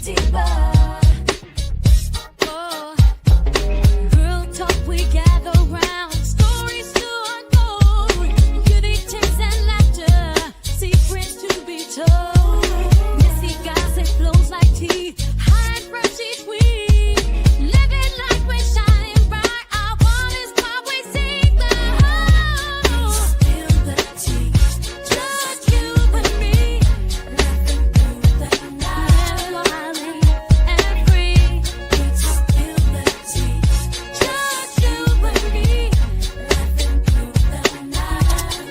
deeper. Oh, real talk, we gather round. Stories to unfold. Beauty, tears, and laughter. Secrets to be told. Messy gossip flows like tea. Hide from each week. Living like we're shining bright. Our bond is what we seek. Spill the tea. Just you and me. Laughing through the night. Smiling and free. Spill the tea. Just you and me. Laughing through the night.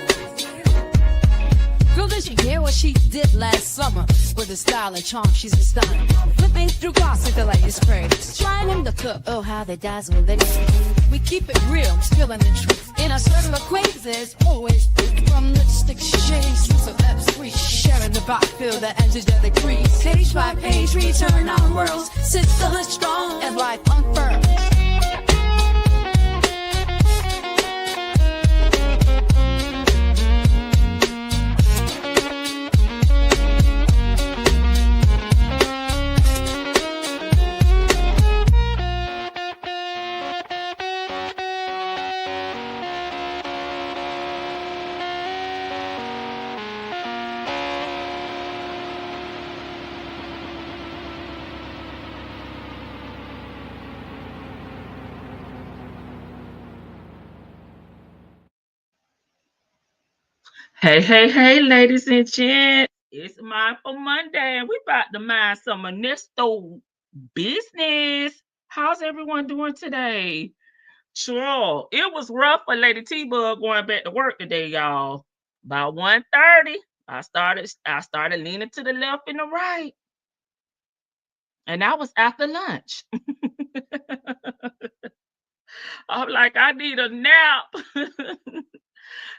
Girl, did you hear what she did last summer? With her style and charm, she's a stunner. Flipping through glossy, the latest craze. Trying them to cook, oh how they dazzle. They we keep it real, spilling the truth. In our circle of acquaintances, always from lipstick shades to lips we sharing the vibe, feel the edges that they crease. Page by page, return our worlds. Sisterhood strong and life unfurled. Hey, hey, hey, ladies and gents. It's Mindful Monday, and we about to mind some Ernesto business. How's everyone doing today? Sure, it was rough for Lady T-Bug going back to work today, y'all. About 1:30, I started leaning to the left and the right. And that was after lunch. I'm like, I need a nap.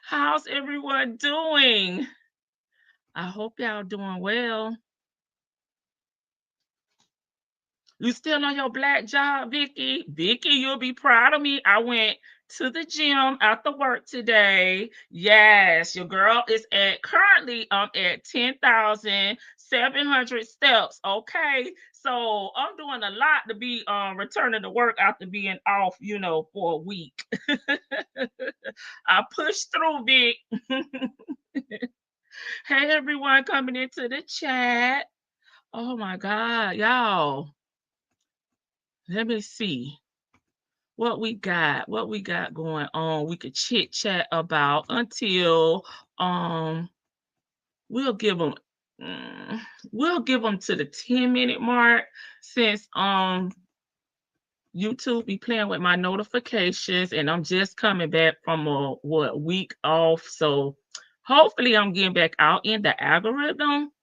How's everyone doing? I hope y'all doing well. You still on your black job, Vicky? Vicky, you'll be proud of me. I went to the gym after work today. Yes, your girl is currently at 10,700 steps. Okay. So I'm doing a lot to be returning to work after being off, for a week. I pushed through, Vic. Hey everyone coming into the chat. Oh my God, y'all. Let me see what we got going on. We could chit chat about until we'll give them to the 10-minute mark, since YouTube be playing with my notifications, and I'm just coming back from a week off. So hopefully I'm getting back out in the algorithm.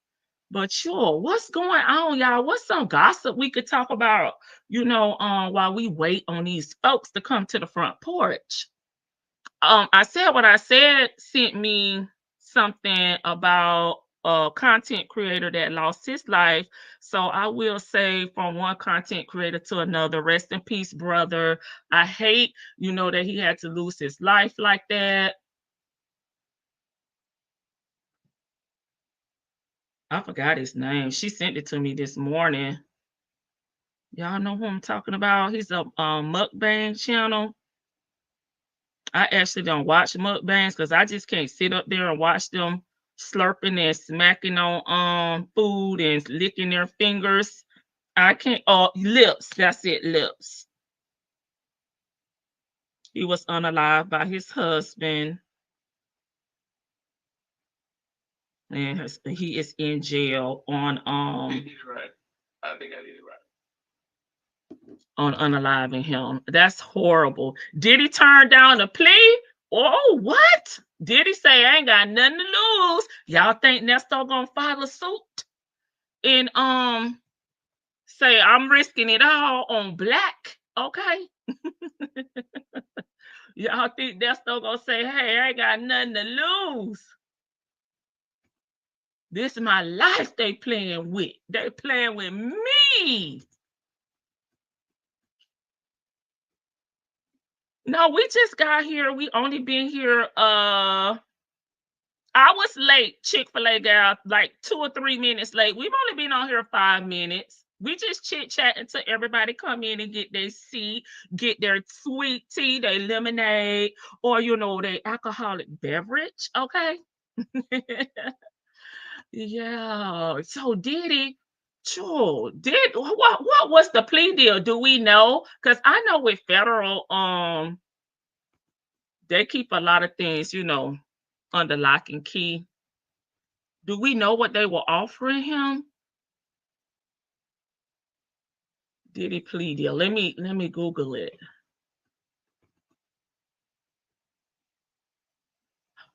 But sure, what's going on, y'all? What's some gossip we could talk about, while we wait on these folks to come to the front porch? I said what I said sent me something about a content creator that lost his life. So I will say, from one content creator to another, rest in peace, brother. I hate, that he had to lose his life like that. I forgot his name. She sent it to me this morning. Y'all know who I'm talking about? He's a mukbang channel. I actually don't watch mukbangs because I just can't sit up there and watch them slurping and smacking on food and licking their fingers. I can't. Oh, lips. That's it, lips. He was unalived by his husband, and he is in jail on Right. I think I did it right. on unaliving him. That's horrible. Did he turn down the plea? Oh, what? Did he say, I ain't got nothing to lose? Y'all think Nesto gonna file a suit and say I'm risking it all on black? Okay. Y'all think Nesto gonna say, hey, I ain't got nothing to lose? This is my life they playing with. They playing with me. No, we just got here. We only been here. I was late, Chick-fil-A gal, like 2 or 3 minutes late. We've only been on here 5 minutes. We just chit-chat until everybody come in and get their seat, get their sweet tea, their lemonade, or their alcoholic beverage. Okay. Yeah. So Diddy, sure. What was the plea deal? Do we know? Because I know with federal, they keep a lot of things, under lock and key. Do we know what they were offering him? Diddy plea deal. Let me Google it.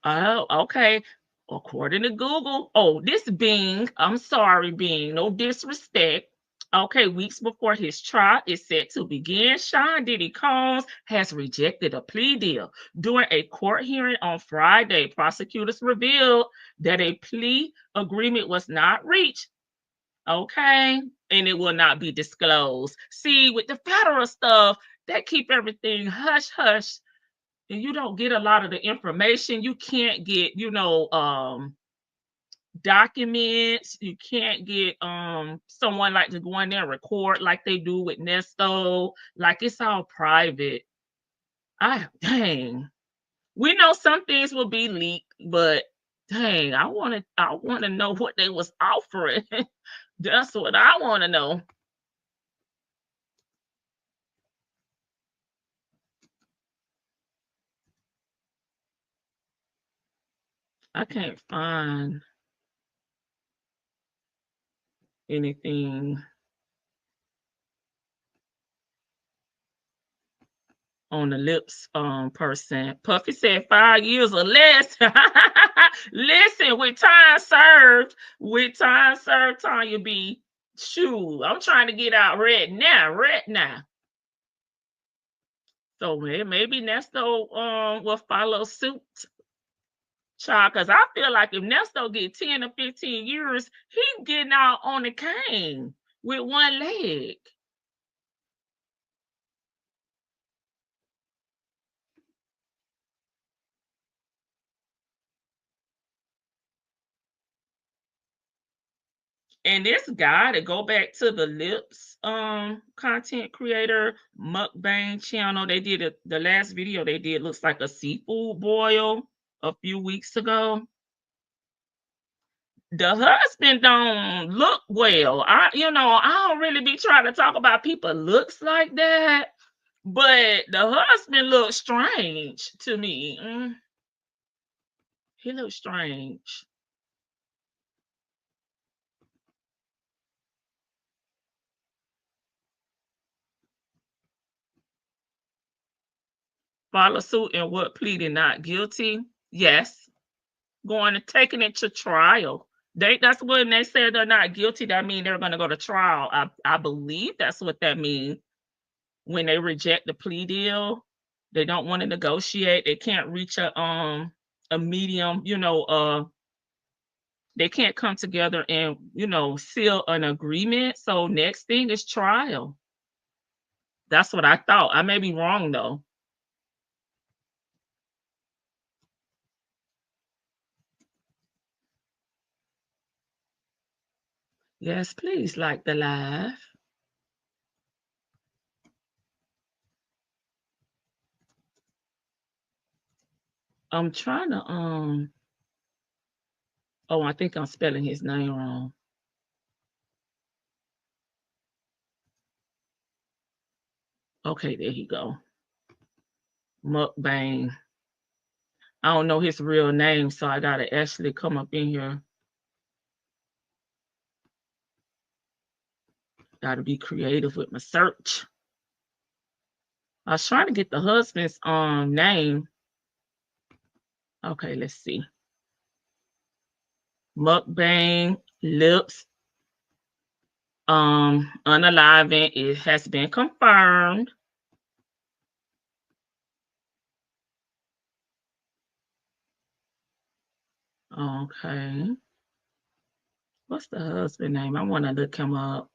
Oh, okay. According to Google, this Bing, I'm sorry, Bing, no disrespect. Okay, weeks before his trial is set to begin, Sean Diddy Combs has rejected a plea deal. During a court hearing on Friday, prosecutors revealed that a plea agreement was not reached. Okay, and it will not be disclosed. See, with the federal stuff, they keep everything hush hush, and you don't get a lot of the information. You can't get, documents. You can't get someone like to go in there and record like they do with Nesto. Like it's all private. Dang. We know some things will be leaked, but dang, I want to know what they was offering. That's what I want to know. I can't find anything on the lips person. Puffy said 5 years or less. Listen, with time served, Tanya B. Shoot, I'm trying to get out right now. So maybe Nesto will follow suit. Child, because I feel like if Nesto get 10 or 15 years, he's getting out on the cane with one leg. And this guy, to go back to the lips content creator mukbang channel, they did the last video they did looks like a seafood boil a few weeks ago. The husband don't look well. I don't really be trying to talk about people looks like that, but the husband looks strange to me. He looks strange. Follow suit and what, pleading not guilty? Yes. Going and taking it to trial. That's when they said they're not guilty, that means they're going to go to trial. I believe that's what that means. When they reject the plea deal, they don't want to negotiate. They can't reach a medium, they can't come together and seal an agreement. So next thing is trial. That's what I thought. I may be wrong though. Yes, please like the live. I'm trying to I think I'm spelling his name wrong. Okay, there you go. Mukbang. I don't know his real name, so I gotta actually come up in here. Gotta be creative with my search. I was trying to get the husband's name. Okay, let's see. Mukbang lips unaliving. It has been confirmed. Okay. What's the husband name? I want to look him up.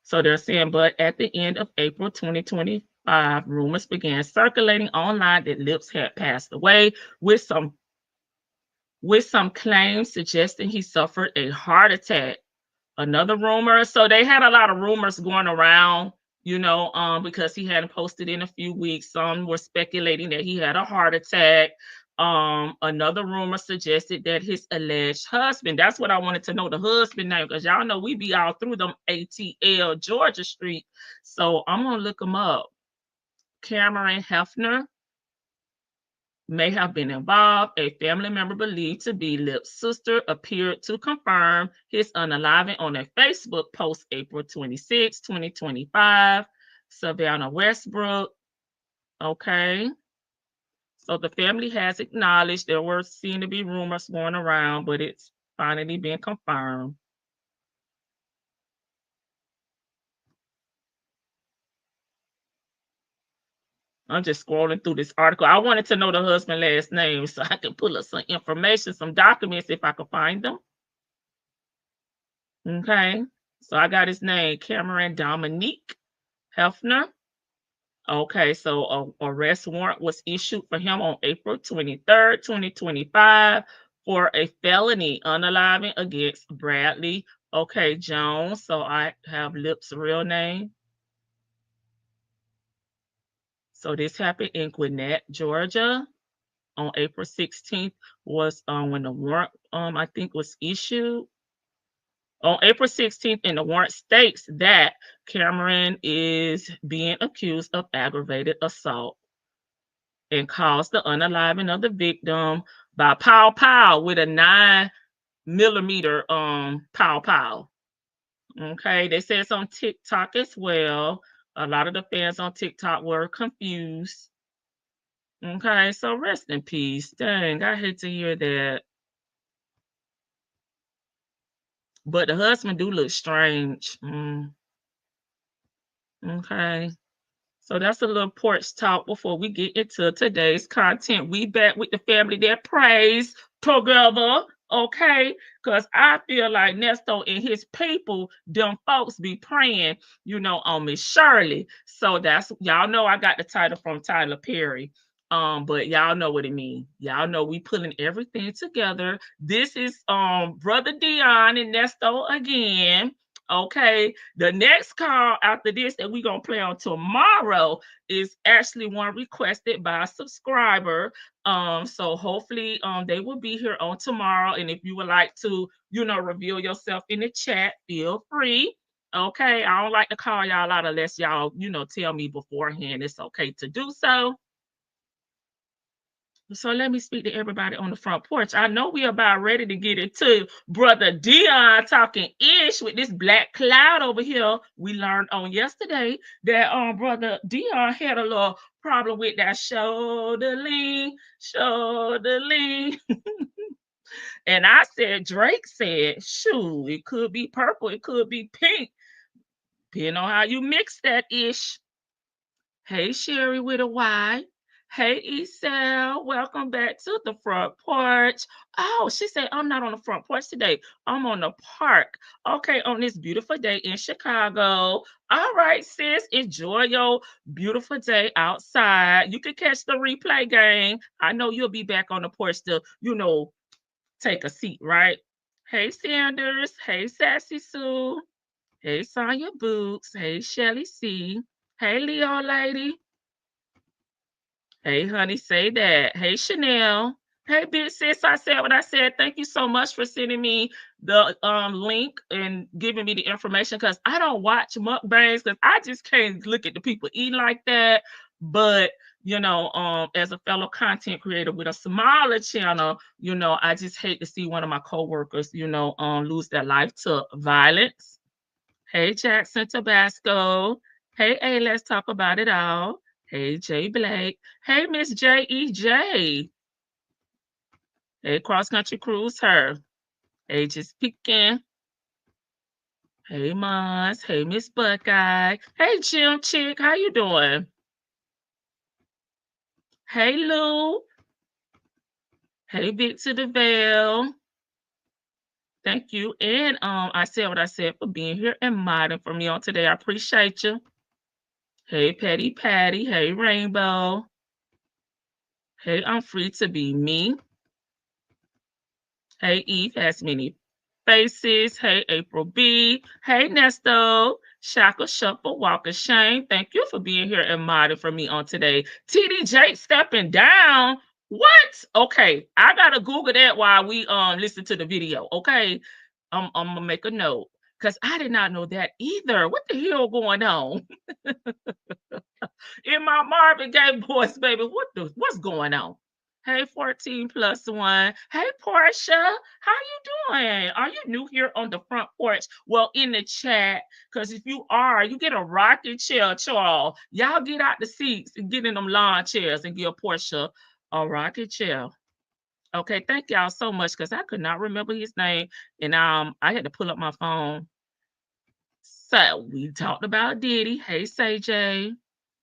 So they're saying, but at the end of April 2025, rumors began circulating online that Lips had passed away with some with some claims suggesting he suffered a heart attack. Another rumor. So they had a lot of rumors going around, because he hadn't posted in a few weeks. Some were speculating that he had a heart attack. Another rumor suggested that his alleged husband, that's what I wanted to know, the husband name, because y'all know we be all through them ATL Georgia Street. So I'm gonna look him up. Cameron Hefner may have been involved. A family member believed to be Lip's sister appeared to confirm his unaliving on a Facebook post April 26, 2025. Savannah Westbrook. Okay. So the family has acknowledged there were seen to be rumors going around, but it's finally been confirmed. I'm just scrolling through this article. I wanted to know the husband's last name so I can pull up some information, some documents if I could find them. Okay. So I got his name, Cameron Dominique Hefner. Okay, so a arrest warrant was issued for him on April 23rd, 2025 for a felony unaliving against Bradley. Okay, Jones. So I have Lip's real name. So this happened in Gwinnett, Georgia, on April 16th was when the warrant I think was issued. On April 16th, and the warrant states that Cameron is being accused of aggravated assault and caused the unaliving of the victim by pow pow with a 9mm pow pow. Okay, they said it's on TikTok as well. A lot of the fans on TikTok were confused. Okay, so rest in peace. Dang, I hate to hear that. But the husband do look strange. Okay. So that's a little porch talk before we get into today's content. We back with the family that prays together, okay? Because I feel like Nesto and his people, them folks be praying, on Miss Shirley. So that's, y'all know I got the title from Tyler Perry. But y'all know what it means. Y'all know we pulling everything together. This is Brother Dion and Nesto again. Okay, the next call after this that we're going to play on tomorrow is actually one requested by a subscriber. So hopefully they will be here on tomorrow. And if you would like to, reveal yourself in the chat, feel free. Okay, I don't like to call y'all out unless y'all, tell me beforehand it's okay to do so. So let me speak to everybody on the front porch. I know we about ready to get into Brother Dion talking ish with this black cloud over here. We learned on yesterday that Brother Dion had a little problem with that shoulder lean. And I said, Drake said, shoot, it could be purple, it could be pink, depending on how you mix that ish. Hey, Sherry with a Y. Hey, Isel, welcome back to the front porch. Oh, she said, I'm not on the front porch today. I'm on the park. Okay, on this beautiful day in Chicago. All right, sis, enjoy your beautiful day outside. You can catch the replay game. I know you'll be back on the porch to, take a seat, right? Hey, Sanders. Hey, Sassy Sue. Hey, Sonya Boots. Hey, Shelly C. Hey, Leo lady. Hey, honey, say that. Hey, Chanel. Hey, big sis, I said what I said. Thank you so much for sending me the link and giving me the information because I don't watch mukbangs because I just can't look at the people eating like that. But, as a fellow content creator with a smaller channel, I just hate to see one of my coworkers, lose their life to violence. Hey, Jackson Tabasco. Hey, let's talk about it all. Hey, Jay Blake. Hey, Miss J.E.J. Hey, Cross Country Cruise her. Hey, just peeking. Hey, Mons. Hey, Miss Buckeye. Hey, Jim Chick. How you doing? Hey, Lou. Hey, Victor DeVale. Thank you. And I said what I said for being here and modding for me on today. I appreciate you. Hey, Patty. Hey, Rainbow. Hey, I'm free to be me. Hey, Eve has many faces. Hey, April B. Hey, Nesto. Shackle Shuffle, Walker Shane. Thank you for being here and modding for me on today. TD Jake stepping down. What? Okay, I gotta Google that while we listen to the video. Okay, I'm gonna make a note because I did not know that either. What the hell going on in my Marvin Gaye voice, baby? What's going on? Hey, 14 plus one. Hey, Portia. How you doing? Are you new here on the front porch? Well, in the chat, because if you are, you get a rocking chair, Charles. Y'all get out the seats and get in them lawn chairs and give Portia a rocking chair. Okay, thank y'all so much because I could not remember his name. And I had to pull up my phone. So we talked about Diddy. Hey, CJ.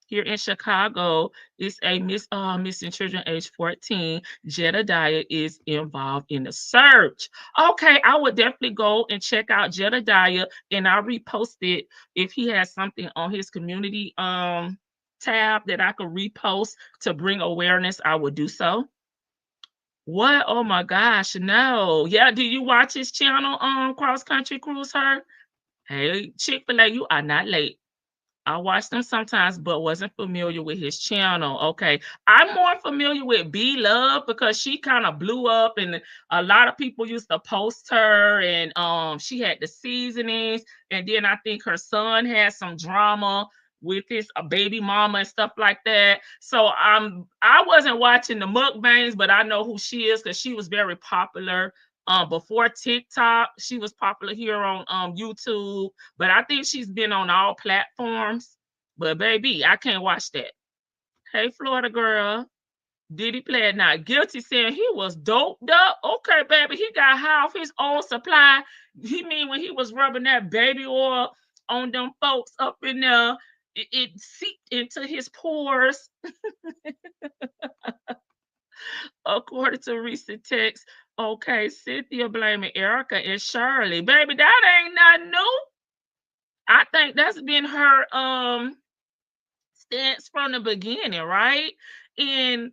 Here in Chicago, it's a missing children age 14. Jedediah is involved in the search. Okay, I would definitely go and check out Jedediah, and I'll repost it if he has something on his community tab that I could repost to bring awareness. I would do so. What? Oh my gosh, no. Yeah, do you watch his channel Cross Country Cruise Her? Hey, Chick-fil-A, you are not late. I watch them sometimes, but wasn't familiar with his channel. Okay. I'm more familiar with B Love because she kind of blew up and a lot of people used to post her and she had the seasonings. And then I think her son had some drama with his baby mama and stuff like that. So I wasn't watching the mukbangs, but I know who she is because she was very popular. Before TikTok, she was popular here on YouTube, but I think she's been on all platforms. But baby, I can't watch that. Hey, Florida girl, Diddy pled not guilty, saying he was doped up. Okay, baby, he got high off his own supply. He mean when he was rubbing that baby oil on them folks up in there, it seeped into his pores. According to recent text, okay, Cynthia blaming Erica and Shirley. Baby, that ain't nothing new. I think that's been her stance from the beginning, right? And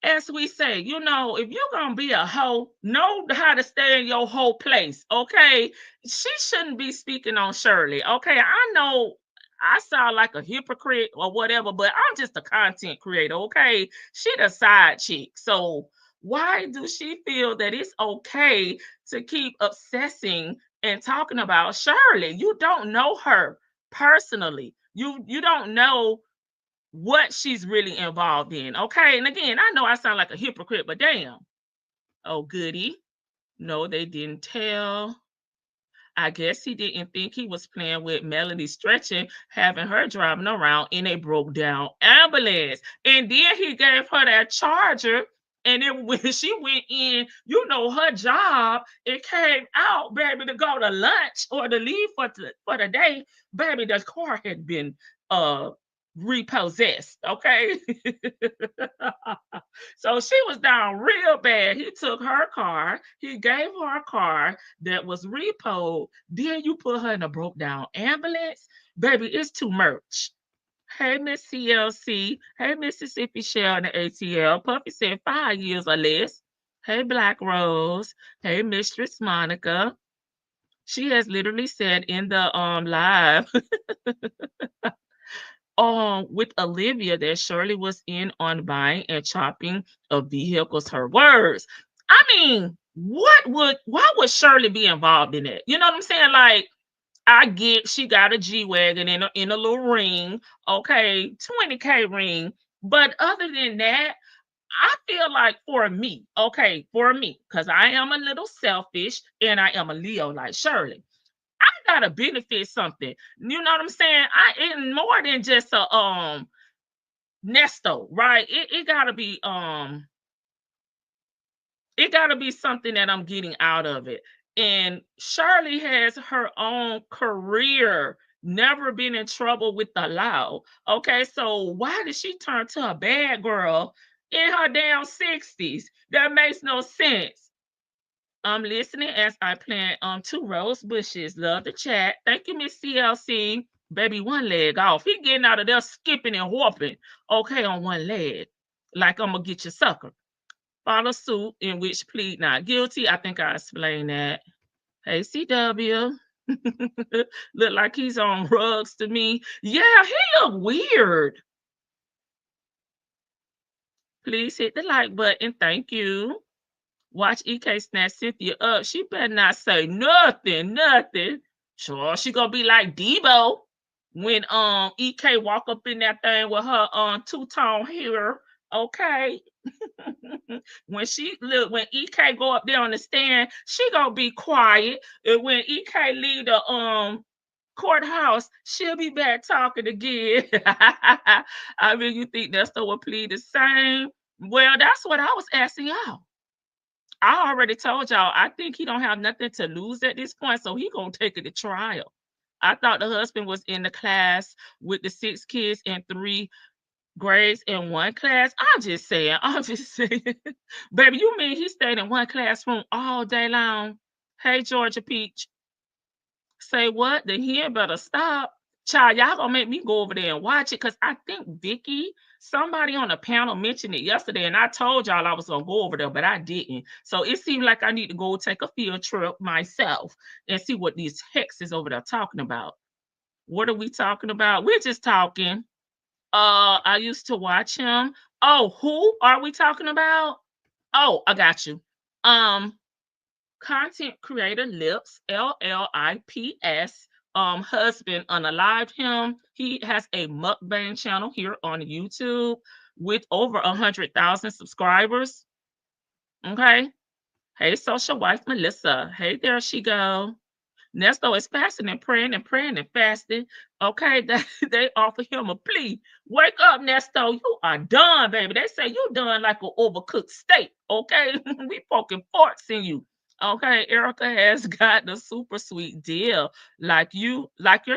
as we say, you know, if you're gonna be a hoe, know how to stay in your whole place. Okay. She shouldn't be speaking on Shirley. Okay. I know I sound like a hypocrite or whatever, but I'm just a content creator. Okay. She the side chick. So why do she feel that it's okay to keep obsessing and talking about Shirley? You don't know her personally. You don't know what she's really involved in. Okay. And again, I know I sound like a hypocrite, but damn. Oh, goody. No, they didn't tell. I guess he didn't think he was playing with Melanie stretching, having her driving around in a broke down ambulance. And then he gave her that charger. And then when she went in, you know, her job, it came out, baby, to go to lunch or to leave for the day. Baby, the car had been repossessed. Okay. So she was down real bad. He took her car, he gave her a car that was repoed. Then you put her in a broke down ambulance. Baby, it's too much. Hey, Miss CLC. Hey, Mississippi Shell and the ATL. Puffy said 5 years or less. Hey, Black Rose. Hey, Mistress Monica. She has literally said in the live with Olivia that Shirley was in on buying and chopping of vehicles. Her words. I mean, why would Shirley be involved in it? You know what I'm saying? Like, I get she got a G-Wagon in a little ring, okay, 20K ring. But other than that, I feel like for me, because I am a little selfish and I am a Leo like Shirley. I gotta benefit something. You know what I'm saying? It's more than just a Nesto, right? It gotta be something that I'm getting out of it. And Shirley has her own career, never been in trouble with the law. Okay, so why did she turn to a bad girl in her damn 60s? That makes no sense. I'm listening as I plant 2 rose bushes. Love the chat. Thank you, Miss CLC. Baby, one leg off. He getting out of there skipping and whooping. Okay, on one leg. Like I'm gonna get your sucker. follow suit in which plead not guilty. I think I explained that. Hey, CW. Look like he's on rugs to me. Yeah, he look weird. Please hit the like button. Thank you. Watch EK snatch Cynthia up. She better not say nothing. Sure, she gonna be like Debo when EK walk up in that thing with her two-tone hair. Okay. When when EK go up there on the stand, she gonna be quiet. And when EK leave the courthouse, she'll be back talking again. I mean, you think Nesto will plead the same? Well, that's what I was asking y'all. I already told y'all, I think he don't have nothing to lose at this point, so he gonna take it to trial. I thought the husband was in the class with the 6 kids and 3 grades in one class. I'm just saying. Baby, you mean he stayed in one classroom all day long? Hey, Georgia Peach. Say what? The here better stop. Child, y'all gonna make me go over there and watch it because I think Vicky, somebody on the panel mentioned it yesterday, and I told y'all I was gonna go over there, but I didn't. So it seemed like I need to go take a field trip myself and see what these hexes over there talking about. What are we talking about? We're just talking. I used to watch him. Oh, who are we talking about? Oh, I got you. Content creator Lips, Lips, husband unalived him. He has a mukbang channel here on YouTube with over 100,000 subscribers. Okay. Hey, social wife Melissa. Hey, there she go. Nesto is fasting and praying and fasting. Okay, they offer him a plea. Wake up, Nesto. You are done, baby. They say you done like an overcooked steak. Okay, we poking forks in you. Okay, Erica has got the super sweet deal. Like your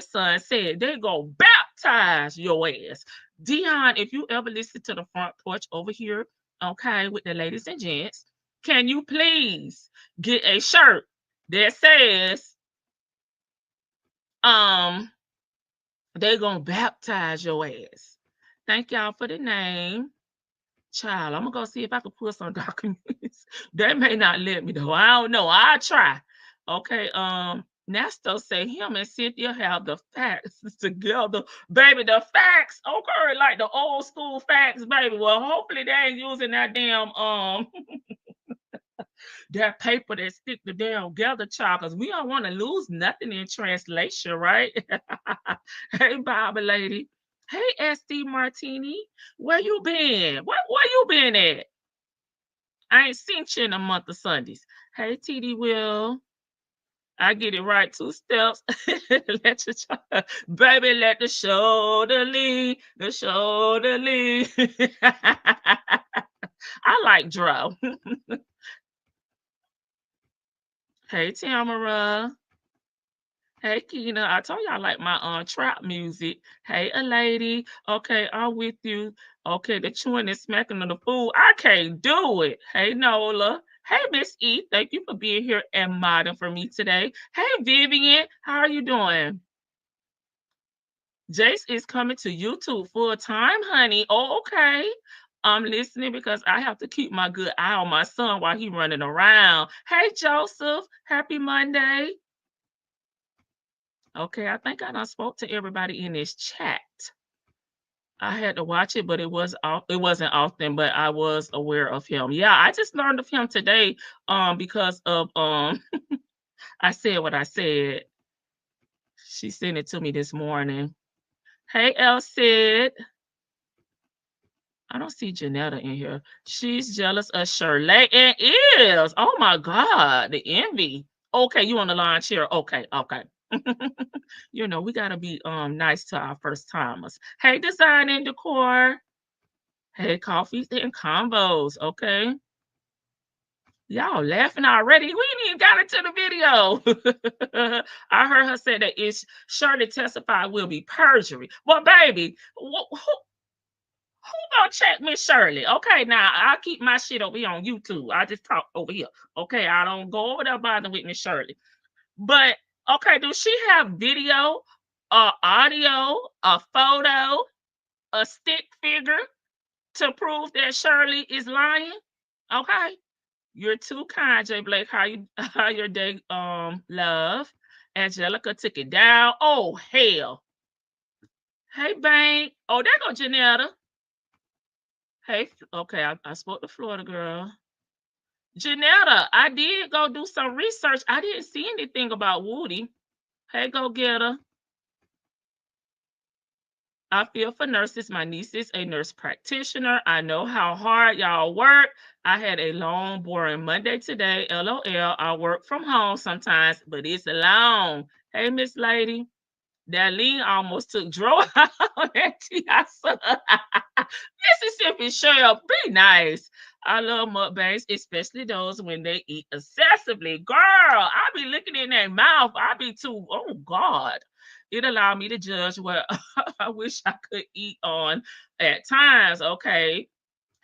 son said, they go baptize your ass. Dion, if you ever listen to the front porch over here, okay, with the ladies and gents, can you please get a shirt that says they gonna baptize your ass. Thank y'all for the name. Child, I'm gonna go see if I can pull some documents. They may not let me though. I don't know. I'll try. Okay, Nesto say him and Cynthia have the facts together. Baby, the facts. Okay, like the old school facts, baby. Well, hopefully they ain't using that damn that paper that stick the damn together, child, because we don't want to lose nothing in translation, right? Hey, Bible lady. Hey, SD Martini. Where you been? Where you been at? I ain't seen you in a month of Sundays. Hey, TD Will. I get it right. 2 steps. Let your child, baby, let the shoulder lean. The shoulder lean. I like Dro. Hey, Tamara. Hey, Keena. I told you I like my trap music. Hey, a lady. Okay, I'm with you. Okay, the chewing and smacking of the food. I can't do it. Hey, Nola. Hey, Miss E. Thank you for being here and modding for me today. Hey, Vivian. How are you doing? Jace is coming to YouTube full time, honey. Oh, okay. I'm listening because I have to keep my good eye on my son while he's running around. Hey, Joseph. Happy Monday. Okay, I think I done spoke to everybody in this chat. I had to watch it, but it wasn't often, but I was aware of him. Yeah, I just learned of him today because of I said what I said. She sent it to me this morning. Hey, El Sid. I don't see Janetta in here. She's jealous of Shirley and is. Oh my God, the envy. Okay, you on the line chair. Okay. You know, we gotta be nice to our first timers. Hey, design and decor. Hey, coffees and combos. Okay. Y'all laughing already. We ain't even got into the video. I heard her say that it's Shirley testified will be perjury. Well, baby, who gonna check Miss Shirley? Okay, now I keep my shit over here on YouTube. I just talk over here. Okay, I don't go over there bothering with Miss Shirley. But okay, do she have video, audio, a photo, a stick figure to prove that Shirley is lying? Okay. You're too kind, Jay Blake. How your day, love? Angelica took it down. Oh hell. Hey, Bang. Oh, there go Janetta. Hey, okay, I spoke to Florida girl. Janetta, I did go do some research. I didn't see anything about Woody. Hey, go get her. I feel for nurses. My niece is a nurse practitioner. I know how hard y'all work. I had a long, boring Monday today. LOL. I work from home sometimes, but it's long. Hey, Miss Lady. That lean almost took Dro out on that T.I. son. Mississippi Shell, be nice. I love mukbangs, especially those when they eat excessively. Girl, I be looking in their mouth. I be too, oh God. It allowed me to judge what I wish I could eat on at times. Okay.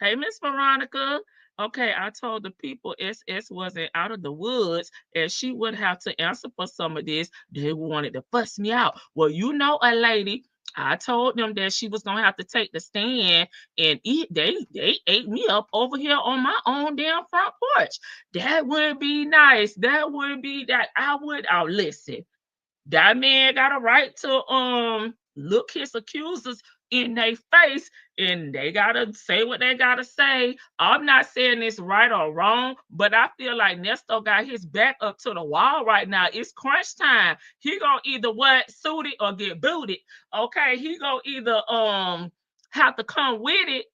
Hey, Miss Veronica. Okay, I told the people SS wasn't out of the woods and she would have to answer for some of this. They wanted to fuss me out. Well, you know, a lady, I told them that she was gonna have to take the stand and eat. They ate me up over here on my own damn front porch. That would be nice. That would be that I would. I'll listen. That man got a right to look his accusers in their face and they gotta say what they gotta say. I'm not saying it's right or wrong, but I feel like Nesto got his back up to the wall right now. It's crunch time. He gonna either what suit it or get booted. Okay, he gonna either have to come with it.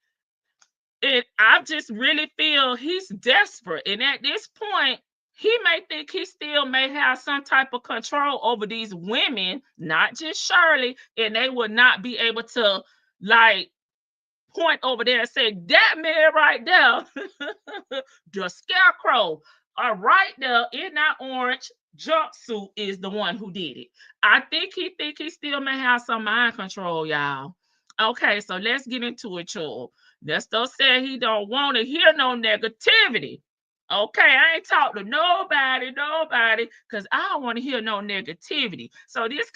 And I just really feel he's desperate. And at this point, he may think he still may have some type of control over these women, not just Shirley, and they will not be able to like point over there and say, that man right there, the scarecrow, right there in that orange jumpsuit is the one who did it. I think he still may have some mind control, y'all. Okay, so let's get into it, y'all. Nesto said he don't want to hear no negativity. Okay, I ain't talk to nobody, because I don't want to hear no negativity. So this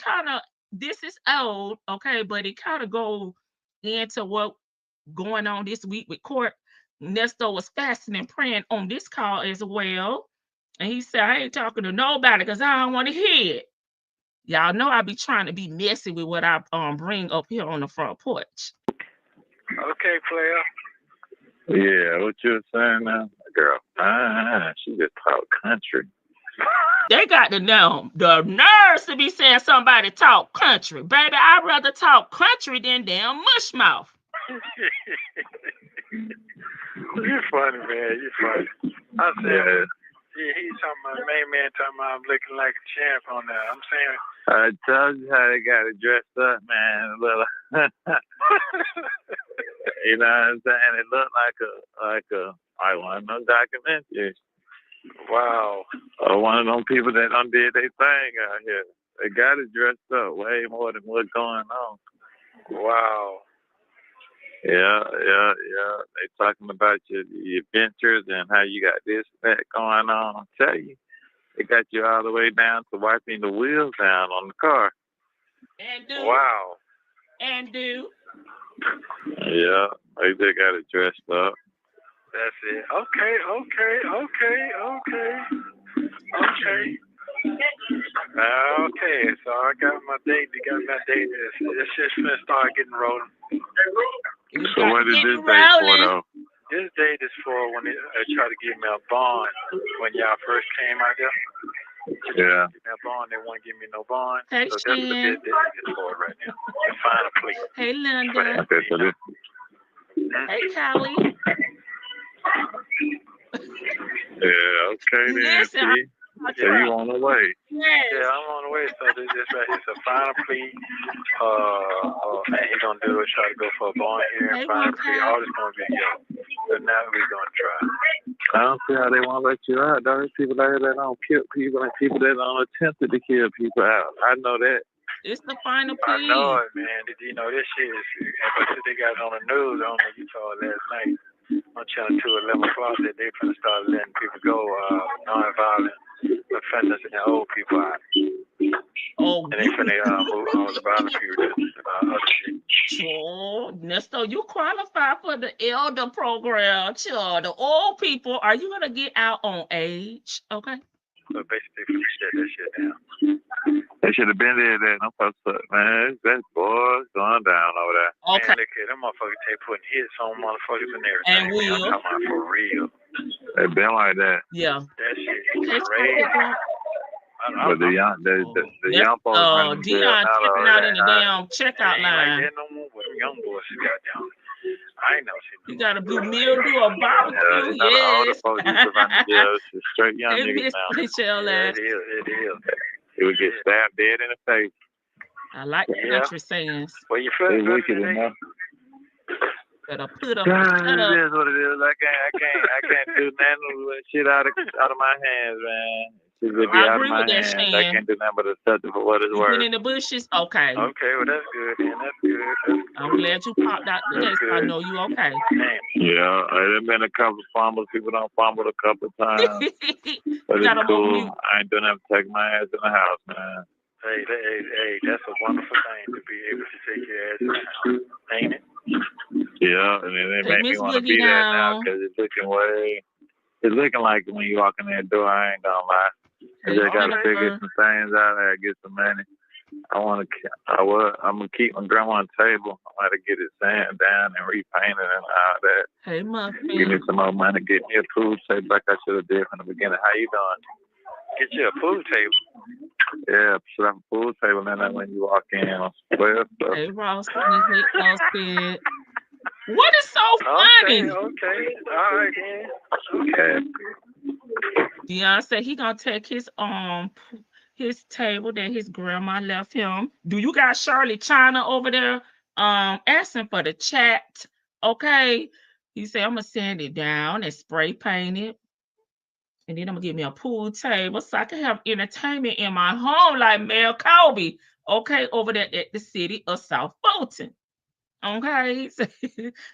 is old, okay, but it kind of go into what going on this week with court. Nesto was fasting and praying on this call as well. And he said, I ain't talking to nobody because I don't want to hear it. Y'all know I be trying to be messy with what I bring up here on the front porch. Okay, player. Yeah, what you were saying now? Girl, she just talk country. They got the nerves to be saying somebody talk country. Baby, I'd rather talk country than damn mush mouth. You're funny, man. You're funny. I said, yeah, he's talking about, main man talking about I'm looking like a champ on that. I'm saying. I told you how they got it dressed up, man. You know what I'm saying? It looked like one of them documentaries. Wow. Or one of them people that done did their thing out here. They got it dressed up way more than what's going on. Wow. Yeah. They talking about your adventures and how you got this and that going on. I tell you, they got you all the way down to wiping the wheels down on the car. And do. Wow. And do. Yeah, they just got it dressed up. That's it. Okay. Okay, so I got my date. It's just gonna start getting rolling. So what is this date for, though? This date is for when they try to give me a bond when y'all first came out there. Yeah. Give me a bond, they won't give me no bond. Hey, so that's what this is for right now. The final plea. Hey, Linda. Okay, so this. Hey, Callie. Yeah, okay then. Listen, So you on the way? Yes. Yeah, I'm on the way. So this right here is a final plea. And he's gonna do is try to go for a bond here. Hey, Final plea. All this gonna be So now we're gonna try. I don't see how they won't let you out. There's people out here that don't kill people and people that don't attempted to kill people out. I know that. It's the final I plea. know it, man. You know, this shit is, but they got it on the news. I don't know if you saw it last night on Channel 2 at 11 o'clock that they're going to start letting people go, non-violent offenders and old people out. Oh, And they finna move on the barbecue other shit. sure. Nesto, you qualify for the elder program. Sure. The old people, are you gonna get out on age? Okay. So basically, finna shut that shit down. They should have been there. No fuss up, man. That boy's going down over there. Okay. Man, look at them motherfuckers. They putting hits on motherfuckers and everything. And Man, will. I'm talking about for real. They been like that. Yeah. That shit Okay, is crazy. But the young folks running the jail Dion now, checking out in the damn It checkout ain't like line. that no more. But them young boys got down. I ain't never seen You them. got a blue mildew or barbecue? all the Yes. folks used to run the jail. It's straight young They niggas miss now. Michelle Yeah, last. it is. They would get stabbed dead in the face. I like the Yeah. country sayings. Well, you They feel good wicked today? enough. Better put up It and shut up. is what it is. I can't do nothing with shit out of my hands, man. Shit just be I out agree of my with that, hands. I Shan. can't do nothing but accept it for what it's You worth. been in the bushes? Okay. Okay, well that's good. Then that's good. I'm glad you popped out today, so I know you okay. Damn. Yeah, there's been a couple fumbles. People don't fumble a couple times, but You got it's them on cool. mute. I ain't doing nothing to take my ass in the house, man. Hey, that's a wonderful thing to be able to take your ass in the house, ain't it? Yeah, and it Hey, make me Miss want to Boogie be there now down. because it's looking like when you walk in that door. I ain't gonna lie. I Hey, just gotta Jennifer. figure some things out there, get some money. I'm gonna keep my grandma's table. I'm gonna get it sand down and repainted and all that. Hey, Give me Muffin. some more money, get me a pool table like I should have did from the beginning. How you doing? Get you a pool table. Yeah, should have a pool table and then when you walk in on square stuff. Hey, Ross. Hey, what is so funny? Okay. All right, then. Okay. Dion said he gonna take his table that his grandma left him. Do you got Shirley China over there asking for the chat? Okay. He said I'm gonna sand it down and spray paint it. And then I'm gonna get me a pool table so I can have entertainment in my home like Mel Colby. Okay, over there at the city of South Fulton. Okay.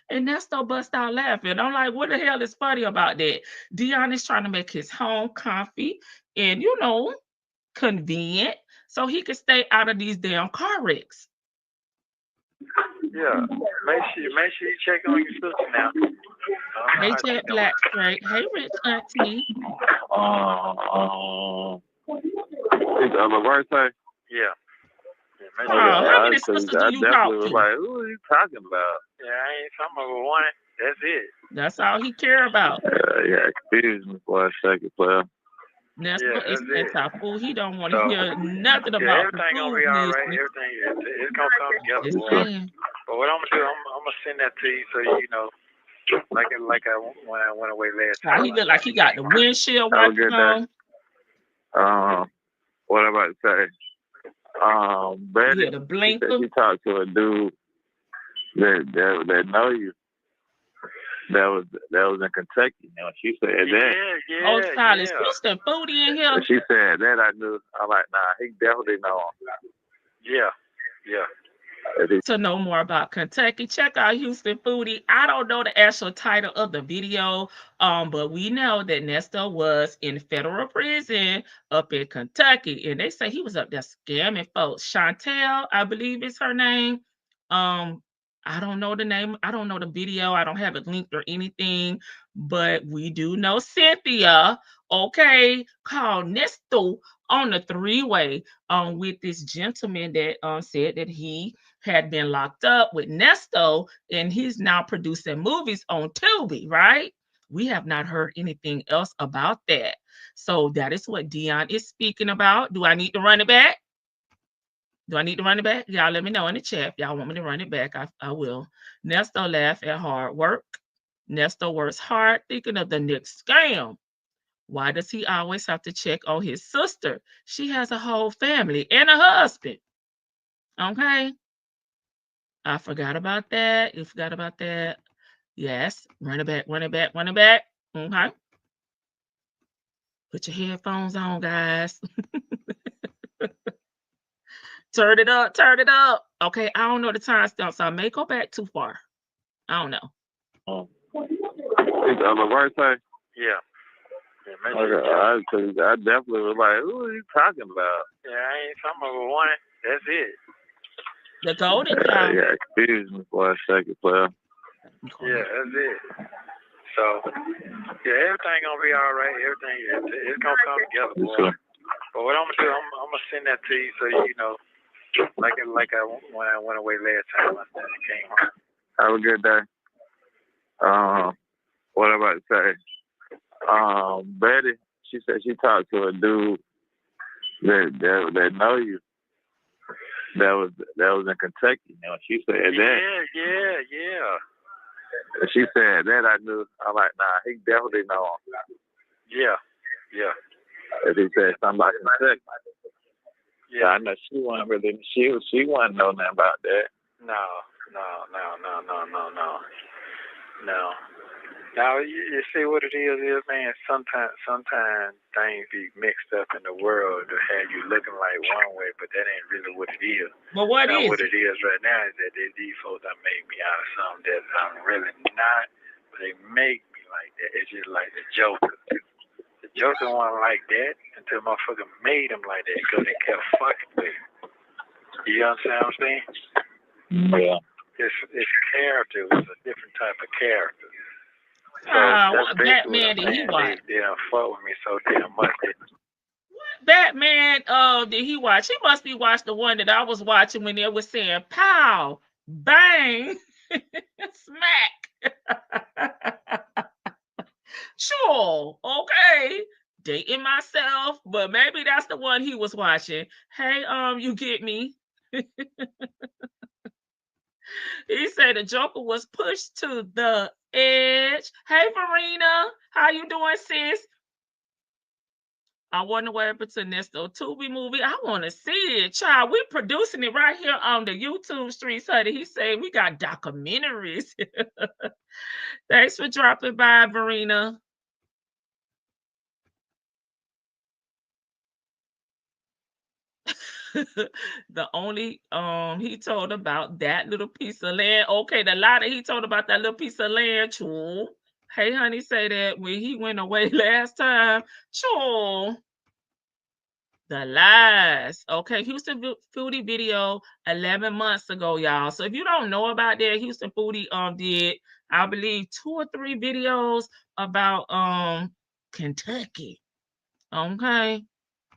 And Nesto bust out laughing. I'm like, what the hell is funny about that? Dion is trying to make his home comfy and convenient so he could stay out of these damn car wrecks. Yeah. Make sure you check on your sister now. Hey, Jet Black Straight. Hey, Rich Auntie. It's the other word say? Yeah. Make Oh, sure. how many I sisters do you definitely talk was to? like, who are you talking about? Yeah, I ain't talking about one. That's it. That's all he care about. Yeah, confused me for a second, player. Nesto Yeah, is that's it. anti-food. He don't want to So, hear nothing Yeah, about the everything gonna food be all right. business. Everything it's gonna come together, Just boy. saying. But what I'm gonna do, I'm gonna send that to you so you know, like I when I went away last How time. he look like he got the windshield Have a wipers good day. on. What am I about to say? Betty, Yeah, the she said blinker. she talked to a dude that know you. That was in Kentucky. And she said that. Oh, Silas yeah. Houston foodie in here. When she said that, I knew. I'm like, nah, he definitely know him. Yeah. To know more about Kentucky, check out Houston Foodie. I don't know the actual title of the video, but we know that Nesto was in federal prison up in Kentucky, and they say he was up there scamming folks. Chantel, I believe is her name. I don't know the name. I don't know the video. I don't have it linked or anything, but we do know Cynthia, okay, called Nesto on the three-way with this gentleman that said that he had been locked up with Nesto and he's now producing movies on Tubi, right? We have not heard anything else about that. So that is what Dion is speaking about. Do I need to run it back? Do I need to run it back? Y'all let me know in the chat. If y'all want me to run it back, I will. Nesto laugh at hard work. Nesto works hard thinking of the next scam. Why does he always have to check on his sister? She has a whole family and a husband. Okay. I forgot about that. You forgot about that. Yes. Run it back, run it back, run it back. Okay. Put your headphones on, guys. Turn it up, turn it up. Okay, I don't know the time stamp, so I may go back too far. I don't know. It's the other word say? Yeah. Okay, I definitely was like, who are you talking about? Yeah, I ain't talking about one. That's it. The golden child. Yeah, excuse me for a second, player. Yeah, that's it. So, yeah, everything gonna be all right. Everything, it's gonna come together, boy. But what I'm gonna do, I'm gonna send that to you so you know, like when I went away last time, I said it came home. Have a good day. What am I about to say? Betty, she said she talked to a dude that know you. That was in Kentucky. You know, she said that. Yeah. And she said that I knew. I'm like, nah, he definitely know him. Yeah. If he said something like Kentucky. Yeah. I know she wasn't really. She wasn't know nothing about that. No. Now you see what it is, man. Sometimes things be mixed up in the world to have you looking like one way, but that ain't really what it is. But what now, is what it? it is right now is that these folks done made me out of something that I'm really not. But they make me like that. It's just like the Joker. The Joker wasn't like that until motherfucker made him like that because they kept fucking with him. You understand what I'm saying? Yeah. It's character. It was a different type of character. So what Batman did he watch? They don't fuck with me so damn much. What Batman did he watch? He must be watched the one that I was watching when they were saying pow, bang, smack. Sure, okay. Dating myself, but maybe that's the one he was watching. Hey, you get me? He said the Joker was pushed to the edge. Hey, Marina, how you doing, sis? I wonder what happened to Nesto Tubi movie. I want to see it, child. We producing it right here on the YouTube streets, honey. He said we got documentaries. Thanks for dropping by, Marina. The only he told about that little piece of land. Okay, the lie that he told about that little piece of land, true. Hey, honey, say that when he went away last time, true. The lies. Okay, Houston Foodie video 11 months ago, y'all. So if you don't know about that, Houston Foodie did, I believe, 2 or 3 videos about Kentucky. Okay.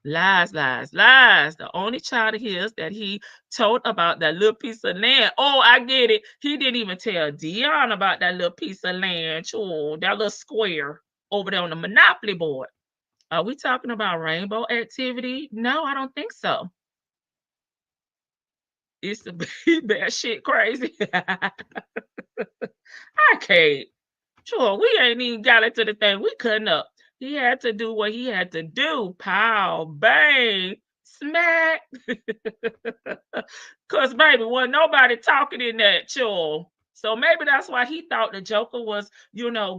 Lies. The only child of his that he told about that little piece of land. Oh, I get it. He didn't even tell Dion about that little piece of land. Oh, that little square over there on the Monopoly board. Are we talking about rainbow activity? No, I don't think so. It's the bad shit crazy. I can't. Sure, we ain't even got into the thing. We cutting up. He had to do what he had to do. Pow, bang, smack. Because, baby, wasn't nobody talking in that chill. So maybe that's why he thought the Joker was,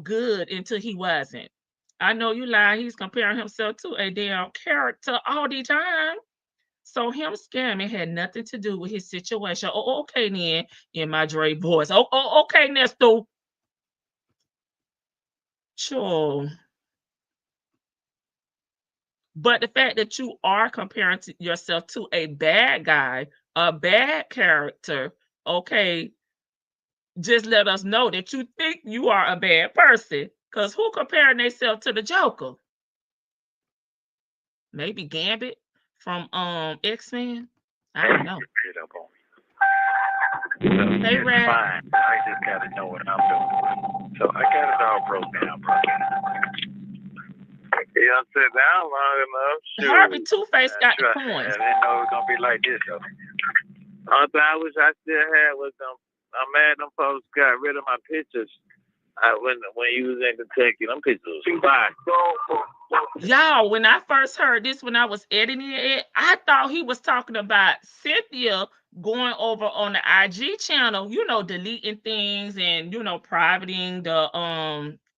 good until he wasn't. I know you lying. He's comparing himself to a damn character all the time. So him scamming had nothing to do with his situation. Oh, okay, then, in my Dre voice. Oh, okay, Nesto. Sure. But the fact that you are comparing yourself to a bad guy, a bad character, okay, just let us know that you think you are a bad person. Because who comparing themselves to the Joker? Maybe Gambit from X-Men? I don't know. Hey, Rat. Fine. I just got to know what I'm doing. So I got it all broke down, bro. He done sit down long enough. Shoot. Harvey Two-Face got the I points. didn't know it was going to be like this, though. Only thing I wish I still had was them. I'm mad them folks got rid of my pictures. When you was in Kentucky, them pictures was fine. Y'all, when I first heard this, when I was editing it, I thought he was talking about Cynthia going over on the IG channel, deleting things and, privating the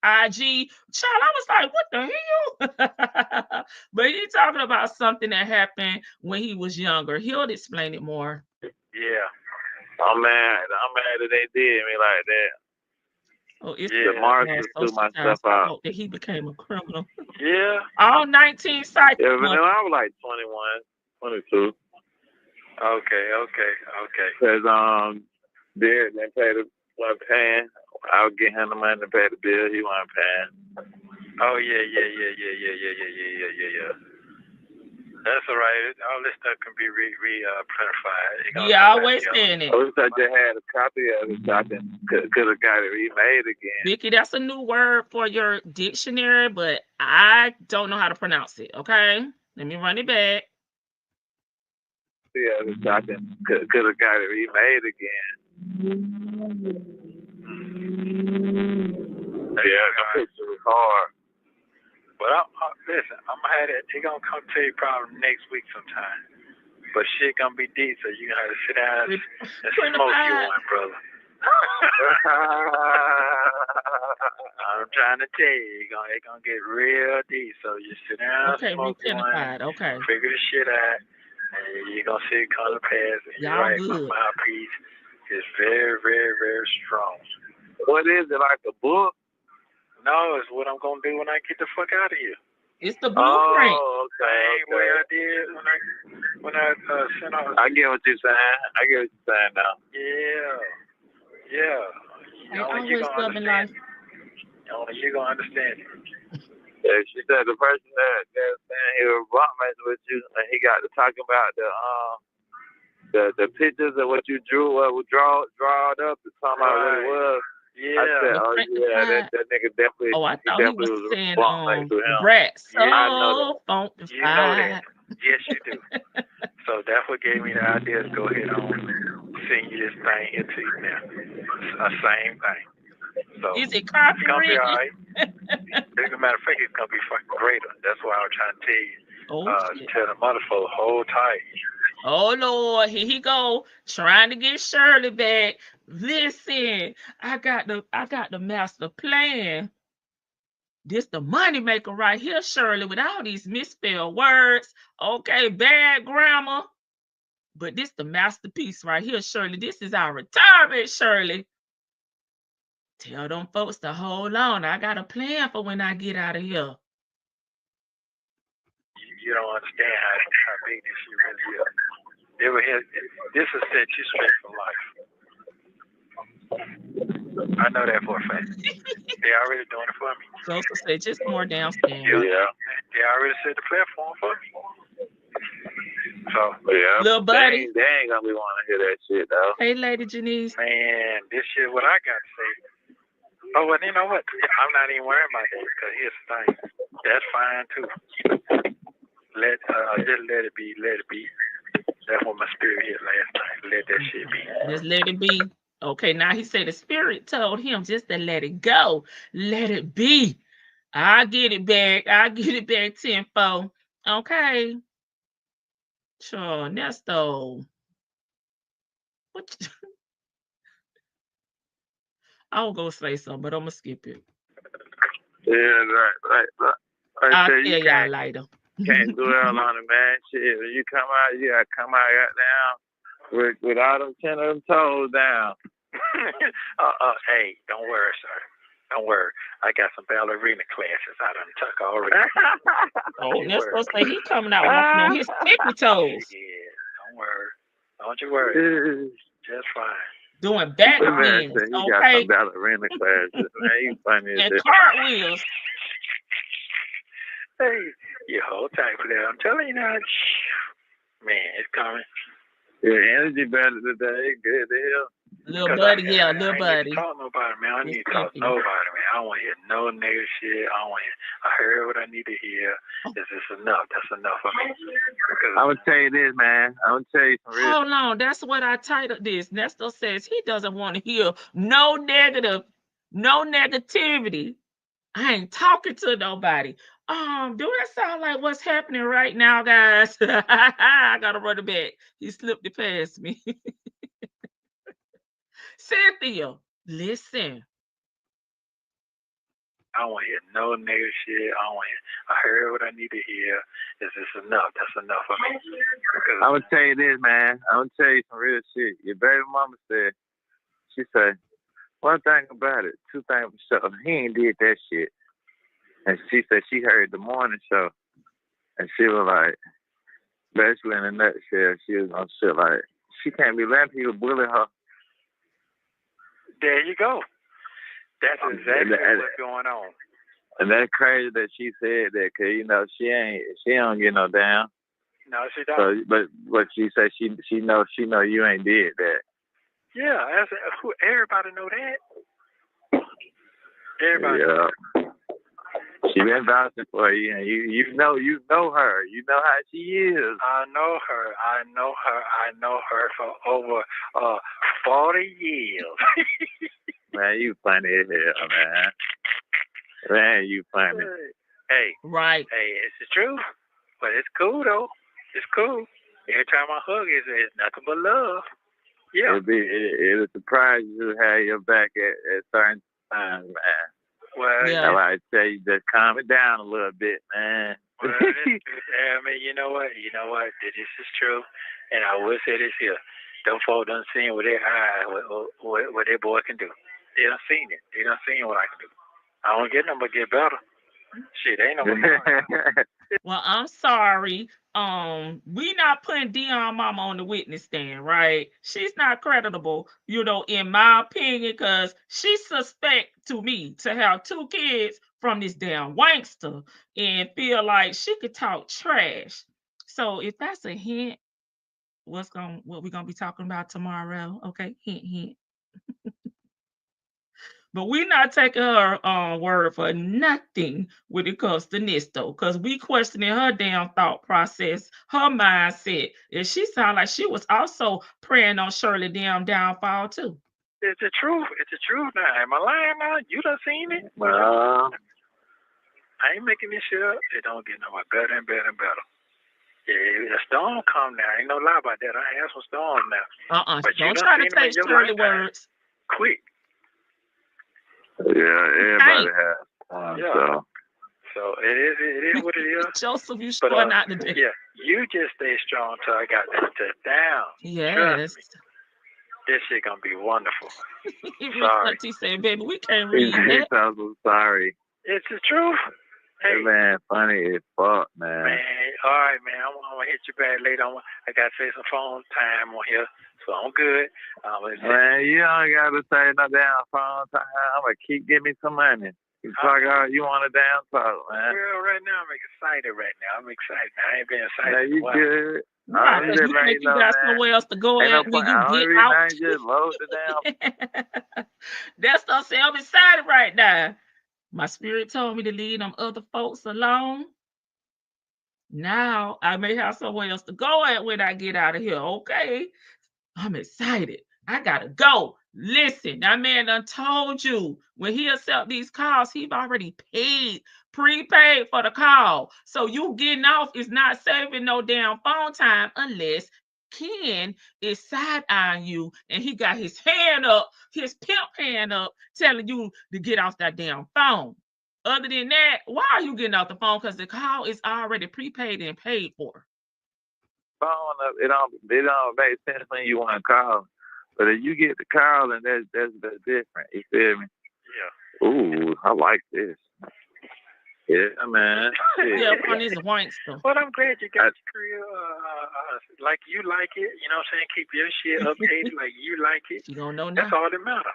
IG. Child, I was like, what the hell? But he talking about something that happened when he was younger. He'll explain it more. Yeah. I'm mad that they did me like that. Oh, it's Yeah. the Tomorrow last to sue social time myself out. support that he became a criminal. Yeah. All 19 sites. Yeah, but no, I was like 21, 22. Okay. Because Derek didn't pay the one paying. I would get him the money to pay the bill. He wasn't paying. Oh yeah. That's all right. All this stuff can be planified. He always saying it. I wish I just had a copy of it so I could have got it remade again. Vicky, that's a new word for your dictionary, but I don't know how to pronounce it. Okay, let me run it back. Yeah, so I could have got it remade again. Yeah, the picture was hard. But listen, I'm gonna have that. It's gonna come to you probably next week sometime. But shit gonna be deep, so you gonna have to sit down and smoke you one, brother. I'm trying to tell you, it's gonna get real deep. So you sit down, smoke one, figure the shit out, and you're gonna see it come to pass. And you're right, my mouthpiece is very, very, very strong. What is it, like a book? No, it's what I'm gonna do when I get the fuck out of here. It's the blueprint. Oh, okay. What I did when I sent out. I get what you're saying. I get what you're saying now. Yeah. Only you're gonna understand it. Only you're gonna understand it. Yeah, she said the person that saying he was rock messing with you, and he got to talking about the pictures of what you drew, what was drawn up, to talk about what it was. Yeah. I said, that nigga definitely. Oh, I thought he was saying Brats. So I know that. You know that. Yes, you do. So that's what gave me the idea to go ahead on send you this thing here to you now. It's the same thing. So is it copyrighted? It's gonna be all right. As a matter of fact, it's gonna be fucking greater. That's why I was trying to tell you. Tell the motherfucker, hold tight. Oh Lord, here he go, trying to get Shirley back. Listen, I got the master plan. This the money maker right here, Shirley, with all these misspelled words. Okay, bad grammar. But this the masterpiece right here, Shirley. This is our retirement, Shirley. Tell them folks to hold on. I got a plan for when I get out of here. You don't understand how big this shit really is. This will set you straight for life. I know that for a fact. They already doing it for me. Joseph said just more downstairs. Yeah. They already set the platform for me. So, yeah. Little buddy. They ain't gonna be wanting to hear that shit, though. Hey, Lady Janice. Man, this shit, what I got to say. Oh, well, you know what? I'm not even worrying about that because here's the thing. That's fine, too. Just let it be. Let it be. That's what my spirit hit last night. Let that shit be. Just let it be. Okay, now he said the spirit told him just to let it go. Let it be. I'll get it back tenfold. Okay. Sure, Nesto. What? I was gonna say something, but I'm gonna skip it. Yeah, right. I'll tell y'all later. Can't dwell on it, man. Shit, when you come out, you gotta come out down with all them 10 of them toes down. Hey, don't worry, sir. Don't worry. I got some ballerina classes I done took already. Oh, Nesto say he coming out walking on his tippy toes. Yeah, don't worry. Don't you worry. Just fine. Doing back bends, okay? You got some ballerina classes, man. You funny as and cartwheels. Hey, you hold tight for that. I'm telling you now. Man, it's coming. Your energy better today. Good deal. Little buddy, little buddy. I ain't need to talk to nobody, man. I need to talk to nobody, man. I don't want to hear no negative shit. I heard what I need to hear. This is enough. That's enough for me. I'm going to tell you this, man. I'm going to tell you some real. Hold on. That's what I titled this. Nesto says he doesn't want to hear no negativity. I ain't talking to nobody. Do that sound like what's happening right now, guys? I gotta run it back. He slipped it past me. Cynthia, listen. I don't want to hear no negative shit. I heard what I need to hear. This is enough. That's enough for me. I'm gonna tell you this, man. I'm gonna tell you some real shit. Your baby mama said, she said, one thing about it, two things for sure. He ain't did that shit. And she said she heard the morning show. And she was like, basically in a nutshell, she was gonna shit like, she can't be letting people bully her. There you go. That's exactly what's going on. And that's crazy that she said that, cause you know she don't get no down. No, she don't. So, but she said she know you ain't did that. Yeah, everybody know that. Everybody. Yeah. She been vouching for you, and you know her. You know how she is. I know her for over 40 years. Man, you funny as hell, man. Man, you funny. Hey. Right. Hey, it's the truth. But it's cool, though. It's cool. Every time I hug, it's nothing but love. Yeah. It'll surprise you to have your back at certain times, man. Well, yeah. I tell you, just calm it down a little bit, man. Well, I mean, you know what? This is true. And I will say this here. Them folks done seen with their eyes what their boy can do. They done seen it. They done seen what I can do. I don't get no but get better. Shit, ain't no more. Well, I'm sorry. We not putting Dion mama on the witness stand, right? She's not creditable, in my opinion, because she suspect to me to have 2 kids from this damn wankster and feel like she could talk trash. So if that's a hint, what we're gonna be talking about tomorrow? Okay, hint. But we're not taking her word for nothing when it comes to Nesto, because we questioning her damn thought process, her mindset. And she sounded like she was also praying on Shirley damn downfall too. It's the truth. It's the truth now. Am I lying now? You done seen it? Well, I ain't making this shit up. It don't get no better and better and better. Yeah, the storm come now. Ain't no lie about that. I have some storms now. But don't try to take Shirley words. Quick. Yeah, everybody has one. Yeah. So it is what it is. Joseph, you showing out today. Yeah, you just stay strong till I got that down. Yes. This shit gonna be wonderful. Sorry. He said, baby, we can't read that. I'm so sorry. It's the truth. Hey, man, funny as fuck, man. Man, all right, man. I'm gonna hit you back later. I gotta say some phone time on here, so I'm good. Man, you don't gotta say no damn phone time. I'm gonna keep giving me some money. You talk out, you want a damn talk, man. Girl, right now I'm excited. I'm excited. I ain't been excited. Man, you good? Right, you think you got somewhere else to go at when you get out. Just load the damn. That's what I'm saying. I'm excited right now. My spirit told me to leave them other folks alone. Now I may have somewhere else to go at when I get out of here. Okay. I'm excited. I gotta go. Listen, that man done told you when he accept these calls, he's already prepaid for the call. So you getting off is not saving no damn phone time unless Ken is side-eyeing you and he got his hand up, his pimp hand up, telling you to get off that damn phone. Other than that, why are you getting off the phone? Because the call is already prepaid and paid for. Phone up, it don't make sense when you want to call. But if you get the call, and that's different. You feel me? Yeah. Ooh, I like this. Yeah, man. Yeah, one is a wankster. Well, I'm glad you got your career like you like it. You know what I'm saying? Keep your shit updated like you like it. You don't know now. That's all that matters.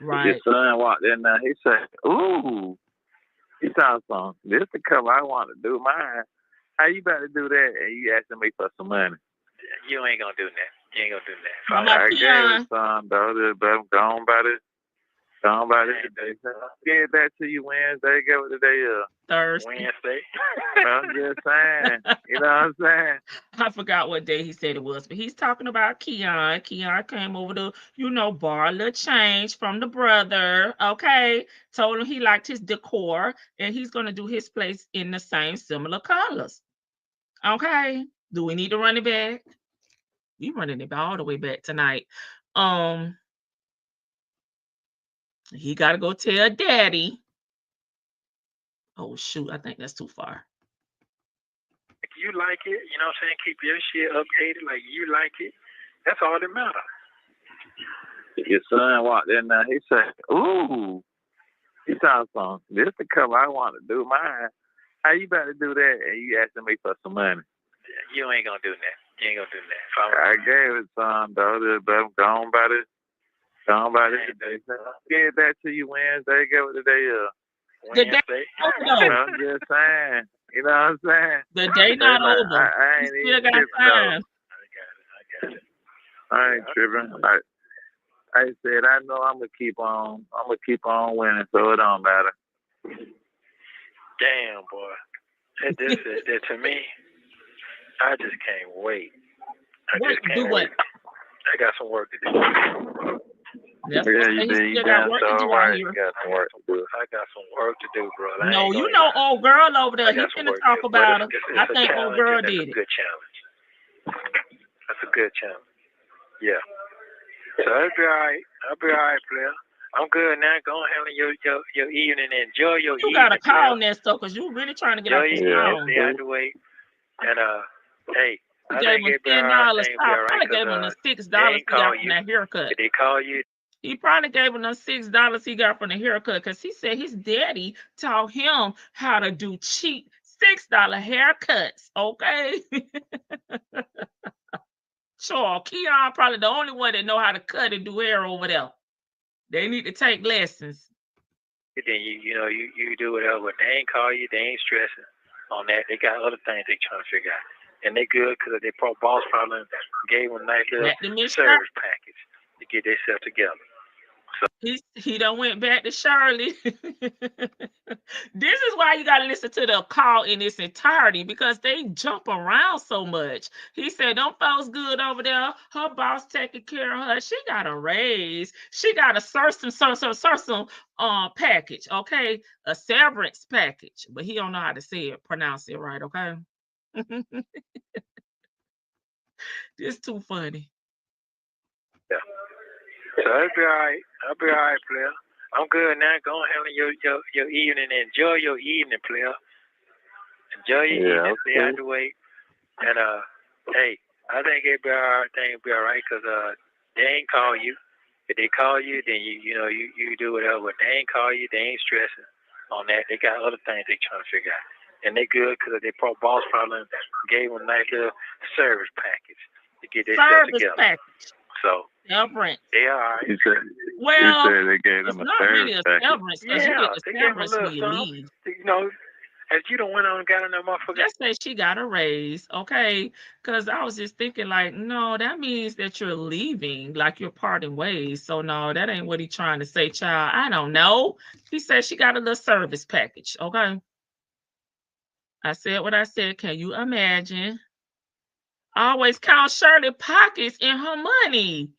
Right. Your son walked in there. He said, "Ooh," he thought something. This the color I want to do mine. How you about to do that? And you asking me for some money? You ain't gonna do that. You ain't gonna do that. I gave it some though. But I'm gone about it. Gone about it today. I'll get it back to you Wednesday. Get what the day is. Thursday. Wednesday. I'm just saying. You know what I'm saying? I forgot what day he said it was, but he's talking about Keon. Keon came over to, borrow a little change from the brother. Okay. Told him he liked his decor and he's going to do his place in the same similar colors. Okay. Do we need to run it back? We running it all the way back tonight. He got to go tell daddy. Oh, shoot. I think that's too far. You like it, you know what I'm saying? Keep your shit updated like you like it. That's all that matters. Your son walked in there. He said, "Ooh." He thought something. This the cover I want to do mine. How you about to do that? And you asking me for some money? You ain't gonna do that. You ain't gonna do that. I gave it some though. But go on by this. Go on by this day. I'll get it back to you Wednesday. Get what the day is. The day Wednesday. I'm just saying. You know what I'm saying? The day not over. I ain't You still even got tripping time. I got it. I ain't tripping. I said I know I'm gonna keep on winning, so it don't matter. Damn, boy. That to me, I just can't wait. I got some work to do. That's Yeah, what you got done work to so do out right. here. You got some work to do. I got some work to do, bro. No, you know old girl over there. I He got some finna work talk to do. about her. It's I a think old challenge, girl and that's did a it. good challenge. That's a good challenge. Yeah. So I'll be all right. Player. I'm good now. Go on, handle your evening. Enjoy your evening. You got to call player. Nesto because you really trying to get Enjoy off the your phone. evening. Stay out the way. And hey, He I gave think him it'll be all right. $10. Probably gave him the $6 he got from that haircut. Did they call you? He probably gave him the $6 he got from the haircut because he said his daddy taught him how to do cheap $6 haircuts. Okay. Sure, Keon probably the only one that know how to cut and do hair over there. They need to take lessons. Then you do whatever. But they ain't call you. They ain't stressing on that. They got other things they trying to figure out, and they good because they boss probably gave them a nice little service package to get themselves together. So he done went back to Shirley. This is why you got to listen to the call in its entirety because they jump around so much. He said, "Them folks good over there. Her boss taking care of her. She got a raise. She got a certain package. Okay, a severance package." But he don't know how to pronounce it right. Okay, it's too funny. Yeah. So I'll be all right, player. I'm good now. Go on, handle your evening. Enjoy your evening, player. Enjoy your evening. Stay out the way. And hey, I think it'll be all right. Because they ain't call you. If they call you, then you do whatever. But they ain't call you. They ain't stressing on that. They got other things they trying to figure out, and they good because they boss probably gave them a nice little service package to get themselves together. Package. So severance. They are. Right. He said they gave them a severance package. Yeah, you get the severance when you leave. As you don't went on and got on that motherfucker. Just say she got a raise, okay? Because I was just thinking, like, no, that means that you're leaving, like you're parting ways. So no, that ain't what he's trying to say, child. I don't know. He said she got a little service package, okay? I said what I said. Can you imagine? I always count Shirley pockets in her money.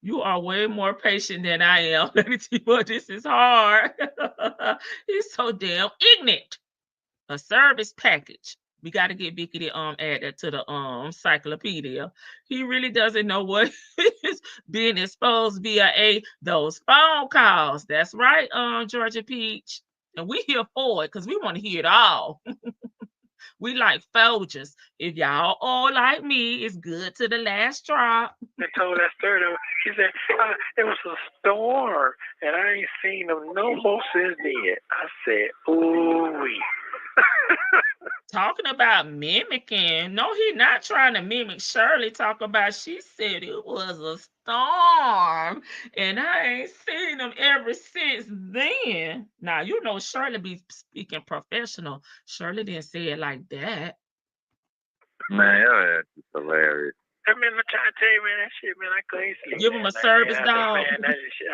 You are way more patient than I am. Let me tell you what, this is hard. He's so damn ignorant. A service package. We got to get Vicky to add that to the encyclopedia. He really doesn't know what is being exposed via those phone calls. That's right, Georgia Peach. And we here for it because we want to hear it all. We like Folgers. If y'all all like me, it's good to the last drop. I told that story. She said, it was a storm, and I ain't seen them no more since then. I said, ooh-wee. Talking about mimicking. No, he not trying to mimic Shirley. She said it was a storm. And I ain't seen him ever since then. Now, you know Shirley be speaking professional. Shirley didn't say it like that. Man, your ass is hilarious. I mean, I'm trying to tell you, man, that shit, man, I couldn't sleep. Give him a service dog. Man, I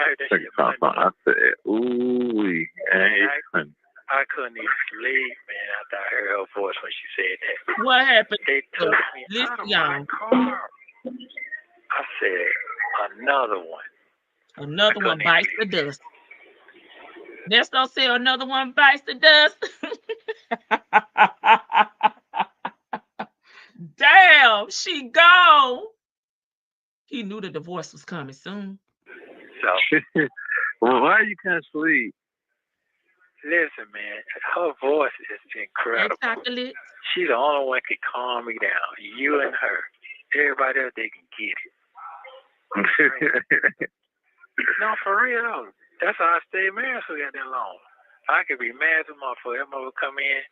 heard that shit. I said, ooh-wee. I couldn't even sleep, man, after I heard her voice when she said that. What happened? They took me out of my car. I said, another one. Another one bites the dust. Nesto said another one bites the dust. Damn, she gone. He knew the divorce was coming soon. So, well, why you can't sleep? Listen, man, her voice is incredible. She's the only one that can calm me down. You and her. Everybody else, they can get it. No, for real. That's how I stayed married so goddamn long. I could be mad at motherfucker. That motherfucker come in,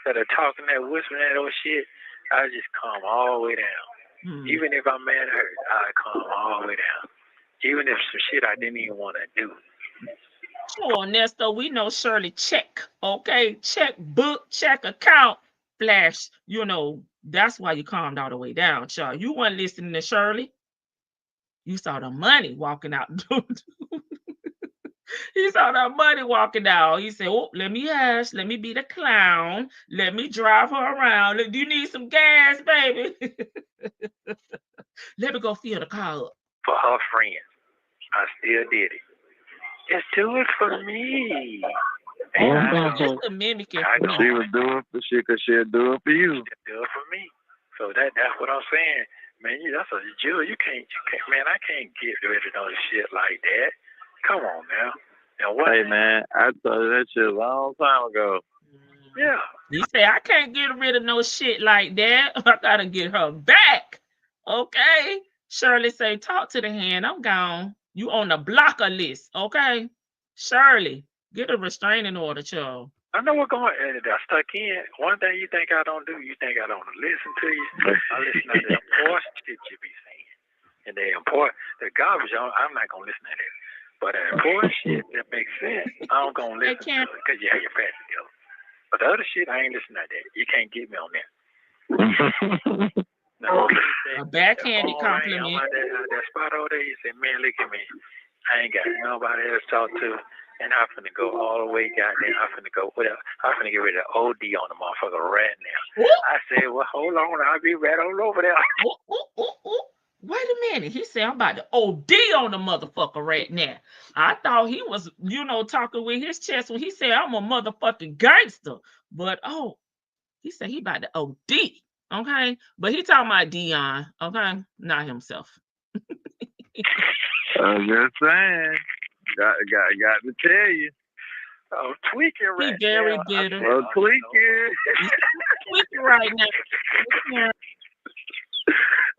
that are talking that, whispering that old shit. I just calm all the way down. Even if I'm mad at her, I calm all the way down. Even if some shit I didn't even want to do. Sure, Nesto, we know Shirley check, okay? Check book, check account, flash. That's why you calmed all the way down, child. You weren't listening to Shirley. You saw the money walking out. He saw that money walking out. He said, oh, let me hush. Let me be the clown. Let me drive her around. Do you need some gas, baby? Let me go fill the car up. For her friends, I still did it. Just do it for me. Just a mimic it for me. She was doing for shit because she'll do it for you. Do it for me. So that's what I'm saying. Man, that's a Jew. You can't, man, I can't get rid of no shit like that. Come on now. Hey, man, I told you that shit a long time ago. Yeah. He said, I can't get rid of no shit like that. I got to get her back. Okay? Shirley say, talk to the hand. I'm gone. You on the blocker list, okay? Shirley, get a restraining order, child. I know what's going on. I stuck in. One thing you think I don't do, you think I don't listen to you. I listen to the important shit you be saying. And the garbage, I'm not going to listen to that. But the important shit that makes sense, I'm going to listen to it because you have your facts together. But the other shit, I ain't listening to that. You can't get me on that. No, a backhanded compliment. That spot over there, you say, man, look at me. I ain't got nobody else to talk to. And I'm finna go all the way, goddamn. I'm finna go, whatever. I'm finna get rid of OD on the motherfucker right now. I said, well, hold on. I'll be right on over there. Wait a minute. He said, I'm about to OD on the motherfucker right now. I thought he was, talking with his chest when he said, I'm a motherfucking gangster. But, he said he about to OD. Okay? But he talking about Dion. Okay? Not himself. I'm just saying. Got to tell you. Oh, tweaking right now. He very bitter. Oh, tweaking. He's tweaking right now.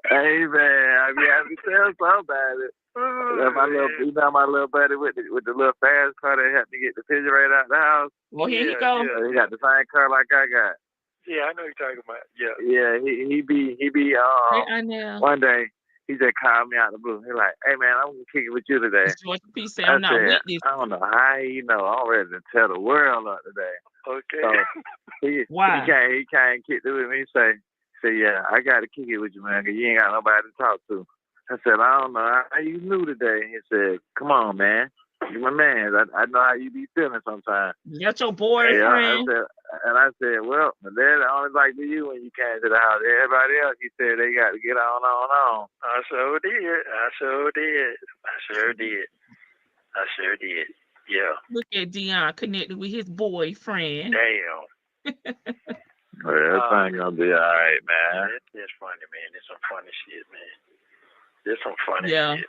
Hey, man, I mean, I have to tell somebody. My little buddy with the little fast car that helped me get the refrigerator out the house. Well, here you go. Yeah, he got the same car like I got. Yeah, I know you're talking about. Yeah. Yeah, he be I know. one day he just called me out of the blue. He like, hey man, I'm gonna kick it with you today. George P said, I'm not with this. I don't know how I'm ready to tell the world up today. Okay. So Why? He can't kick it with me. He say, yeah, I gotta kick it with you, man, because you ain't got nobody to talk to. I said, I don't know how you knew today. He said, come on, man. You my man. I know how you be feeling sometimes. That's your boyfriend. Yeah, I said, well, my dad only like to you when you came to the house. Everybody else, he said they got to get on. I sure did. Yeah. Look at Dion connected with his boyfriend. Damn. Well, everything gonna be all right, man. It's funny, man. It's some funny shit, man. There's some funny shit.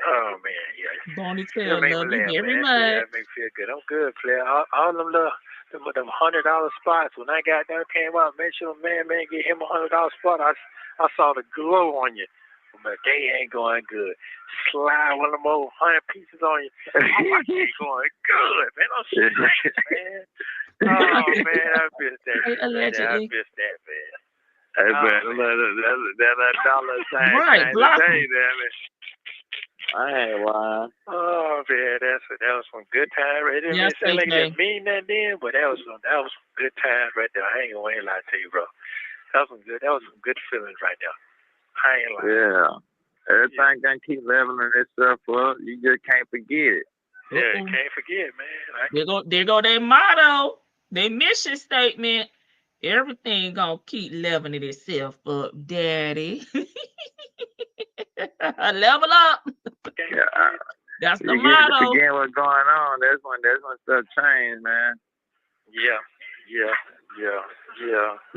Oh, man, yeah. Bonnie Tail, love you very much. That makes me feel good. I'm good, player. All them little, them $100 spots, when I got there, came out, made sure man, get him $100 spot. I saw the glow on you. But they ain't going good. Slide one of them old 100 pieces on you. Oh, they ain't going good, man. I'm straight, man. Oh, man, I missed that. Allegedly. I missed that, man. Hey, man, that dollar sign. Right, block him. Damn it. I ain't lying. Oh, man, that was some good time right there. Yes, It didn't mean that then, but that was some good times right there. I ain't gonna lie to you, bro. That was some good feelings right there. I ain't lying. Yeah. Everything gonna keep leveling itself up. You just can't forget it. Yeah, you can't forget, man. There go their motto, their mission statement. Everything gonna keep leveling itself up, daddy. Level up. Yeah. That's the you motto. Forget what's going on. That's when stuff change, man. Yeah.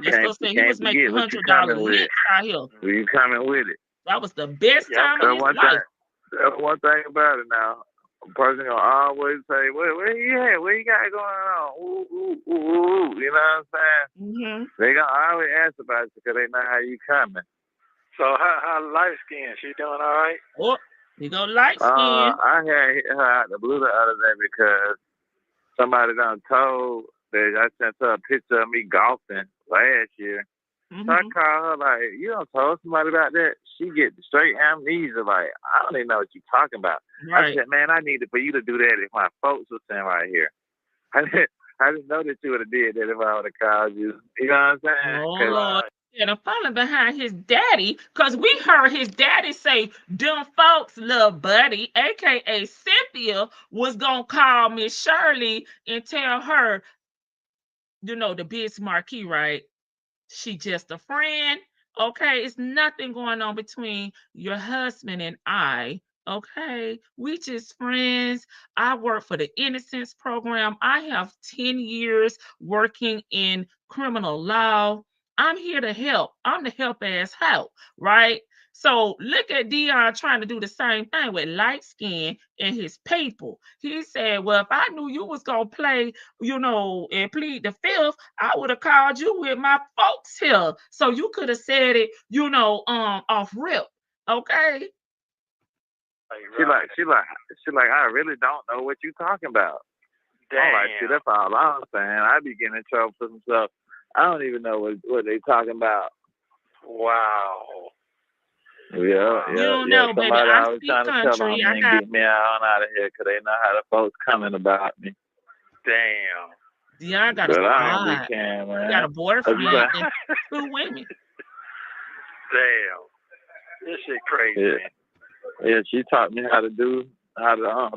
That's what he was making $100 hits out here. You coming with it. That was the best time of his life. That's one thing about it now. A person gonna always say, where you at? What you got going on? Ooh. You know what I'm saying? Mm-hmm. They gonna always ask about you because they know how you coming. So how light skin? She doing all right? Oh, You go light skin. I had hit her out the blue the other day because somebody done told that I sent her a picture of me golfing last year. So I called her like, you done told somebody about that? She get straight amnesia. Like, I don't even know what you're talking about. Right. I said, man, I needed for you to do that if my folks were sitting right here. I didn't know that you would have did that if I would have called you. You know what I'm saying? Oh, Lord. And I'm falling behind his daddy because we heard his daddy say, them folks, little buddy, a.k.a. Cynthia, was going to call Miss Shirley and tell her, you know, the Biz Marquis, right? She just a friend. Okay, it's nothing going on between your husband and I. Okay, we just friends. I work for the Innocence Program. I have 10 years working in criminal law. I'm here to help. I'm the help ass help, right? So look at Dion trying to do the same thing with light skin and his people. He said, well, if I knew you was gonna play, you know, and plead the fifth, I would have called you with my folks here. So you could have said it, you know, off rip. Okay. She like, I really don't know what you talking about. I'm like, see, that's all I'm saying. I be getting in trouble for some stuff. I don't even know what they talking about. Wow. Yeah. You don't know, baby. Somebody I always speak trying to tell on country. me and get me out of here because they know how the folks coming about me. Damn. Dion got a But I don't squad. be caring, man. He got a boyfriend and 2 women. Damn. This shit crazy, man. Yeah, she taught me how to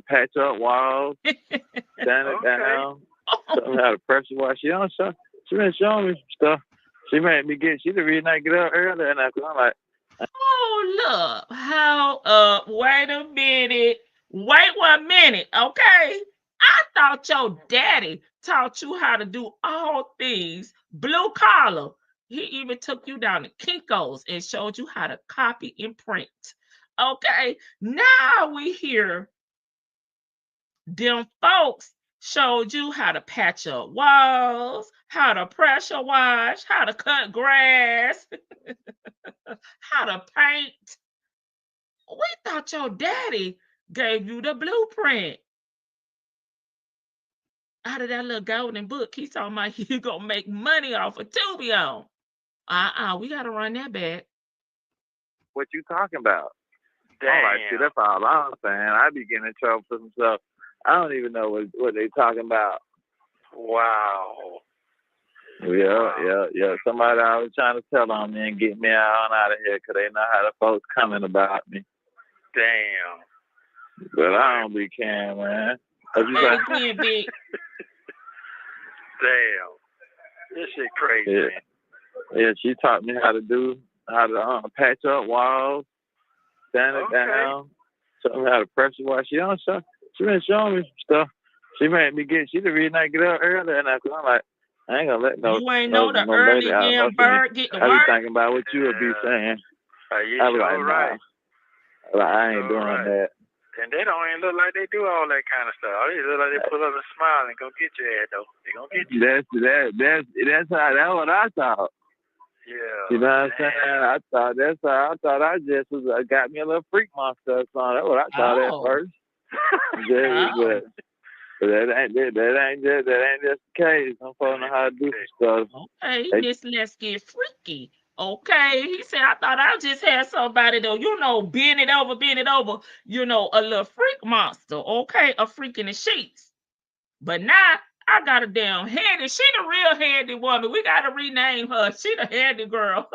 patch up walls, sand it down, taught me how to pressure wash. She been showing me some stuff. She made me she the reason I get up early, and I'm like, oh, look, how, wait a minute. Wait 1 minute, okay? I thought your daddy taught you how to do all things blue collar. He even took you down to Kinko's and showed you how to copy and print. Okay, now we hear them folks showed you how to patch up walls, how to pressure wash, how to cut grass, how to paint. We thought your daddy gave you the blueprint. Out of that little golden book, he's talking about you gonna make money off of Tubion. We gotta run that back. what you talking about? Damn. I'm like, see, that's all I'm saying. I be getting in trouble for some stuff. I don't even know what they talking about. Wow. Yeah. Somebody always trying to tell on me and get me out of here because they know how the folks coming about me. Damn. But I don't be caring, man. Again, big. Damn. This shit crazy, man. Yeah, she taught me how to patch up walls, sand it down, taught me how to pressure wash. She been showing me some stuff. She made me she the reason I get up early, and I'm like, I ain't gonna let You ain't know the early damn bird get to I be work. thinking about what you would be saying. I was like, right. I ain't doing that. And they don't even look like they do all that kind of stuff. They look like they pull up a smile and go get your ass, though. They gonna get you. That's what I thought. Yeah. You know what I'm saying? I thought I just got me a little freak monster or something. That's what I thought at first. But that ain't just the case. I'm supposed to know how to do some stuff. Okay, let's get freaky. Okay, he said, I thought I just had somebody though, you know, bend it over, you know, a little freak monster. Okay, a freak in the sheets. But now I got a damn handy. She the real handy woman. We got to rename her. She the handy girl.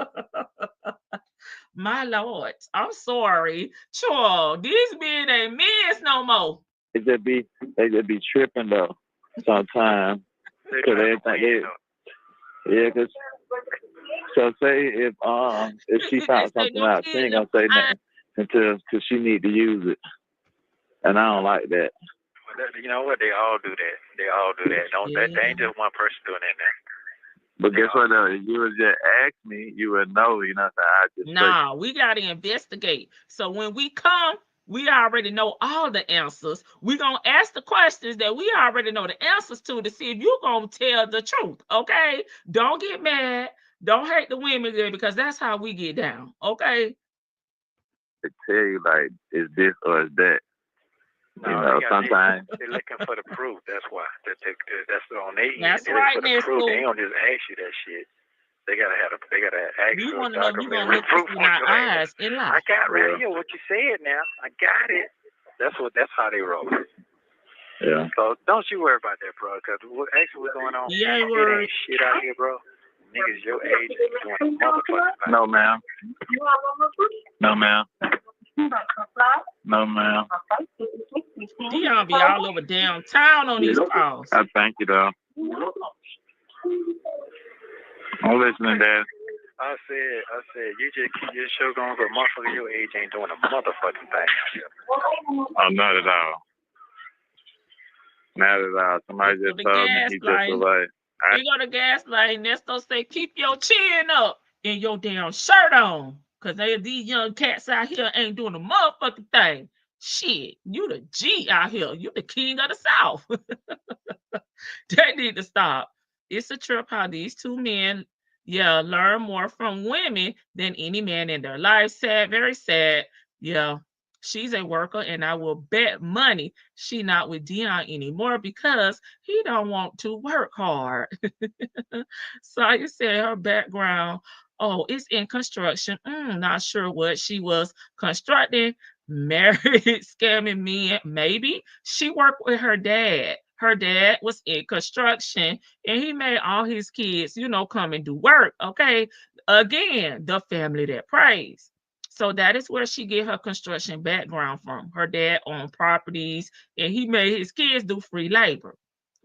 My Lord, I'm sorry. Sure, these men ain't men's no more. They just be tripping though sometimes. Cause so say if she found something out, she ain't gonna say nothing until she need to use it, and I don't like that. You know what? They all do that. They ain't just one person doing that now. But guess what though? If you would just ask me, you would know, you know. Nah, we gotta investigate. So when we come, we already know all the answers. We're gonna ask the questions that we already know the answers to see if you're gonna tell the truth. Okay? Don't get mad. Don't hate the women there because that's how we get down. Okay. they tell you like it's this or it's that. No, You know, sometimes. they're looking for the proof. That's why. That's on their end. That's They're right, looking for the proof. Nesto. They don't just ask you that shit. They gotta ask We for a want to know you gonna documentary look proof us in on our your ass. eyes and lie. I got right here what you said now. I got it. That's how they roll. Yeah. So don't you worry about that, bro. Cause actually what's going on? Yeah, It word. ain't shit out here, bro. Niggas your age is doing motherfucking thing. No, ma'am. No, ma'am. No, ma'am. Dion be all over downtown on these calls. I thank you, though. I'm listening, Dad. I said, you just keep your show going, but motherfucker your age ain't doing a motherfucking thing out here. Oh, not at all. Not at all. Somebody just told me he just was like, They go to gaslight. Nesto say, keep your chin up and your damn shirt on. Because these young cats out here ain't doing a motherfucking thing. Shit, you the G out here. You the king of the South. They need to stop. It's a trip how these two men, learn more from women than any man in their life. Sad, very sad. Yeah, she's a worker, and I will bet money she not with Dion anymore because he don't want to work hard. So you said her background, oh, it's in construction. Not sure what she was constructing. Married, scamming men. Maybe she worked with her dad. Her dad was in construction and he made all his kids, come and do work. Okay. Again, the family that prays. So that is where she get her construction background from. Her dad owned properties and he made his kids do free labor.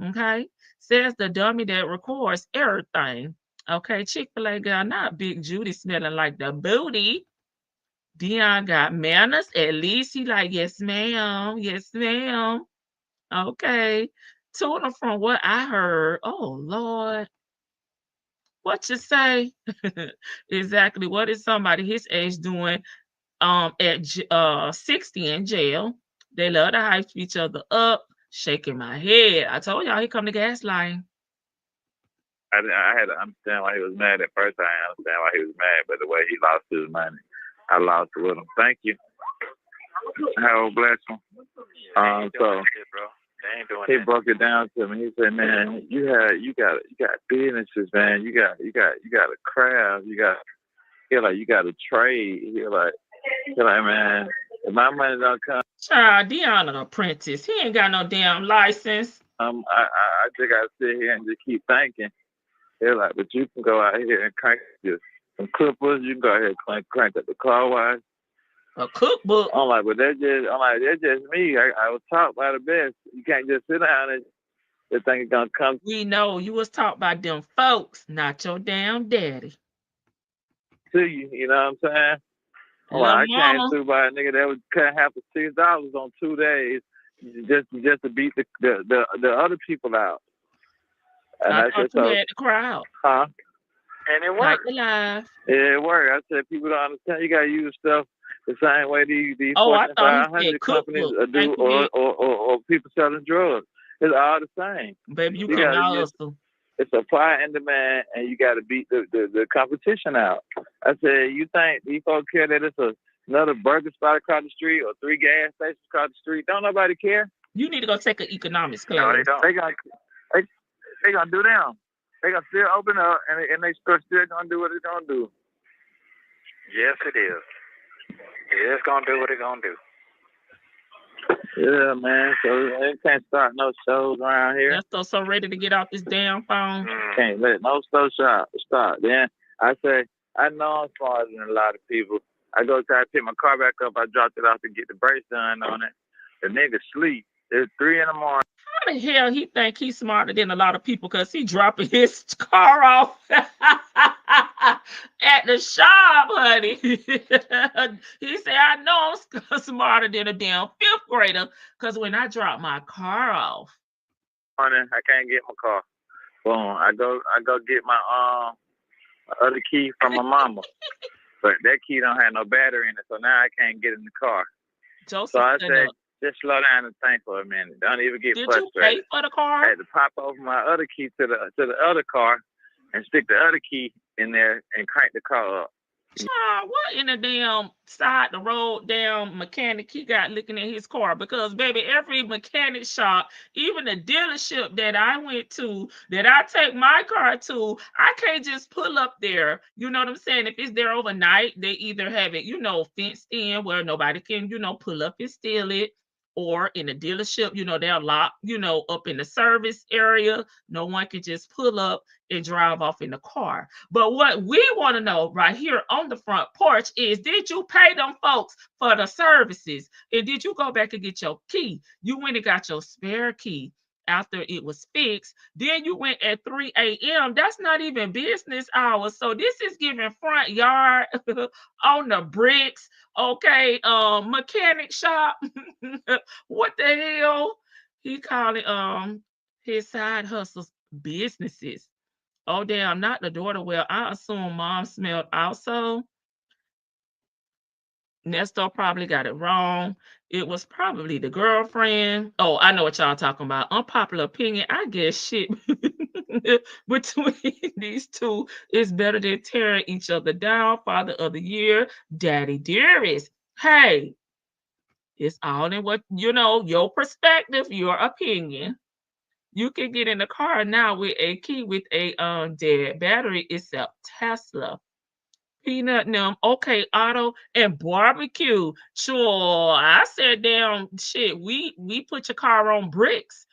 Okay. Says the dummy that records everything. Okay. Chick-fil-A girl, not Big Judy smelling like the booty. Dion got manners. At least he like, yes, ma'am. Yes, ma'am. Okay. Tuna, from what I heard, oh Lord, what you say? Exactly. What is somebody his age doing at 60 in jail? They love to hype each other up, shaking my head. I told y'all he come to gaslighting. I had to understand why he was mad at first. I didn't understand why he was mad, but the way he lost his money, I lost it with him. Thank you. Have a bless him. So he broke it down to me. He said, "Man, you got businesses, man. You got a craft. You got a trade." He like, man, if my money don't come, Child, Dion an apprentice. He ain't got no damn license. I just gotta sit here and just keep thinking. They're like, but you can go out here and crank some clippers. You can go ahead and crank up the car wash. A cookbook. I'm like, but that's just me. I was taught by the best. You can't just sit down and just think it's gonna come. We know you was taught by them folks, not your damn daddy. To you, you know what I'm saying? Well, I came through by a nigga that was cutting half of $6 on 2 days just to beat the other people out. And I thought you had to cry out. Huh? And it worked. Yeah, it worked. I said people don't understand. You gotta use stuff the same way these Fortune 500 companies do, or people selling drugs. It's all the same. Baby, you can hustle. It's supply and demand, and you got to beat the competition out. I said, you think these folks care that it's another burger spot across the street or 3 gas stations across the street? Don't nobody care. You need to go take an economics class. No, they don't. They gonna do them. They gonna still open up, and they still gonna do what it's gonna do. Yes, it is. Yeah, it's gonna do what it's gonna do. Yeah, man. So they can't start no shows around here. Nesto so ready to get off this damn phone. Can't let no start. Then I say, I know I'm smarter than a lot of people. I go try to pick my car back up. I dropped it off to get the brakes done on it. The nigga sleep. It's 3 in the morning. How the hell he think he's smarter than a lot of people? Because he dropping his car off at the shop, honey. He said, I know I'm smarter than a damn 5th grader. Because when I drop my car off, I can't get my car. Boom. I go get my other key from my mama. But that key don't have no battery in it, so now I can't get in the car. Joseph, so I said, just slow down and think for a minute. Don't even get frustrated. Did you pay for the car? I had to pop over my other key to the other car and stick the other key in there and crank the car up. What in the damn side the road damn mechanic he got looking at his car? Because baby, every mechanic shop, even the dealership that I went to, that I take my car to, I can't just pull up there. You know what I'm saying? If it's there overnight, they either have it, fenced in where nobody can, pull up and steal it. Or in a dealership, they're locked, up in the service area. No one can just pull up and drive off in the car. But what we want to know right here on the front porch is, did you pay them folks for the services? And did you go back and get your key? You went and got your spare key after it was fixed. Then you went at 3 a.m. That's not even business hours. So this is giving front yard on the bricks. Okay, mechanic shop. What the hell? He called it his side hustles businesses. Oh, damn, not the daughter. Well, I assume mom smelled also. Nesto probably got it wrong. It was probably the girlfriend. Oh, I know what y'all talking about. Unpopular opinion. I guess shit between these two is better than tearing each other down. Father of the year, daddy dearest. Hey, it's all in what, your perspective, your opinion. You can get in the car now with a key with a dead battery. It's a Tesla. Peanut them, okay, auto and barbecue. Sure, I said damn shit. We put your car on bricks.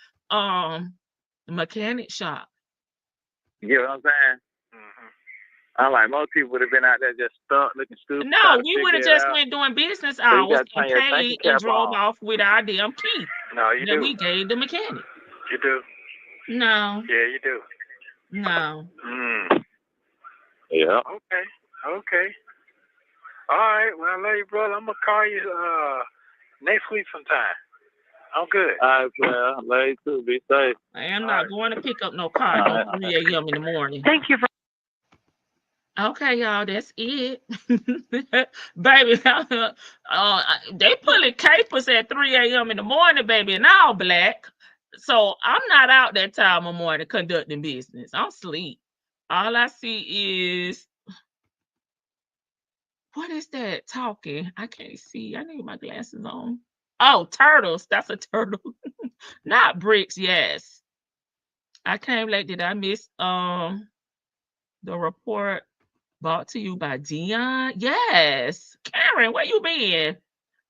Mechanic shop. You know what I'm saying? I'm like, most people would have been out there just stuck looking stupid. No, we would have just went doing business hours and paid and drove off with our damn key. No, you that do. we gave the mechanic. You do. No, Yeah, you do. no. Yeah. Okay. All right. Well, I love you, brother. I'm gonna call you next week sometime. I'm good. All right, player. Love you too. Be safe. I am not going to pick up no car at 3 a.m. in the morning. Thank you for. Okay, y'all, that's it. Baby, they pulling capers at 3 a.m. in the morning, baby, and all black. So I'm not out that time of morning conducting business. I'm asleep. All I see is, what is that talking? I can't see. I need my glasses on. Oh, turtles. That's a turtle. Not bricks, yes. I came late. Did I miss the report brought to you by Dion? Yes. Karen, where you been?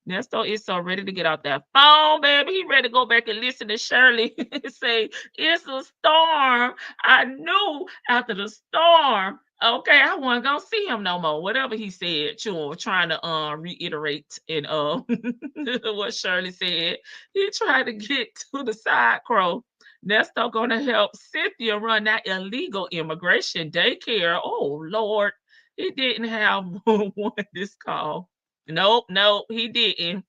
Nesto is so ready to get out that phone, baby. He ready to go back and listen to Shirley say, it's a storm. I knew after the storm. Okay, I wasn't gonna see him no more. Whatever he said, trying to reiterate in what Shirley said. He tried to get to the side crow. Nesto gonna help Cynthia run that illegal immigration daycare. Oh Lord, he didn't have one this call. Nope, he didn't.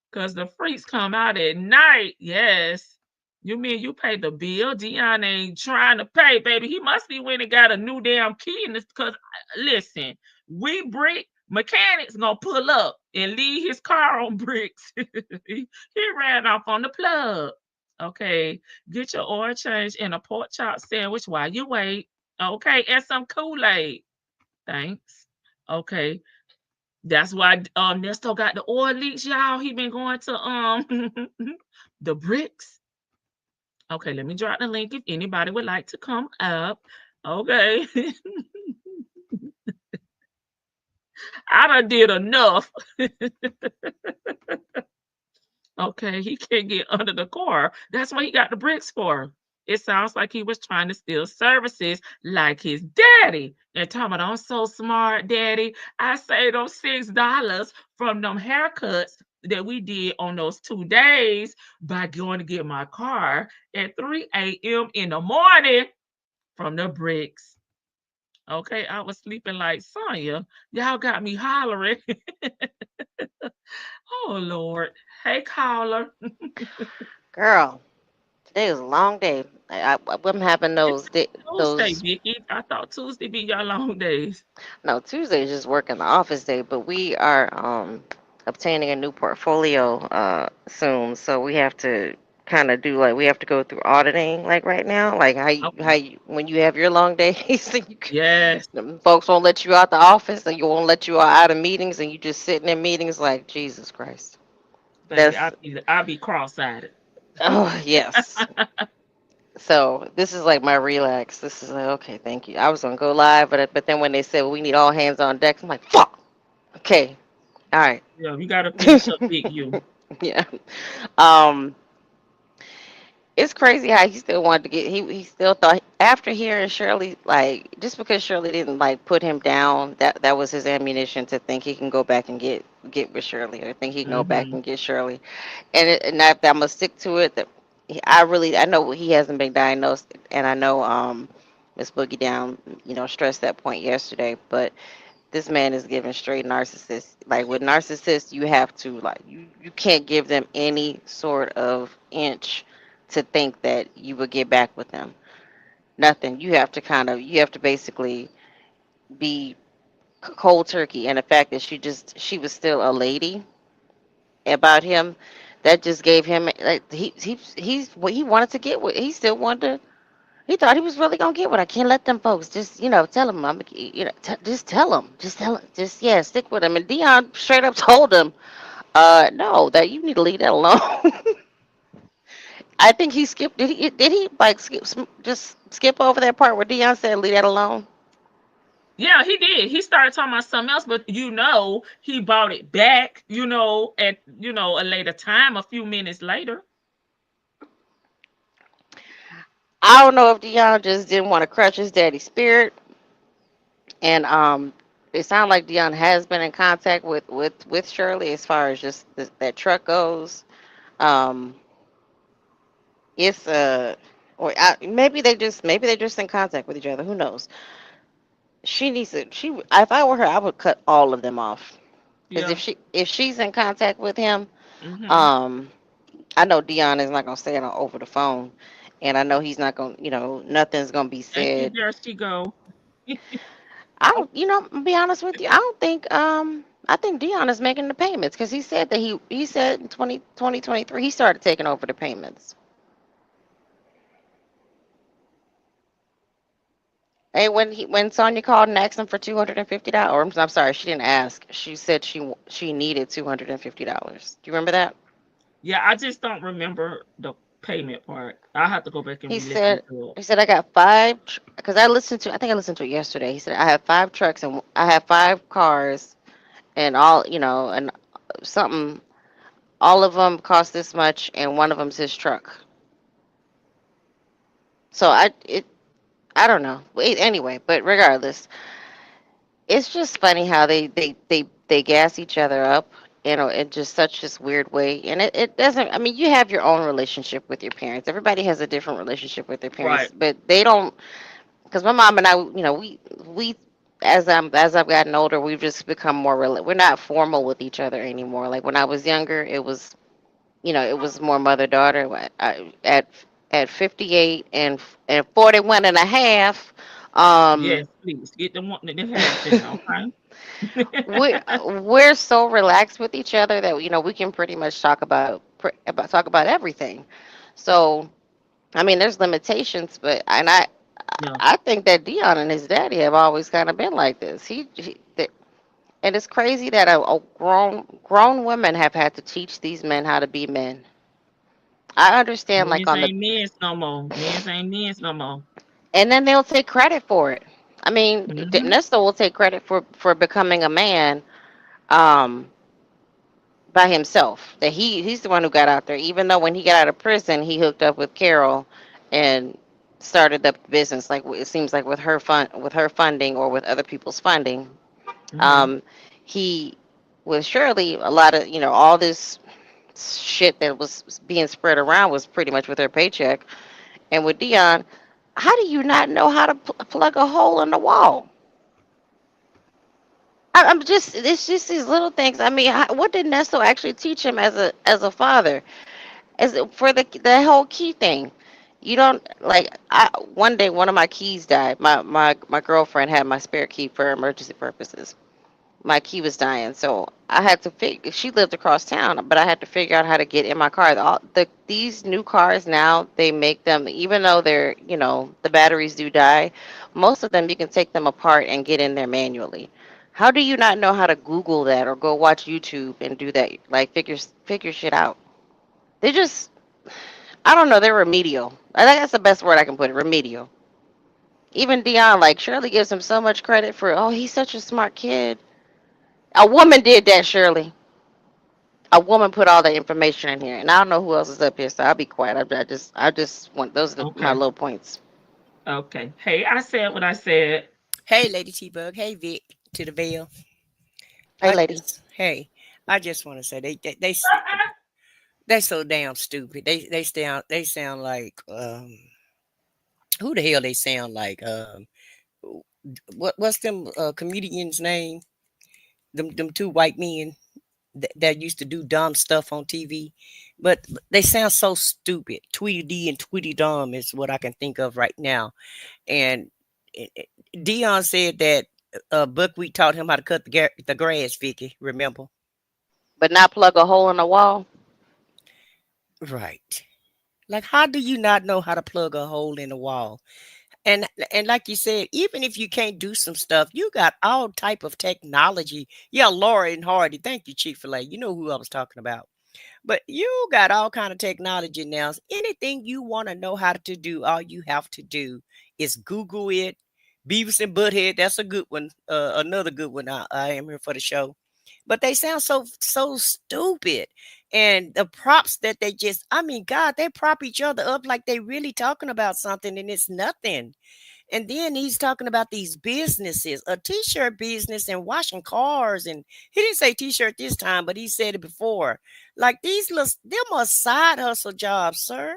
Because the freaks come out at night. Yes. You mean you pay the bill? Dion ain't trying to pay, baby. He must be when he got a new damn key in this. Because, listen, we brick mechanics gonna pull up and leave his car on bricks. he ran off on the plug. Okay, get your oil change and a pork chop sandwich while you wait. Okay, and some Kool-Aid. Thanks. Okay. That's why Nesto got the oil leaks, y'all. He been going to the bricks. Okay, let me drop the link if anybody would like to come up. Okay. I done did enough. Okay, he can't get under the car. That's what he got the bricks for. It sounds like he was trying to steal services like his daddy. And talking about, I'm so smart, daddy. I saved them $6 from them haircuts that we did on those 2 days by going to get my car at 3 a.m. in the morning from the bricks. Okay, I was sleeping like Sonya. Y'all got me hollering. Oh, Lord. Hey, caller. Girl, today was a long day. I wasn't having Tuesday, those. Vicky. I thought Tuesday be your long days. No, Tuesday is just working the office day, but we are obtaining a new portfolio soon, so we have to kind of do like we have to go through auditing like right now, like how Okay. you when you have your long days and Yes, them folks won't let you out the office and you won't let you out of meetings and you just sitting in meetings like Jesus Christ. baby, That's I be cross-eyed. oh yes. So this is like my relax. This is like okay, thank you. I was gonna go live, but then when they said well, we need all hands on deck, I'm like fuck. Okay, all right. Yeah, you gotta finish up big you. Yeah. Um, it's crazy how he still wanted to get. He still thought after hearing Shirley, like just because Shirley didn't like put him down, that was his ammunition to think he can go back and get with Shirley, or think he can go back Mm-hmm. and get Shirley. And I'm gonna stick to it. That I know he hasn't been diagnosed, and I know Miss Boogie Down, stressed that point yesterday, but this man is giving straight narcissist. Like with narcissists, you have to like you can't give them any sort of inch to think that you would get back with them. Nothing. You have to basically be cold turkey. And the fact that she was still a lady about him, that just gave him like he's what he wanted to get with. He still wanted to. He thought he was really gonna get what I can't let them folks just tell him just tell him just yeah stick with him and Dion straight up told him no that you need to leave that alone. I think he skipped did he like just skip over that part where Dion said leave that alone. Yeah, he did. He started talking about something else, but he bought it back, at a later time, a few minutes later. I don't know if Dion just didn't want to crush his daddy's spirit and it sounded like Dion has been in contact with Shirley as far as just that truck goes. um it's or maybe they're just in contact with each other. Who knows? She needs to. If I were her, I would cut all of them off. Because Yeah. if she's in contact with him, Hmm. um, I know Dion is not gonna say it over the phone, and I know he's not gonna. Nothing's gonna be And see, said. there she go. I don't. I'll be honest with you. I don't think. I think Dion is making the payments because he said that he said in 2023 he started taking over the payments. Hey, when Sonya called and asked him for $250, I'm sorry, she didn't ask. She said she needed $250. Do you remember that? Yeah, I just don't remember the payment part. I'll have to go back and He re-listen said to it. he said I got five because I think I listened to it yesterday. He said I have five trucks and I have five cars and all and something all of them cost this much and one of them's his truck. So I don't know. Wait, anyway, but regardless, it's just funny how they gas each other up, in just such this weird way. And it doesn't. I mean, you have your own relationship with your parents. Everybody has a different relationship with their Right. parents, but they don't. Because my mom and I, we as I've gotten older, we've just become more. We're not formal with each other anymore. Like when I was younger, it was more mother daughter. At 58 and 41 and a half. Yes, please get the one that half in there, okay? we we're so relaxed with each other that we can pretty much talk about everything. So I mean, there's limitations, but Yeah. I think that Dion and his daddy have always kind of been like this. And it's crazy that a grown women have had to teach these men how to be men. I understand, like Men's on the, ain't men's no more. Men's ain't men's no more. and then they'll take credit for it. I mean, Hmm. Nesto will take credit for becoming a man. Um, by himself. That he's the one who got out there. Even though when he got out of prison, he hooked up with Carol and started the business. Like it seems like with her funding or with other people's funding. Hmm. Um, he with Shirley, a lot of all this shit that was being spread around was pretty much with her paycheck. And with Dion, how do you not know how to plug a hole in the wall? I'm just it's just these little things. I mean, what did Nesto actually teach him as a father? For the whole key thing. You don't like one day one of my keys died. My girlfriend had my spare key for emergency purposes. My key was dying, so I had to figure. She lived across town, but I had to figure out how to get in my car. These new cars now, they make them, even though they're, the batteries do die. Most of them you can take them apart and get in there manually. How do you not know how to Google that or go watch YouTube and do that? Like figure shit out. They just, I don't know. They're remedial. I think that's the best word I can put it. Remedial. Even Dion, like Shirley gives him so much credit for, oh, he's such a smart kid. A woman did that, Shirley. A woman put all the information in here, and I don't know who else is up here, so I'll be quiet. I just want those are my Okay. low points. Okay. Hey, I said what I said. Hey, Lady T Bug. Hey, Vic to the veil. Hey, lady. Hey, I just want to say they so damn stupid. They sound like who the hell they sound like what's them comedians name? Them two white men that used to do dumb stuff on TV, but they sound so stupid. Tweety D and Tweety Dumb is what I can think of right now. And Dion said that Buckwheat taught him how to cut the grass. Vicky, remember? But not plug a hole in the wall. Right. Like, how do you not know how to plug a hole in the wall? And like you said, even if you can't do some stuff, you got all type of technology. Yeah, Laura and Hardy. Thank you, Chick-fil-A. You know who I was talking about. But you got all kind of technology now. Anything you want to know how to do, all you have to do is Google it. Beavis and Butthead, that's a good one. Another good one. I am here for the show. But they sound so stupid. And the props that they just, I mean, God, they prop each other up like they really talking about something and it's nothing. And then he's talking about these businesses, a t-shirt business and washing cars. And he didn't say t-shirt this time, but he said it before. Like these little, them are side hustle jobs, sir.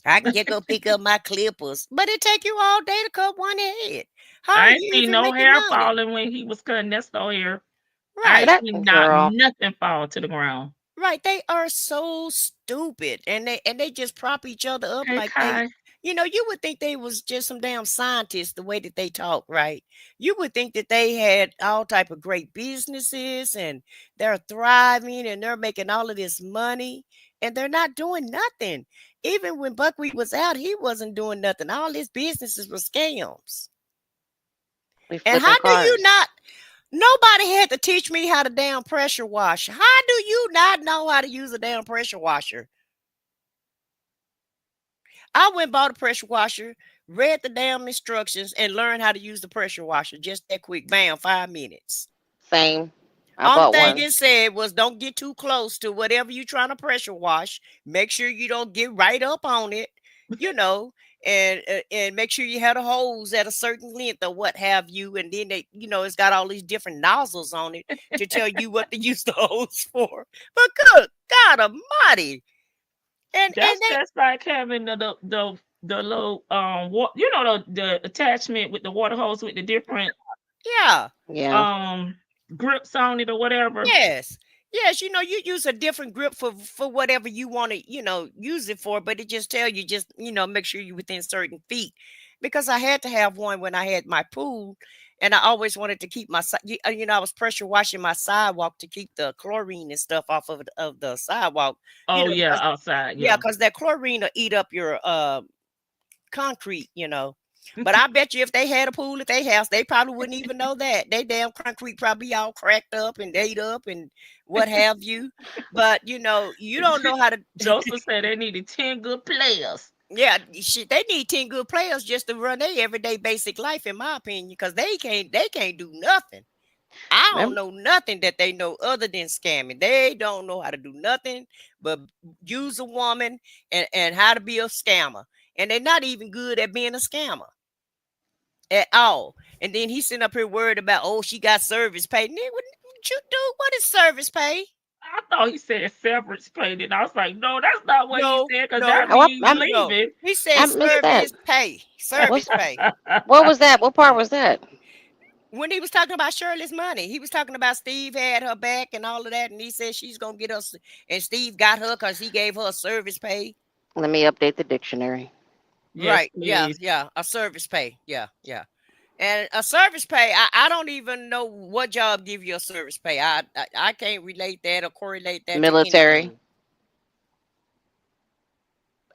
I can just go pick up my clippers, but it take you all day to cut one head. How are I ain't you seen even no making hair money? falling when he was cutting Nesto hair. I Right. ain't That seen not girl. nothing fall to the ground. Right, they are so stupid, and they just prop each other up Hey, like they, Kai. you would think they was just some damn scientists the way that they talk, right? You would think that they had all type of great businesses and they're thriving and they're making all of this money and they're not doing nothing. Even when Buckwheat was out, he wasn't doing nothing. All his businesses were scams. We And flipping how do you cars. not? Nobody had to teach me how to damn pressure wash. How do you not know how to use a damn pressure washer? I went and bought a pressure washer, read the damn instructions, and learned how to use the pressure washer just that quick. Bam, 5 minutes. Same. I Only bought thing one. it said was don't get too close to whatever you're trying to pressure wash. Make sure you don't get right up on it, you know, and make sure you have the hose at a certain length or what have you. And then it's got all these different nozzles on it to tell you what to use the hose for. But good God Almighty, and That's they just like having the little the attachment with the water hose with the different yeah. Yeah. um grips on it or whatever. Yes. Yes, you use a different grip for whatever you want to, use it for, but it just tell you just, make sure you're within certain feet. Because I had to have one when I had my pool, and I always wanted to keep my I was pressure washing my sidewalk to keep the chlorine and stuff off of the sidewalk, Oh yeah, because outside, yeah, yeah. because that chlorine will eat up your concrete. But I bet you if they had a pool at their house, they probably wouldn't even know that. They damn concrete probably all cracked up and ate up and what have you. But you don't know how to. Joseph said they needed 10 good players. Yeah, shit, they need 10 good players just to run their everyday basic life, in my opinion, because they can't do nothing. I don't Remember, know nothing that they know other than scamming. They don't know how to do nothing but use a woman and how to be a scammer. And they're not even good at being a scammer at all. And then he's sitting up here worried about, oh, she got service pay. Nigga, what you do? What is service pay? I thought he said severance paid, and I was like, no, that's not what he No, said, because no, that oh, means you no. leaving. He said I missed that. service pay. Service What's pay. what was that? What part was that? When he was talking about Shirley's money, he was talking about Steve had her back and all of that, and he said she's gonna get us, and Steve got her because he gave her a service pay. Let me update the dictionary. Yes, Right? Yeah, please. yeah, a service pay. Yeah, yeah. And a service pay, I don't even know what job give you a service pay. I can't relate that or correlate that to Military. anything.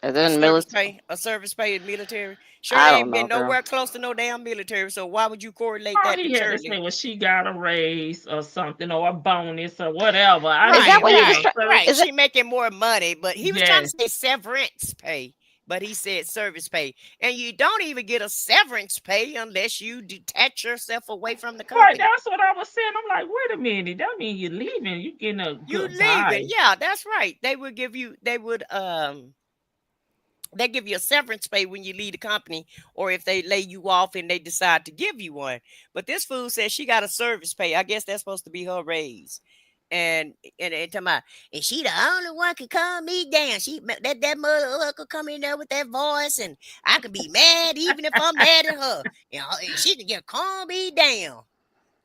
And then military. A service pay in military. I Shirley don't ain't know, been girl. nowhere close to no damn military. So why would you correlate All that to he had to say Shirley? was she got a raise or something or a bonus or whatever. I Is that Right, mean, what you he was know, right, trying? so right. Is it? She making more money, but he was trying to yes. say severance pay, but he said service pay. And you don't even get a severance pay unless you detach yourself away from the Right, company. that's what I was saying. I'm like, wait a minute, that means you're leaving. You getting a You leaving. goodbye. Yeah, that's right. They give you a severance pay when you leave the company, or if they lay you off and they decide to give you one. But this fool says she got a service pay. I guess that's supposed to be her raise. And talking about, and she the only one can calm me down. That mother could come in there with that voice, and I could be mad even if I'm mad at her. You know, and she could just calm me down.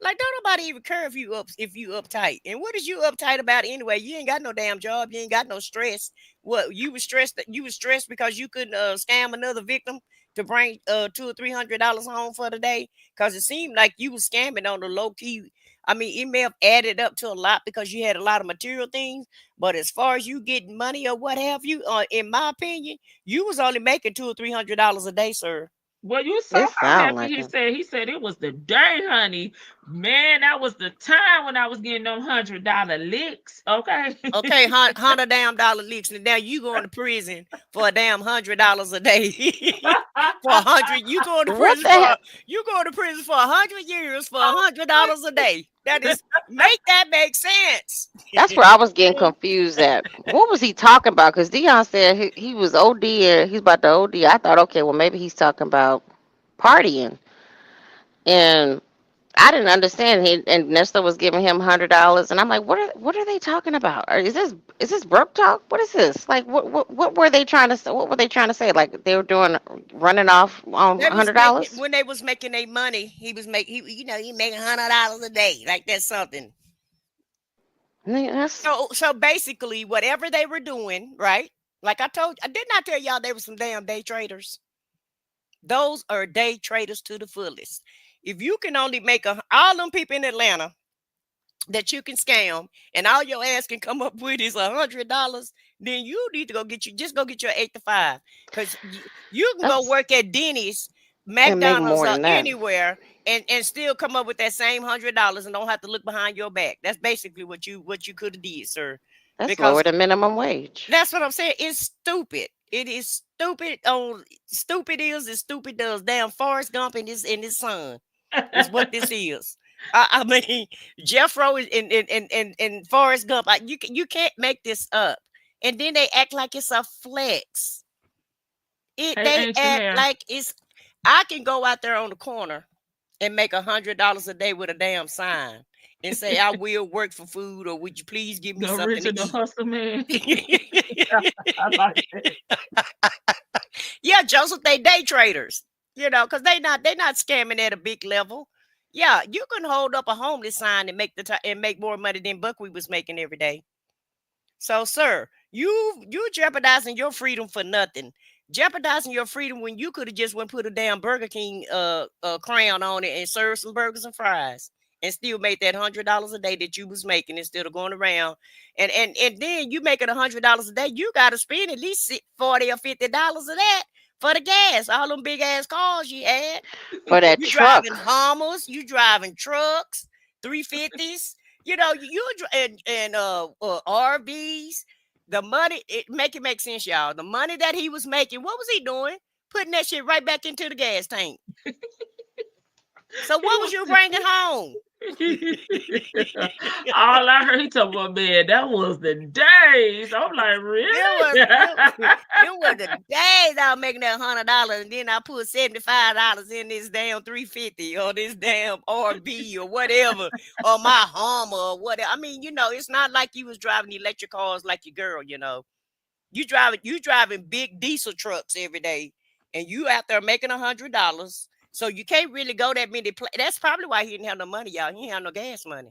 Like, don't nobody even care if you uptight. And what is you uptight about anyway? You ain't got no damn job. You ain't got no stress. What you was stressed because you couldn't scam another victim to bring $200 or $300 home for the day? Because it seemed like you was scamming on the low key. I mean, it may have added up to a lot because you had a lot of material things. But as far as you getting money or what have you, in my opinion, you was only making $200 or $300 a day, sir. Well, you saw It how sound happy like it. he said it was the day, honey. Man, that was the time when I was getting them $100 licks. Okay. Okay, hundred damn dollar leaks, and now you going to prison for a damn $100 a day. For 100, What the hell? you going to prison for 100 years for $100 a day. That is make sense. That's where I was getting confused at. What was he talking about? Because Dion said he was OD and he's about to OD. I thought, okay, well, maybe he's talking about partying. And I didn't understand. And Nesto was giving him $100, and I'm like, what are they talking about? Or is this broke talk? What is this? Like, what were they trying to say? What were they trying to say? Like they were doing running off on They was making $100? when they was making their money. He making $100 a day, like that's something. That's So basically, whatever they were doing, right? Like I did not tell y'all they were some damn day traders. Those are day traders to the fullest. If you can only make all them people in Atlanta that you can scam, and all your ass can come up with is $100, then you need to go get your 8 to 5, because you can go that's work at Denny's, and make McDonald's, more or than that. anywhere, and still come up with that same $100 and don't have to look behind your back. That's basically what you could have did, sir. That's Because lower than minimum wage. that's what I'm saying. It's stupid. It is stupid. On stupid is as stupid does. Damn Forrest Gump and his son is what this is. I mean, Jeffro and Forrest Gump. You can't make this up. And then they act like it's a flex. Hey, They ancient act hair. like it's. I can go out there on the corner and make $100 a day with a damn sign and say I will work for food, or would you please give me The something to original eat? hustle man. I like that. Yeah, Joseph, they day traders, because they not scamming at a big level. Yeah, you can hold up a homeless sign and make more money than Buckwheat was making every day. So, sir, you jeopardizing your freedom for nothing. Jeopardizing your freedom when you could have just went put a damn Burger King crown on it and served some burgers and fries and still made that $100 a day that you was making instead of going around and then you making $100 a day. You got to spend at least $40 or $50 of that for the gas. All them big ass cars you had. For that You driving truck. Hummers, you driving trucks, 350s. And RVs. The money, it make sense, y'all. The money that he was making, what was he doing? Putting that shit right back into the gas tank. So what was you bringing home? All I heard he talking about, man, that was the days. I'm like, really? It was the days I was making that $100, and then I put $75 in this damn 350 or this damn RV or whatever, or my Hummer or whatever. I mean, it's not like you was driving electric cars like your girl. You driving big diesel trucks every day, and you out there making $100. So you can't really go that many places. That's probably why he didn't have no money, y'all. He didn't have no gas money.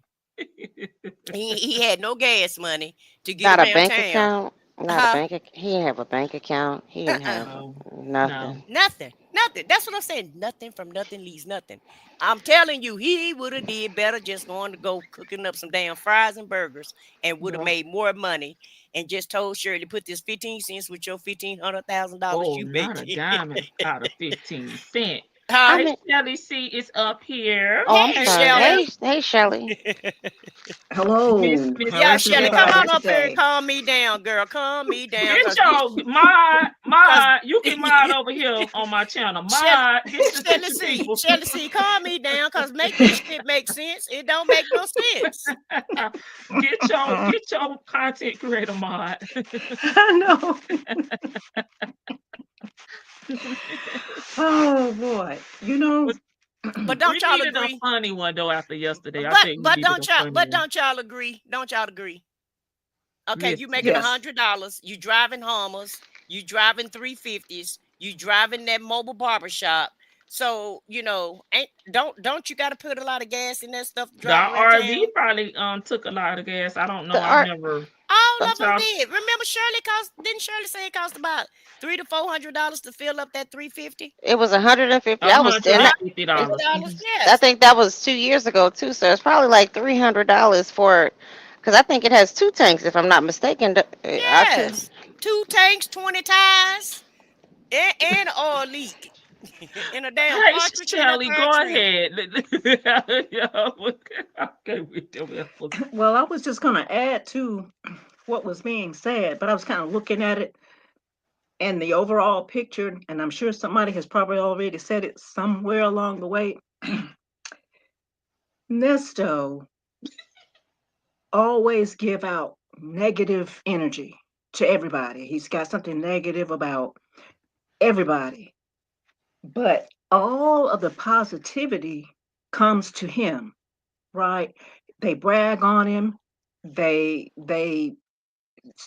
He had no gas money to get Not a around bank town. account. Not a Huh? bank. He didn't have a bank account. He didn't have No, no. nothing. Nothing. Nothing. That's what I'm saying. Nothing from nothing leaves nothing. I'm telling you, he would have did better just going to go cooking up some damn fries and burgers and would have Yeah. made more money and just told Shirley put this 15 cents with your $1,500 Oh, you not a making. diamond out of 15 cents. I Huh? Hey, mean, Shelly C is up here. oh, I'm Hey, sorry. Shirley. Hey, Shirley. Hello. Miss How Yeah, is Shirley, Shirley. come everybody on up here and today? calm me down, girl. Calm me down. Get Cause your you can mod over here on my channel. Mod, get the Shirley your C, people. Shirley C, calm me down, cause make this shit make sense. It don't make no sense. Get your content creator mod. I know. Oh boy. But don't We y'all needed a agree? funny one though after yesterday. I But think we but needed a don't y'all funny but one. don't y'all agree? Don't y'all agree? Okay, you Listen. making Yes. $100. You driving Hummers. You driving 350s. You driving that mobile barbershop. So don't you got to put a lot of gas in that stuff to The drive around RV town? probably took a lot of gas. I don't know. The I've art. never. All The, of them Y'all, did. Remember, didn't Shirley say it cost about $300 to $400 to fill up that 350? it was 150. I was, and $150. $100, I yes. think that was 2 years ago too. So it's probably like $300 for, because I think it has 2 tanks, if I'm not mistaken. I could. Yes. 2 tanks, 20 tires, and oil leak. In a damn Hey, partridge in a Shelly, pear go tree. ahead. Yeah, okay, with them apples. Well, I was just gonna add to what was being said, but I was kind of looking at it and the overall picture, and I'm sure somebody has probably already said it somewhere along the way. Nesto always give out negative energy to everybody. He's got something negative about everybody. But all of the positivity comes to him, right? They brag on him. They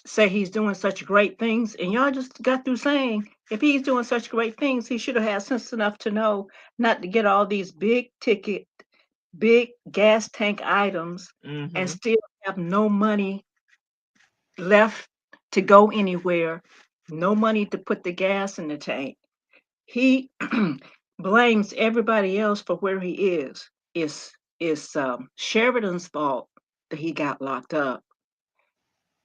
say he's doing such great things, and y'all just got through saying if he's doing such great things, he should have had sense enough to know not to get all these big ticket, big gas tank items and Mm-hmm. still have no money left to go anywhere, no money to put the gas in the tank. He blames everybody else for where he is. It's Sheridan's fault that he got locked up.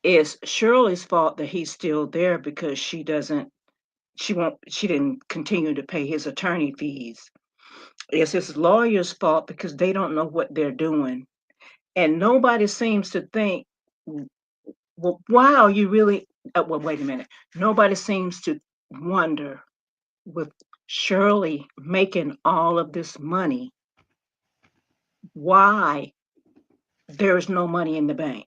It's Shirley's fault that he's still there because she didn't continue to pay his attorney fees. It's his lawyer's fault because they don't know what they're doing. And nobody seems to think, well, wow, you really, well, wait a minute. Nobody seems to wonder with Shirley making all of this money, why there's no money in the bank.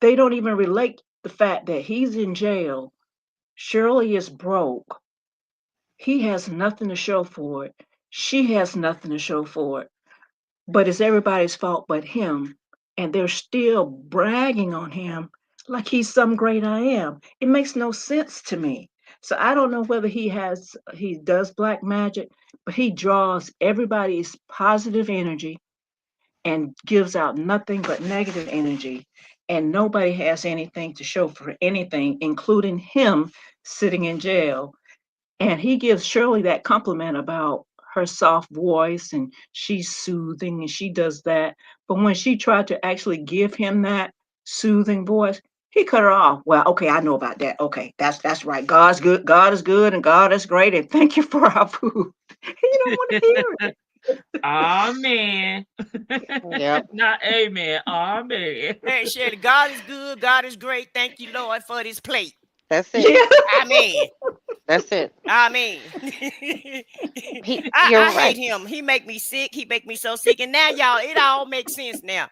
They don't even relate the fact that he's in jail. Shirley is broke. He has nothing to show for it. She has nothing to show for it. But it's everybody's fault but him. And they're still bragging on him like he's some great I am. It makes no sense to me. So I don't know whether he does black magic, but he draws everybody's positive energy and gives out nothing but negative energy. And nobody has anything to show for anything, including him sitting in jail. And he gives Shirley that compliment about her soft voice and she's soothing and she does that. But when she tried to actually give him that soothing voice, he cut her off. Well, okay, I know about that. Okay, that's right. God's good. God is good and God is great. And thank you for our food. He don't want to hear it. Amen. Yep. Not amen. Amen. Hey, Shirley, God is good. God is great. Thank you, Lord, for this plate. That's it. Yeah. Amen. That's it. Amen. You're I hate right. him. He make me sick. He make me so sick. And now, y'all, it all makes sense now.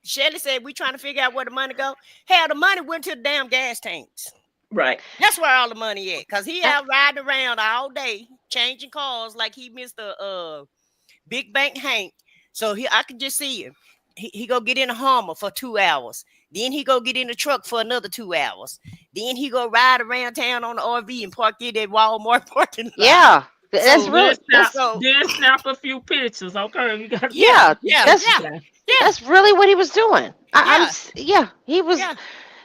Shirley said we trying to figure out where the money go. Hell, the money went to the damn gas tanks. Right. That's where all the money at. Because he out riding around all day, changing cars like he Mr. Big Bank Hank. So I could just see him. He go get in a Hummer for 2 hours. Then he go get in a truck for another 2 hours. Then he go ride around town on the RV and park in that Walmart parking lot. Yeah. That's So really Then snap a few pictures, okay? You got yeah. yeah, That's yeah. that's really what he was doing. Yeah. He was. Yeah.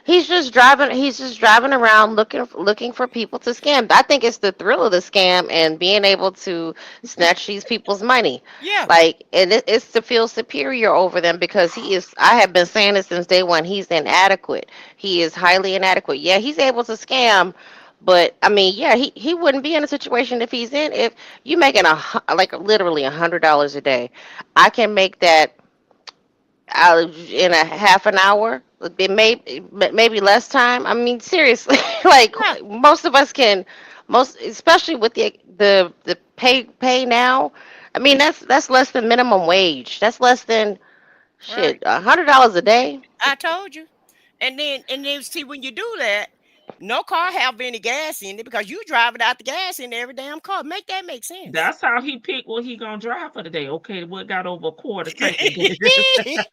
He's just driving around looking for people to scam. I think it's the thrill of the scam and being able to snatch these people's money. Yeah, Like, and it's to feel superior over them because I have been saying this since day one. He's inadequate. He is highly inadequate. Yeah, he's able to scam, but I mean, yeah, he wouldn't be in a situation if you making like literally $100 a day. I can make that in a half an hour, maybe less time. I mean, seriously, like yeah, most of us can, especially with the pay now. I mean, that's less than minimum wage. That's less than right. shit, $100 a day. I told you. And then see when you do that, no car have any gas in it because you driving out the gas in every damn car. Make that make sense. That's how he picked what he gonna drive for the day. Okay, what got over a quarter tank of gas.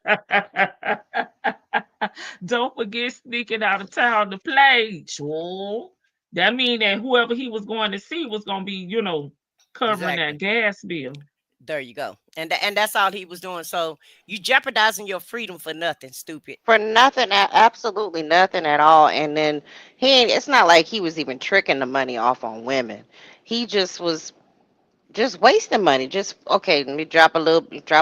Don't forget sneaking out of town to play. Sure. That mean that whoever he was going to see was gonna be, covering that Exactly. gas bill. There you go. And that's all he was doing. So you jeopardizing your freedom for nothing, stupid. For nothing, absolutely nothing at all. And then it's not like he was even tricking the money off on women. He just was just wasting money. Just okay, let me drop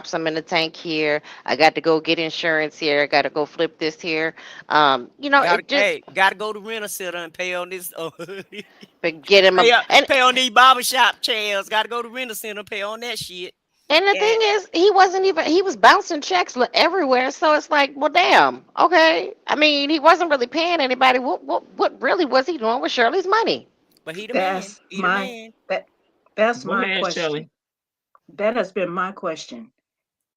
some in the tank here. I got to go get insurance here. I got to go flip this here. Gotta It just gotta go to rent a sitter and pay on this. Oh, get him a and pay on these barbershop chairs. Gotta go to rent a center, pay on that shit. and the thing And is, he was bouncing checks everywhere. So it's like, well, damn, okay. I mean, he wasn't really paying anybody. What really was he doing with Shirley's money? but he the man. That's He the my man. that that's Go my ahead, Shirley. question. That has been my question.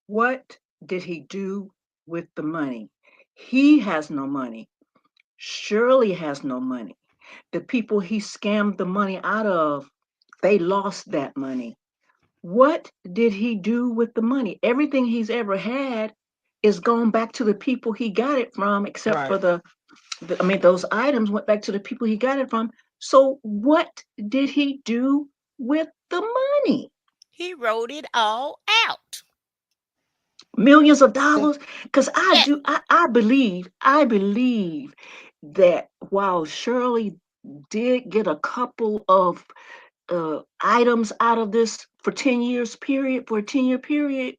What did he do with the money? He has no money. Shirley has no money. The people he scammed the money out of, they lost that money. What did he do with the money? Everything he's ever had is gone back to the people he got it from, except Right. for I mean, those items went back to the people he got it from. So what did he do with the money? He wrote it all out. Millions of dollars? Because Yeah. I believe that while Shirley did get a couple of items out of this for a 10-year period,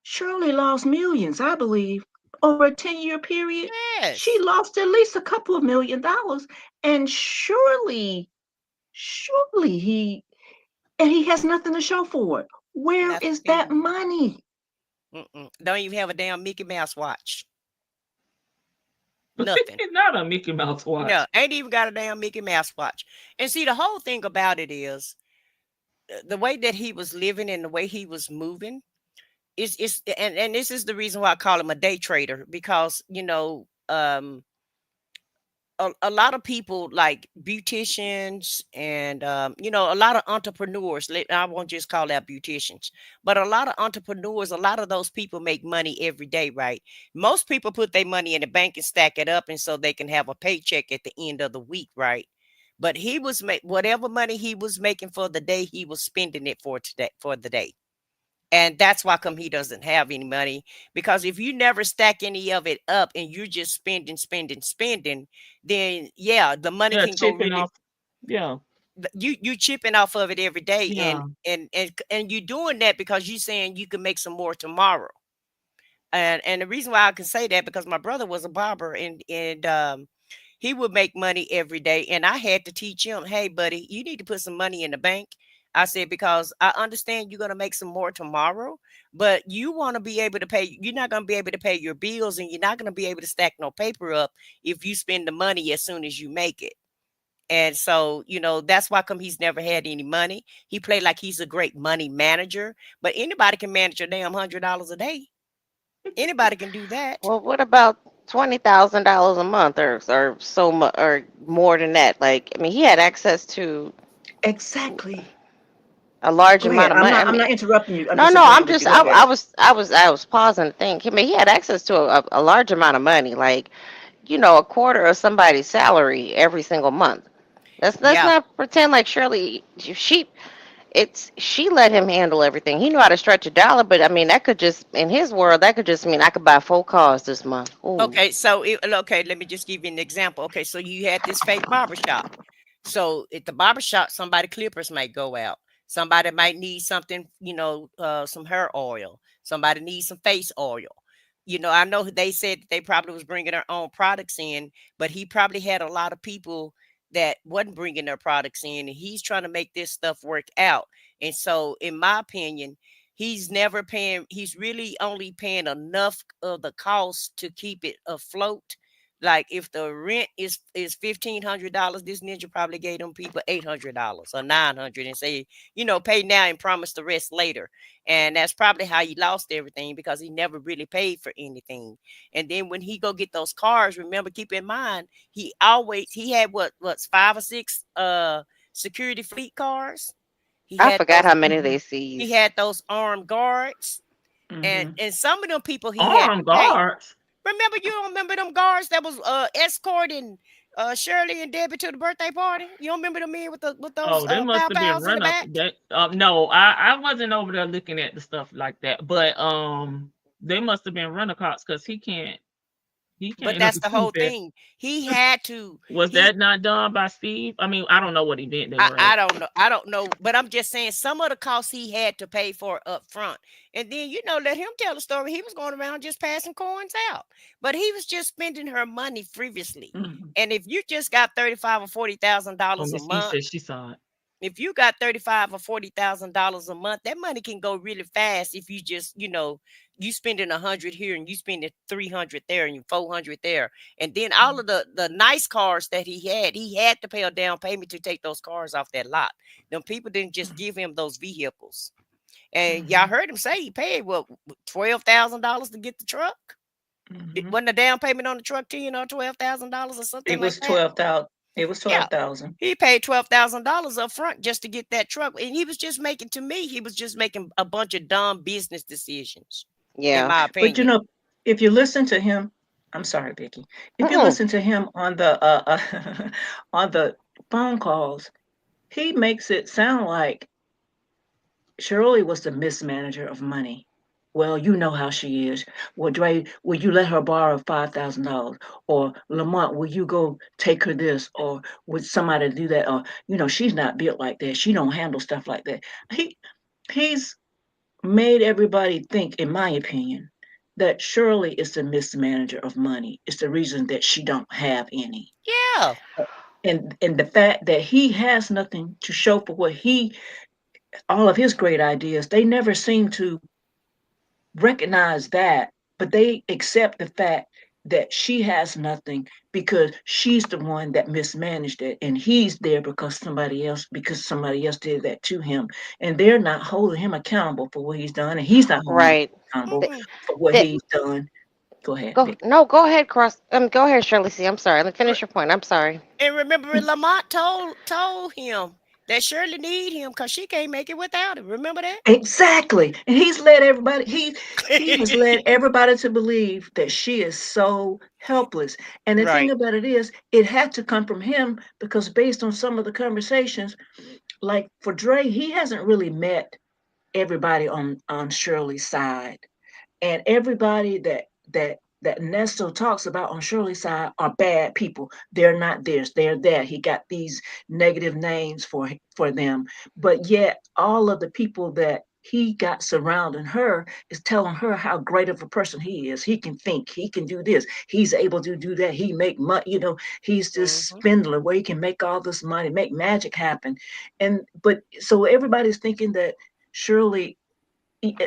Shirley lost millions, I believe. Over a 10-year period, she Yes. lost at least a couple of $1 million. And surely he has nothing to show for it. Where is that Nothing. money? Don't even have a damn Mickey Mouse watch. Nothing. Not a Mickey Mouse watch. No, ain't even got a damn Mickey Mouse watch. And see, the whole thing about it is the way that he was living and the way he was moving is and this is the reason why I call him a day trader because a lot of people like beauticians and a lot of entrepreneurs. I won't just call that beauticians, but a lot of entrepreneurs, a lot of those people make money every day, right? Most people put their money in the bank and stack it up and so they can have a paycheck at the end of the week, right? But he was whatever money he was making for the day, he was spending it for the day. And that's why come he doesn't have any money. Because if you never stack any of it up and you're just spending, then yeah, the money Yeah, can go chipping really off. Yeah. you chipping off of it every day. Yeah. And you're doing that because you're saying you can make some more tomorrow. And the reason why I can say that because my brother was a barber and he would make money every day. And I had to teach him, hey, buddy, you need to put some money in the bank. I said, because I understand you're going to make some more tomorrow, but you want to be able to pay. You're not going to be able to pay your bills and you're not going to be able to stack no paper up if you spend the money as soon as you make it. And so, that's why come he's never had any money. He played like he's a great money manager, but anybody can manage a damn $100 a day. Anybody can do that. Well, what about $20,000 a month or so much or more than that? Like, I mean, he had access to Exactly. a large Go ahead. amount of money. I I'm mean, not interrupting you. I'm no, just no, I'm agreeing with just you. Go ahead. I was pausing to think. I mean, he had access to a large amount of money, like a quarter of somebody's salary every single month. Let's Yeah. not pretend like Shirley she she let him handle everything. He knew how to stretch a dollar, but I mean that could just in his world that could just mean I could buy 4 cars this month. Ooh. Okay, so okay, let me just give you an example. Okay, so you had this fake barber shop. So at the barber shop, somebody clippers might go out. Somebody might need something, some hair oil. Somebody needs some face oil. I know they said that they probably was bringing their own products in, but he probably had a lot of people that wasn't bringing their products in, and he's trying to make this stuff work out. And so, in my opinion, he's never paying. He's really only paying enough of the cost to keep it afloat. Like if the rent is $1,500, this ninja probably gave them people $800 or $900 and say, pay now and promise the rest later. And that's probably how he lost everything, because he never really paid for anything. And then when he go get those cars, remember, keep in mind, he had what's 5 or 6 security fleet cars. He I had forgot those how many Mhm. they he seized. had those armed guards, and Mhm. some of them people he had to Armed pay. guards. Remember, you don't remember them guards that was escorting Shirley and Debbie to the birthday party? You don't remember them men with those Oh, they must pow have been pows in the run up. back? That no, I wasn't over there looking at the stuff like that. But they must have been run cops because he But can't that's the whole do that. thing. He had to. Was He that not done by Steve? I mean, I don't know what event they I, were I at. don't know. I don't know. But I'm just saying some of the costs he had to pay for up front. And then, let him tell the story. He was going around just passing coins out. But he was just spending her money frivolously. Mhm. And if you just got 35 or Oh, $40,000 a Miss E month, said she saw it. if you got 35 or $40,000 a month, that money can go really fast if you just, you spending 100 here and you spending 300 there and 400 there. And then all of the nice cars that he had to pay a down payment to take those cars off that lot. Them people didn't just give him those vehicles. And y'all Mhm. heard him say he paid what, $12,000 to get the truck. Mhm. Wasn't the down payment on the truck $12,000 or something It like was that? 12,000. It was Yeah. 12,000. He paid $12,000 up front just to get that truck. And he was just making, to me, he was just making a bunch of dumb business decisions, in Yeah. my But opinion. if you listen to him, I'm sorry, Vicky. If you Mm-mm. listen to him on the on the phone calls, he makes it sound like Shirley was the mismanager of money. Well, you know how she is. Well, Dre, will you let her borrow $5,000? Or Lamont, will you go take her this? Or would somebody do that? Or she's not built like that. She don't handle stuff like that. He's made everybody think, in my opinion, that Shirley is the mismanager of money. It's the reason that she don't have any. Yeah. And the fact that he has nothing to show for all of his great ideas, they never seem to recognize that, but they accept the fact that she has nothing because she's the one that mismanaged it, and he's there because somebody else did that to him, and they're not holding him accountable for what he's done, and he's not holding him Right. accountable Mm-mm. for what That he's done. Go ahead, go Vic. no, go ahead, go ahead, Shirley. See, I'm sorry. Let me finish your point. I'm sorry. And remember, Lamont told him that Shirley need him because she can't make it without him. Remember that? Exactly. And he's led everybody, he has led everybody to believe that she is so helpless. And the thing Right. about it is, it had to come from him because based on some of the conversations, like for Dre, he hasn't really met everybody on Shirley's side. And everybody that Nesto talks about on Shirley's side are bad people. They're not this, they're that. He got these negative names for them. But yet all of the people that he got surrounding her is telling her how great of a person he is. He can think, he can do this, he's able to do that, he make money, he's this Mm-hmm. spindler where he can make all this money, make magic happen. But so everybody's thinking that Shirley,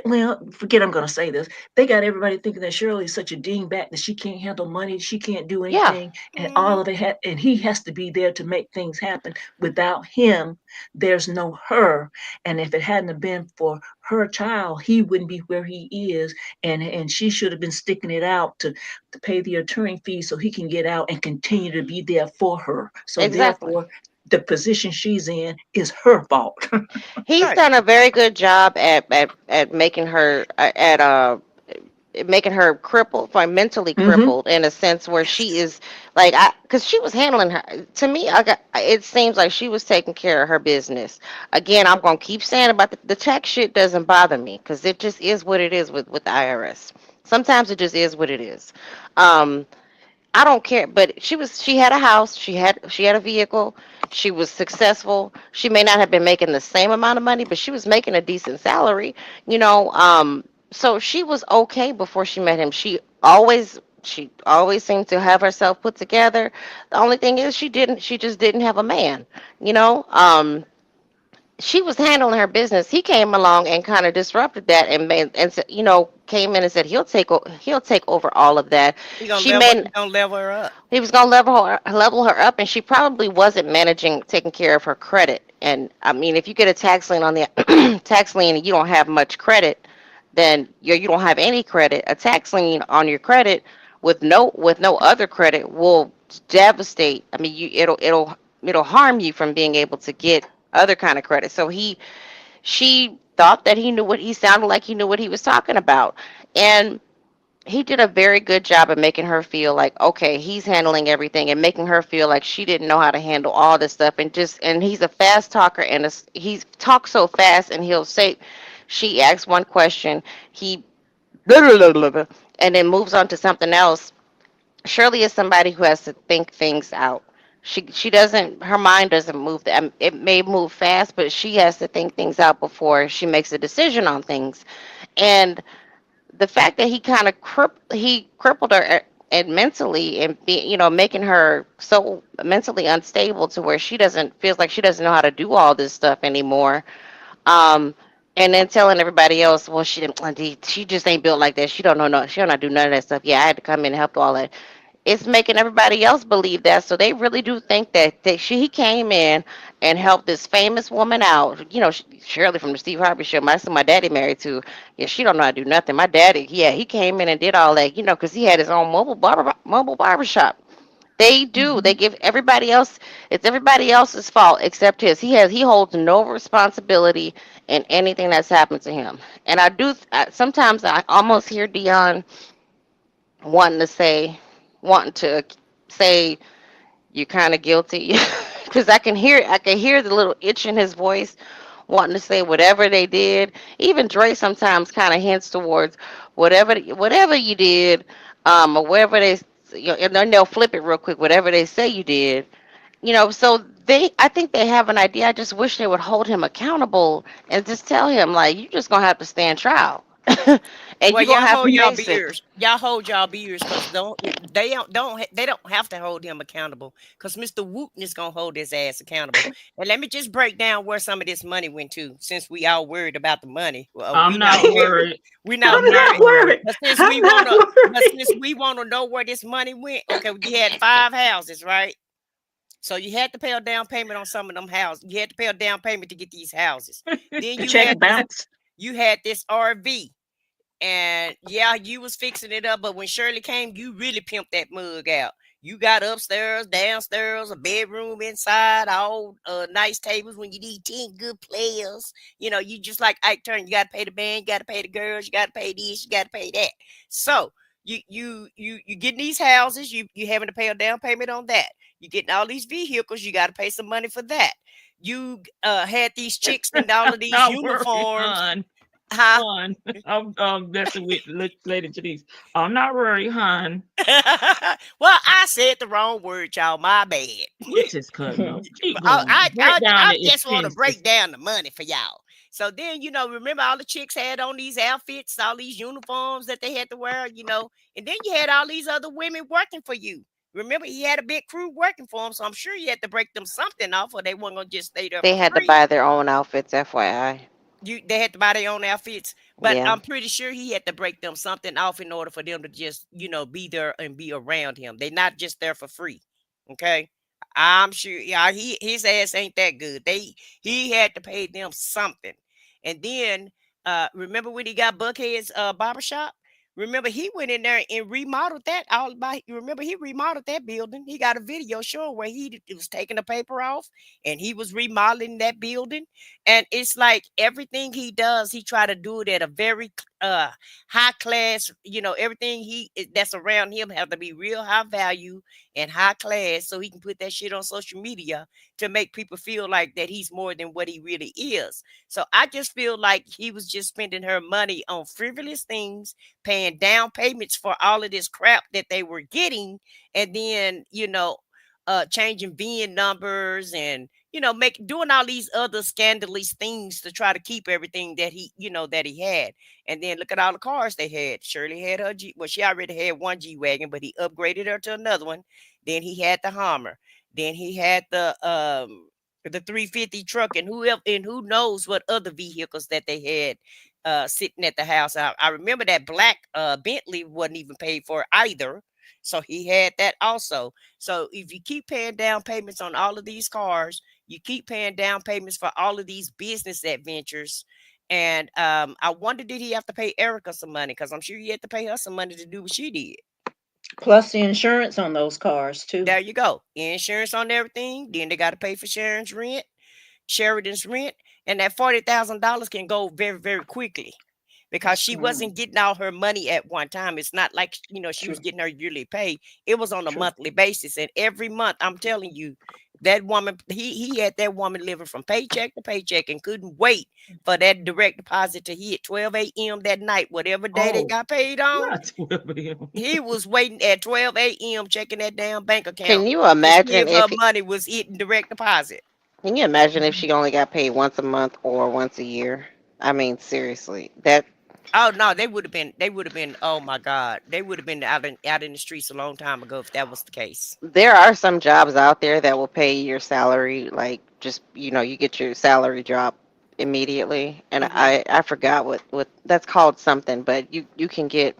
well, forget I'm going to say this. They got everybody thinking that Shirley is such a dingbat that she can't handle money, she can't do Yeah. anything, and Mm-hmm. all of it. And he has to be there to make things happen. Without him, there's no her. And if it hadn't have been for her child, he wouldn't be where he is. And she should have been sticking it out to pay the attorney fee so he can get out and continue to be there for her. So Exactly. therefore, the position she's in is her fault. He's Right. done a very good job at making her at making her crippled, like mentally Mm-hmm. crippled in a sense where she is like I because she was handling her to me I got it seems like she was taking care of her business. Again, I'm gonna keep saying about the tax shit doesn't bother me because it just is what it is with the IRS. Sometimes it just is what it is. um I don't care, but she had a house, she had a vehicle, she was successful. She may not have been making the same amount of money, but she was making a decent salary, you know. So she was okay before she met him. She always seemed to have herself put together. The only thing is she just didn't have a man, you know. She was handling her business. He came along and kind of disrupted that and made and came in and said he'll take over all of that. She He made gonna level her up. he was gonna level her up, and she probably wasn't managing taking care of her credit. And I mean, if you get a tax lien on the tax lien and you don't have much credit, then you don't have any credit. A tax lien on your credit with no other credit will devastate. I mean, it'll harm you from being able to get other kind of credit. So she thought that he sounded like he knew what he was talking about, and he did a very good job of making her feel like okay, he's handling everything and making her feel like she didn't know how to handle all this stuff. And he's a fast talker, and he talks so fast, and he'll say, she asks one question, he and then moves on to something else. Shirley is somebody who has to think things out. She doesn't, her mind doesn't move. It may move fast, but she has to think things out before she makes a decision on things. And the fact that he kind of he crippled her and mentally, and making her so mentally unstable to where she doesn't feels like she doesn't know how to do all this stuff anymore. um and then telling everybody else, well, she just ain't built like that, she don't know, no, she don't know how to do none of that stuff. Yeah, I had to come in and help all that. It's making everybody else believe that. So they really do think that he came in and helped this famous woman out. Shirley from the Steve Harvey Show. My daddy married to. Yeah, she don't know how to do nothing. My daddy, yeah, he came in and did all that. Because he had his own mobile barber shop. They do. They Mm-hmm. give everybody else. It's everybody else's fault except his. He holds no responsibility in anything that's happened to him. And sometimes I almost hear Dion wanting to say, wanting to say you're kind of guilty, because I can hear the little itch in his voice, wanting to say whatever they did. Even Dre sometimes kind of hints towards whatever you did, or whatever and then they'll flip it real quick. Whatever they say you did, so I think they have an idea. I just wish they would hold him accountable and just tell him, like, you just gonna have to stand trial, and Well, you're gonna y'all have hold to y'all face it. beers. Y'all hold y'all beers, because they don't have to hold him accountable, because Mr. Wooten is gonna hold his ass accountable. And let me just break down where some of this money went to, since we all worried about the money. Well, I'm not worried. we not I'm I'm not not worried. worried. worried. But since I'm we not wanna but worried. since we wanna know where this money went, okay, you had 5 houses, right? So you had to pay a down payment on some of them houses. You had to pay a down payment to get these houses. Then The check bounced. you had this RV. And yeah, you was fixing it up, but when Shirley came, you really pimped that mug out. You got upstairs, downstairs, a bedroom inside, all nice tables when you need 10 good players. You just like Ike Turner, you got to pay the band, you got to pay the girls, you got to pay this, you got to pay that. So you getting these houses, you having to pay a down payment on that. You getting all these vehicles, you got to pay some money for that. You had these chicks in all of these Not worried, uniforms, hon. huh? Hon. I'm messing with Lady Janice. I'm not worried, hon. Well, I said the wrong word, y'all. My bad. You just cutting up. Keep I, going. I, Break I, down I the just want to expenses. break down the money for y'all. So then, remember all the chicks had on these outfits, all these uniforms that they had to wear. And then you had all these other women working for you. Remember, he had a big crew working for him, so I'm sure you had to break them something off, or they weren't gonna just stay there They for had to free. buy their own outfits, FYI. They had to buy their own outfits, but Yeah. I'm pretty sure he had to break them something off in order for them to just be there and be around him. They're not just there for free. Okay, I'm sure. Yeah, his ass ain't that good. He had to pay them something. And then remember when he got Buckhead's barbershop? Remember, he went in there and remodeled that all by. You remember, he remodeled that building. He got a video showing where he was taking the paper off and he was remodeling that building. And it's like everything he does, he try to do it at a very high class, everything that's around him have to be real high value and high class, so he can put that shit on social media to make people feel like that he's more than what he really is. So I just feel like he was just spending her money on frivolous things, paying down payments for all of this crap that they were getting, and then changing VIN numbers and doing all these other scandalous things to try to keep everything that he had. And then look at all the cars they had. Shirley had her G. Well, she already had one G wagon, but he upgraded her to another one. Then he had the Hummer. Then he had the 350 truck, and who knows what other vehicles that they had sitting at the house. I remember that black Bentley wasn't even paid for either. So he had that also. So if you keep paying down payments on all of these cars, you keep paying down payments for all of these business adventures. And I wonder, did he have to pay Erica some money? Because I'm sure he had to pay her some money to do what she did. Plus the insurance on those cars too. There you go. Insurance on everything. Then they got to pay for Sheridan's rent. And that $40,000 can go very, very quickly, because she wasn't getting all her money at one time. It's not like, she was getting her yearly pay. It was on a monthly basis. And every month, I'm telling you, that woman, he had that woman living from paycheck to paycheck and couldn't wait for that direct deposit to hit 12 a.m. that night, whatever day they got paid on. Not 12 a.m. He was waiting at 12 a.m. checking that damn bank account. Can you imagine if her money was hitting direct deposit? Can you imagine if she only got paid once a month or once a year? I mean, seriously, that. Oh no, they would have been. Oh my God, they would have been out in the streets a long time ago if that was the case. There are some jobs out there that will pay your salary, like just you get your salary drop immediately. And I forgot what that's called something, but you can get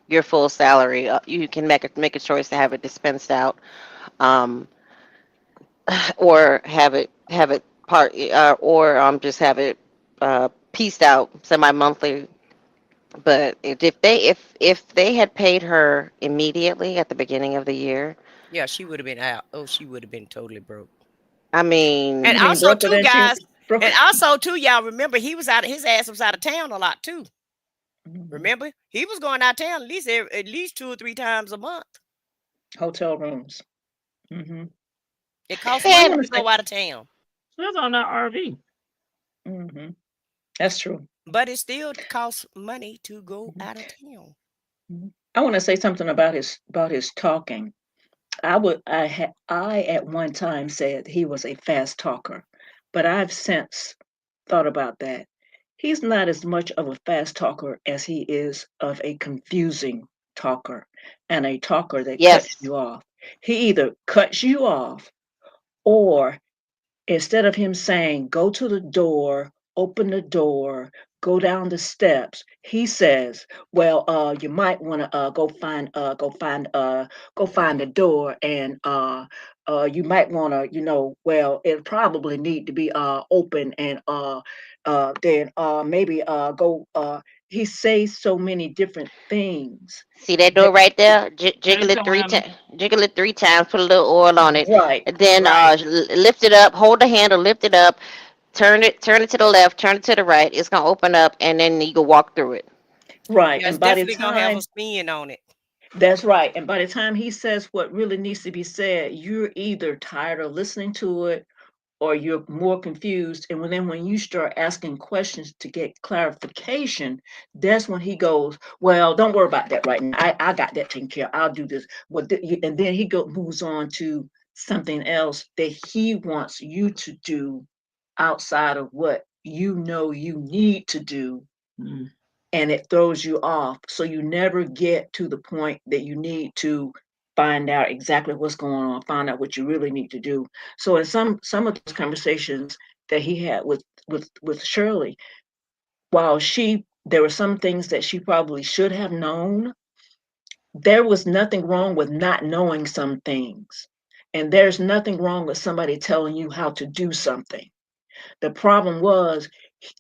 your full salary. You can make a choice to have it dispensed out, or have it part, or just have it pieced out semi-monthly. But if they had paid her immediately at the beginning of the year, yeah, she would have been out. Oh, she would have been totally broke. I mean, and also too, guys, and also too, y'all remember his ass was out of town a lot too. Remember, he was going out of town at least 2 or 3 times a month. Hotel rooms. It costs money to go out of town. That's on that RV. That's true. But it still costs money to go out of town. I want to say something about his talking. I at one time said he was a fast talker, but I've since thought about that. He's not as much of a fast talker as he is of a confusing talker, and a talker that cuts you off. He either cuts you off, or instead of him saying, go to the door, open the door, go down the steps, he says, well, you might want to go find the door, and you might want to, well, it probably need to be open, and then maybe go. He says so many different things. See that door right there? Jiggle it 3 times. Jiggle it 3 times. Put a little oil on it. Right. And then lift it up. Hold the handle. Lift it up. Turn it to the left. Turn it to the right. It's gonna open up, and then you can walk through it. Right. Yeah, and by the definitely time gonna have a spin on it. That's right. And by the time he says what really needs to be said, you're either tired of listening to it, or you're more confused. And then when you start asking questions to get clarification, that's when he goes, well, don't worry about that right now. I got that taken care of. I'll do this. And then he moves on to something else that he wants you to do outside of what you need to do. And it throws you off. So you never get to the point that you need to find out exactly what's going on, find out what you really need to do. So in some of those conversations that he had with Shirley, while there were some things that she probably should have known, there was nothing wrong with not knowing some things. And there's nothing wrong with somebody telling you how to do something. The problem was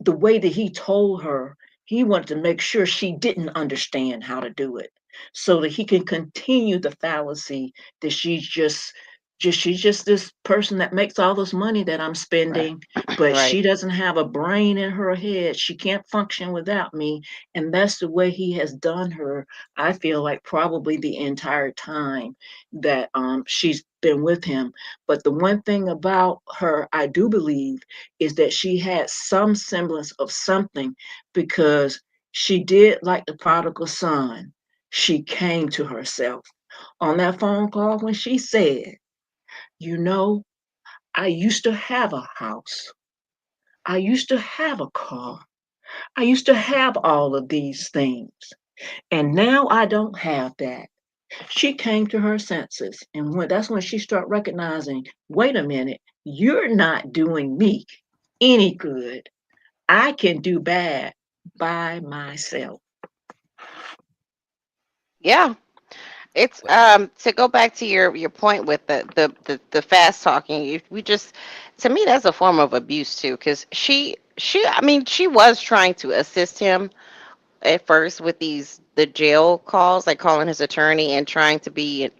the way that he told her. He wanted to make sure she didn't understand how to do it, so that he can continue the fallacy that she's just She's just this person that makes all this money that I'm Right. spending, but Right. she doesn't have a brain in her head. She can't function without me. And that's the way he has done her, I feel like probably the entire time that she's been with him. But the one thing about her, I do believe, is that she had some semblance of something because she did like the prodigal son. She came to herself on that phone call when she said, you know, I used to have a house. I used to have a car. I used to have all of these things. And now I don't have that. She came to her senses. And that's when she started recognizing, wait a minute, you're not doing me any good. I can do bad by myself. Yeah. It's to go back to your point with the fast talking. We just, to me, that's a form of abuse too, because I mean, she was trying to assist him at first with the jail calls, like calling his attorney and trying to be,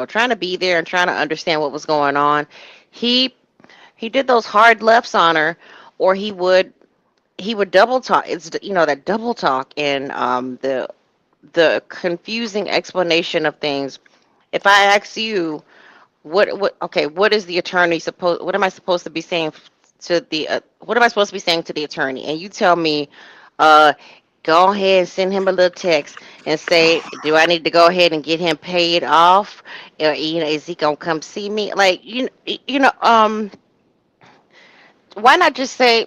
trying to be there and trying to understand what was going on. He he did those hard lefts on her, or he would double talk. It's that double talk and the confusing explanation of things. If I ask you, what is the attorney supposed, what am I supposed to be saying what am I supposed to be saying to the attorney? And you tell me, uh, go ahead and send him a little text and say, do I need to go ahead and get him paid off? Or, is he gonna come see me? Like, why not just say,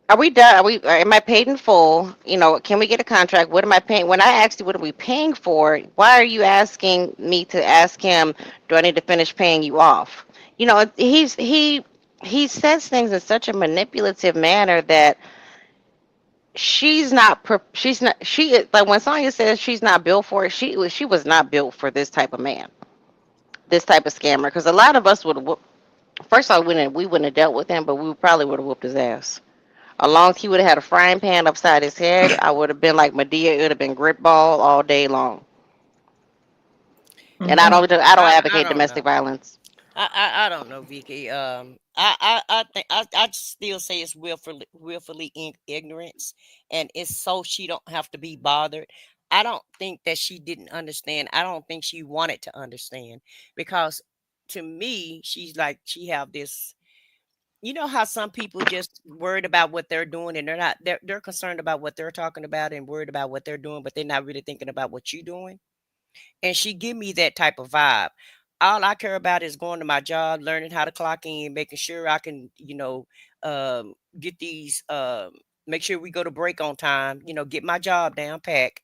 are we done? Am I paid in full? Can we get a contract? What am I paying? When I asked you, what are we paying for? Why are you asking me to ask him, do I need to finish paying you off? He says things in such a manipulative manner that like when Sonya says she's not built for it, she was not built for this type of man, this type of scammer. Because a lot of us first of all, we wouldn't have dealt with him, but we probably would have whooped his ass. As long as he would have had a frying pan upside his head, I would have been like Medea. It would have been grip ball all day long. And I Hmm. don't, I don't I advocate don't domestic know. violence. I don't know, Vicky. I think I still say it's willfully ignorance, and it's so she don't have to be bothered. I don't think that she didn't understand. I don't think she wanted to understand, because to me, she's like she have this. You know how some people just worried about what they're doing, and they're concerned about what they're talking about and worried about what they're doing, but they're not really thinking about what you're doing. And she give me that type of vibe. All I care about is going to my job, learning how to clock in, making sure I can, get these, make sure we go to break on time, get my job down pack,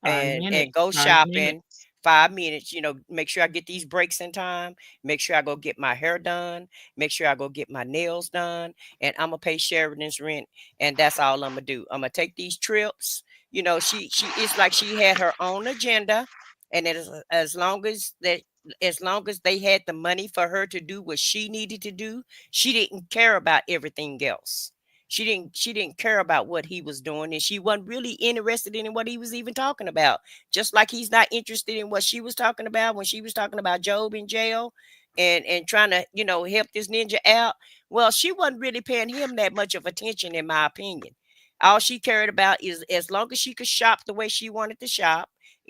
Five and minutes. go 5 minutes. shopping. 5 minutes, make sure I get these breaks in time, make sure I go get my hair done, make sure I go get my nails done, and I'm gonna pay Sheridan's rent, and that's all I'm gonna do. I'm gonna take these trips. She it's like she had her own agenda, and as long as they had the money for her to do what she needed to do, she didn't care about everything else. She didn't care about what he was doing, and she wasn't really interested in what he was even talking about. Just like he's not interested in what she was talking about when she was talking about Job in jail and trying to, help this ninja out. Well, she wasn't really paying him that much of attention, in my opinion. All she cared about is as long as she could shop the way she wanted to shop,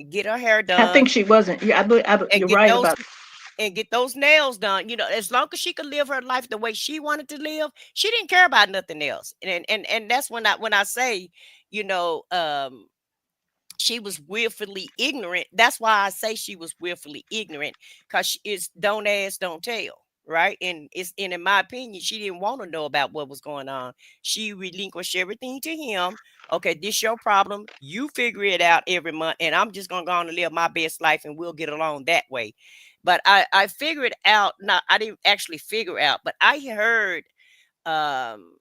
get her hair I think done, she wasn't. Yeah, and you're get right those about. and get those nails done. As long as she could live her life the way she wanted to live, she didn't care about nothing else. And that's when I say, you know, um, she was willfully ignorant. That's why I say she was willfully ignorant, because it's don't ask, don't tell. Right. And in my opinion, she didn't want to know about what was going on. She relinquished everything to him. Okay, this your problem. You figure it out every month, and I'm just gonna go on and live my best life, and we'll get along that way. But I figured out. Not I didn't actually figure out, but I heard. Um,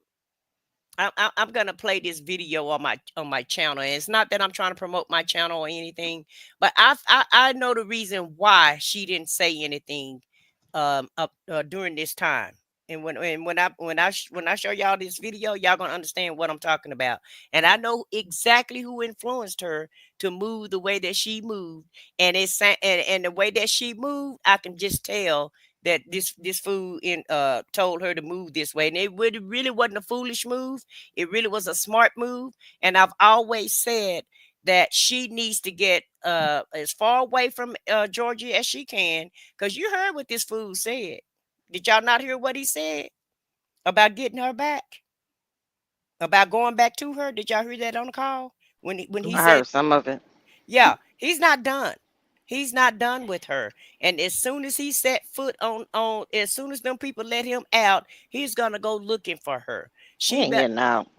I'm gonna play this video on my channel, and it's not that I'm trying to promote my channel or anything, but I know the reason why she didn't say anything during this time, And when I show y'all this video, y'all gonna understand what I'm talking about. And I know exactly who influenced her to move the way that she moved. And the way that she moved, I can just tell that this fool told her to move this way. And it really wasn't a foolish move. It really was a smart move. And I've always said that she needs to get as far away from Georgia as she can, because you heard what this fool said. Did y'all not hear what he said about getting her back? About going back to her? Did y'all hear that on the call? When he I said, heard some of it. yeah, he's not done. He's not done with her. And as soon as he set foot on as soon as them people let him out, he's gonna go looking for her. He She ain't bet getting out.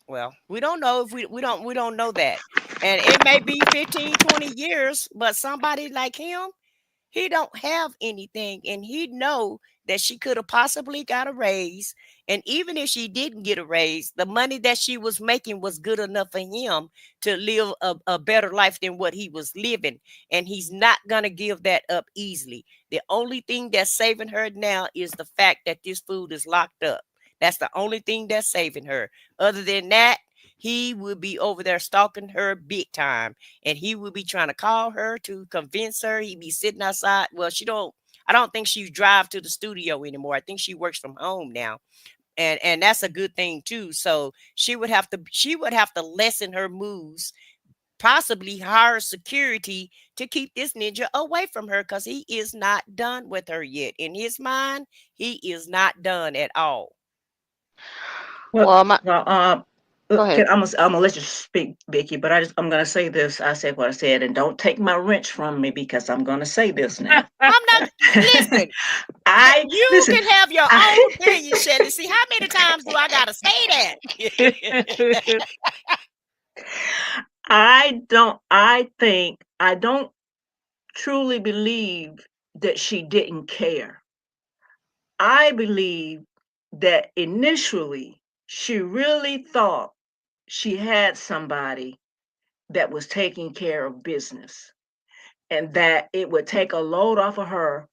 Well, we don't know if we don't know that. And it may be 15, 20 years, but somebody like him, he don't have anything, and he know that she could have possibly got a raise. And even if she didn't get a raise, the money that she was making was good enough for him to live a better life than what he was living. And he's not gonna give that up easily. The only thing that's saving her now is the fact that this food is locked up. That's the only thing that's saving her. Other than that, he would be over there stalking her big time, and he would be trying to call her to convince her. He'd be sitting outside. Well, I don't think she drive to the studio anymore. I think she works from home now. And that's a good thing too. So she would have to lessen her moves, possibly hire security to keep this ninja away from her, because he is not done with her yet. In his mind, he is not done at all. Well, Well, my well, go ahead. I'm gonna let you speak, Vicky, but I'm gonna say this. I said what I said, and don't take my wrench from me because I'm gonna say this now. I'm not listen. I You listen. can have your own I, opinion, Shelley. See, how many times do I gotta say that? I don't truly believe that she didn't care. I believe that initially she really thought she had somebody that was taking care of business and that it would take a load off of her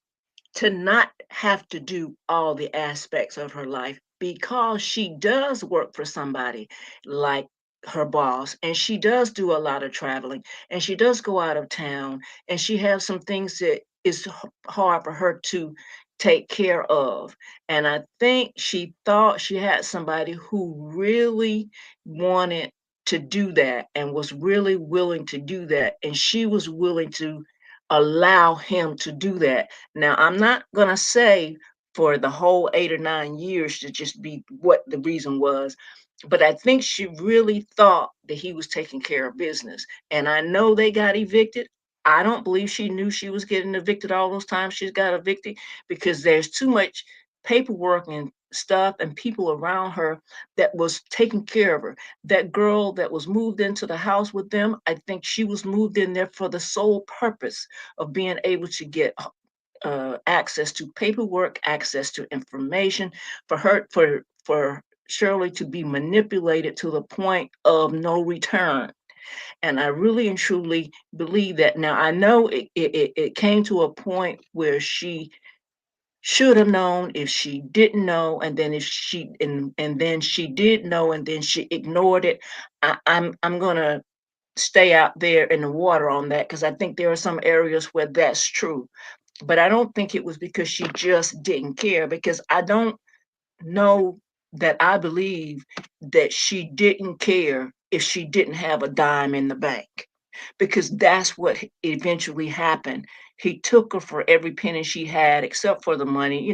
to not have to do all the aspects of her life because she does work for somebody like her boss, and she does do a lot of traveling, and she does go out of town, and she has some things that is hard for her to take care of. And I think she thought she had somebody who really wanted to do that and was really willing to do that, and she was willing to allow him to do that. Now, I'm not going to say for the whole 8 or 9 years to just be what the reason was, but I think she really thought that he was taking care of business. And I know they got evicted. I don't believe she knew she was getting evicted all those times she's got evicted because there's too much paperwork and stuff and people around her that was taking care of her. That girl that was moved into the house with them, I think she was moved in there for the sole purpose of being able to get access to paperwork, access to information, for Shirley to be manipulated to the point of no return. And I really and truly believe that. Now I know it came to a point where she should have known if she didn't know, and then if she and then she did know and then she ignored it. I'm gonna stay out there in the water on that because I think there are some areas where that's true. But I don't think it was because she just didn't care, because I don't know that I believe that she didn't care if she didn't have a dime in the bank, because that's what eventually happened. He took her for every penny she had except for the money.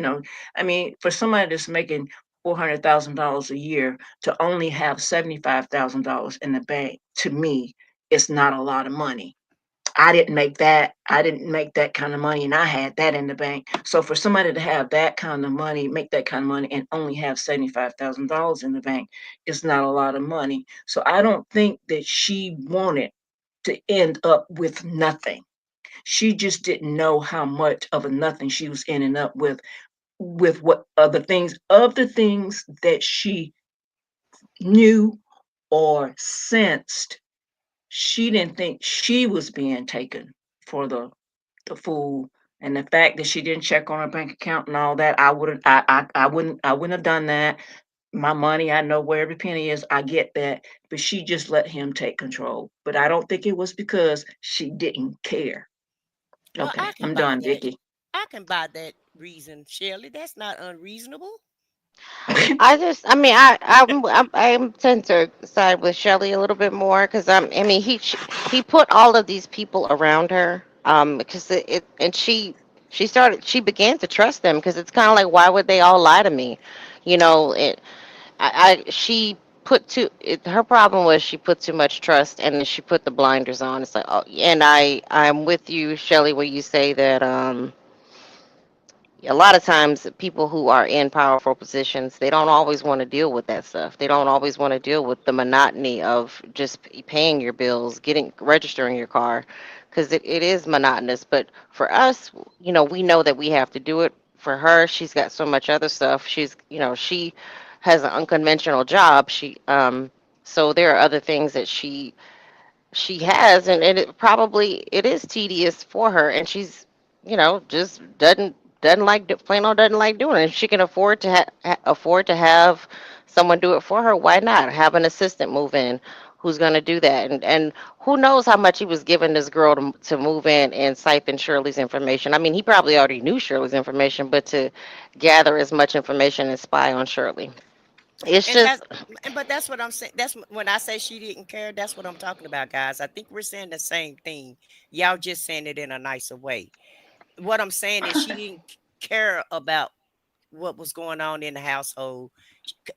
I mean, for somebody that's making $400,000 a year to only have $75,000 in the bank, to me, it's not a lot of money. I didn't make that. I didn't make that kind of money, and I had that in the bank. So for somebody to have that kind of money, make that kind of money, and only have $75,000 in the bank, is not a lot of money. So I don't think that she wanted to end up with nothing. She just didn't know how much of a nothing she was ending up with what of the things that she knew or sensed. She didn't think she was being taken for the fool And the fact that she didn't check on her bank account and all that, I wouldn't have done that. My money, I know where every penny is. I get that, but she just let him take control. But I don't think it was because she didn't care. Well, Okay, I can I'm buy done, that. Vicky. I can buy that reason, Shirley. That's not unreasonable. I mean, I'm tend to side with Shelley a little bit more because I mean, he put all of these people around her, because and she began to trust them because it's kind of like, why would they all lie to me, you know? She put her problem was she put too much trust and then she put the blinders on. It's like, oh, and I'm with you, Shelley, when you say that a lot of times people who are in powerful positions, they don't always want to deal with that stuff. They don't always want to deal with the monotony of just paying your bills, getting registering your car, because it is monotonous. But for us, we know that we have to do it. For her, she's got so much other stuff. She has an unconventional job. So there are other things that she has, and it is tedious for her, and she's just doesn't like doing it. If she can afford to have someone do it for her, why not have an assistant move in who's going to do that? And who knows how much he was giving this girl to move in and siphon Shirley's information. I mean, he probably already knew Shirley's information, but to gather as much information and spy on Shirley, it's And just. but that's what I'm saying. When I say she didn't care, that's what I'm talking about, guys. I think we're saying the same thing. Y'all just saying it in a nicer way. What I'm saying is she didn't care about what was going on in the household,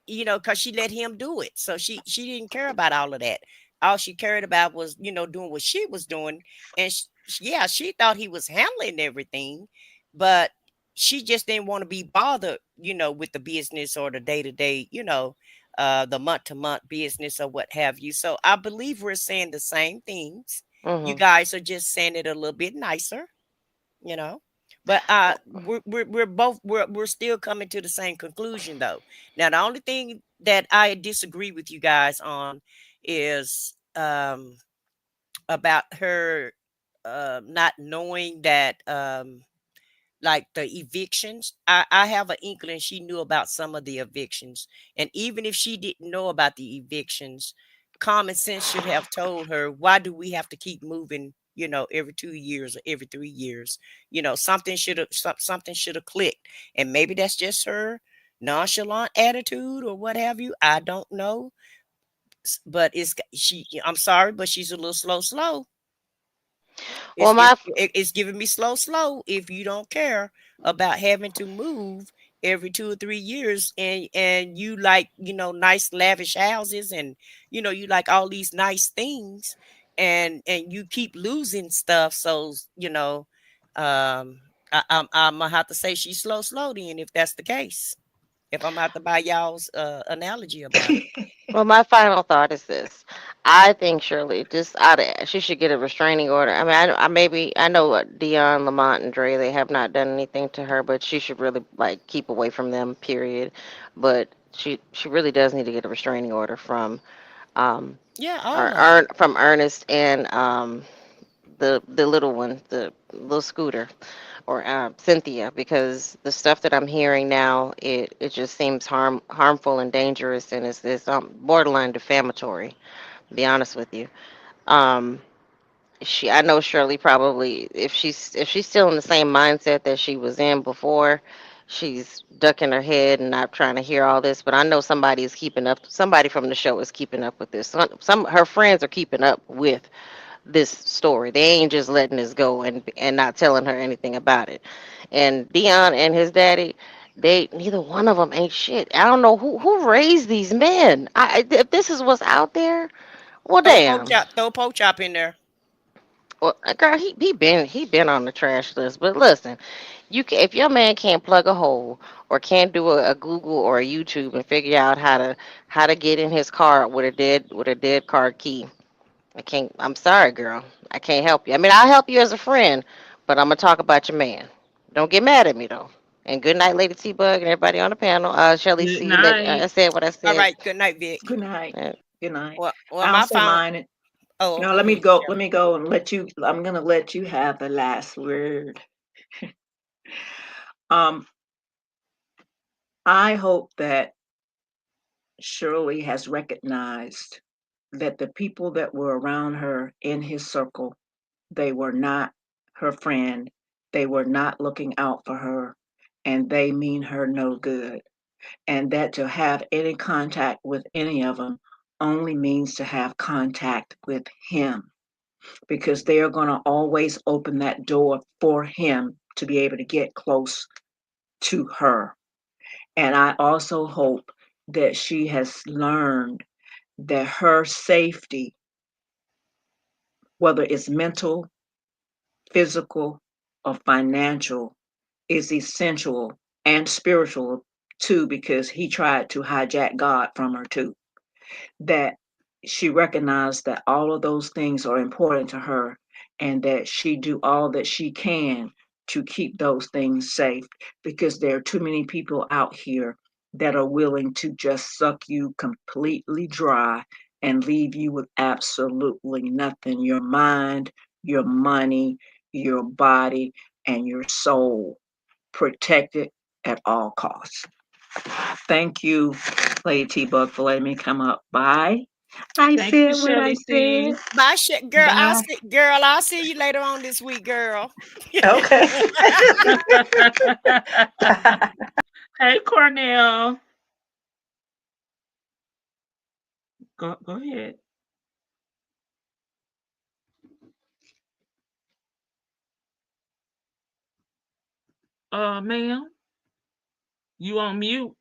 because she let him do it. So she didn't care about all of that. All she cared about was, doing what she was doing. And yeah, she thought he was handling everything, but she just didn't want to be bothered, with the business or the day to day, the month to month business or what have you. So I believe we're saying the same things. You Mhm. guys are just saying it a little bit nicer, you know. But we're both we're still coming to the same conclusion though. Now the only thing that I disagree with you guys on is about her not knowing that like the evictions. I have an inkling she knew about some of the evictions. And even if she didn't know about the evictions, common sense should have told her, why do we have to keep moving, every 2 years or every 3 years? Something should have clicked. And maybe that's just her nonchalant attitude or what have you. I don't know. But I'm sorry, but she's a little slow. Well, It's giving me slow if you don't care about having to move every 2 or 3 years, and you like, nice lavish houses, and you like all these nice things, and you keep losing stuff. So I'm gonna have to say she's slow then, if that's the case, if I'm gonna have to buy y'all's analogy about it. Well, my final thought is this. I think Shirley just she should get a restraining order. I mean, I know what Dion, Lamont, and Dre, they have not done anything to her, but she should really like keep away from them. Period. But she really does need to get a restraining order from um Yeah, all of them. From Ernest and the little one, the little scooter, or Cynthia, because the stuff that I'm hearing now, it just seems harmful and dangerous, and it's borderline defamatory. To be honest with you, um, I know Shirley probably, if she's still in the same mindset that she was in before, she's ducking her head and not trying to hear all this. But I know somebody is keeping up. Somebody from the show is keeping up with this. Some her friends are keeping up with this story. They ain't just letting this go and not telling her anything about it. And Dion and his daddy, they neither one of them ain't shit. I don't know who raised these men. If this is what's out there, well, damn. Throw pork chop in there. Well, girl, he been on the trash list. But listen, if your man can't plug a hole or can't do a Google or a YouTube and figure out how to get in his car with a dead car key, I can't. I'm sorry, girl. I can't help you. I mean, I'll help you as a friend, but I'm gonna talk about your man. Don't get mad at me though. And good night, Lady T Bug and everybody on the panel. Shelley Good C. Let night. I said what I All said. right, good night, Vic. Good night. Uh, Good night. Well, I'll my say final. mine. Oh, No, go let me ahead, go. Let Shirley. me go and let you. I'm gonna let you have the last word. um, I hope that Shirley has recognized that the people that were around her in his circle, they were not her friend. They were not looking out for her, and they mean her no good. And that to have any contact with any of them only means to have contact with him, because they are going to always open that door for him to be able to get close to her. And I also hope that she has learned that her safety, whether it's mental, physical, or financial, is essential, and spiritual too, because he tried to hijack God from her too. That she recognized that all of those things are important to her, and that she do all that she can to keep those things safe, because there are too many people out here that are willing to just suck you completely dry and leave you with absolutely nothing: your mind, your money, your body, and your soul protected at all costs. Thank you, Lady T Bug, for letting me come up. Bye. I Thank you, said what I Shirley said. C. Bye, shit, girl. Bye. I'll see you later on this week, girl. Okay. Hey, Cornell. Go ahead. Ma'am, you on mute.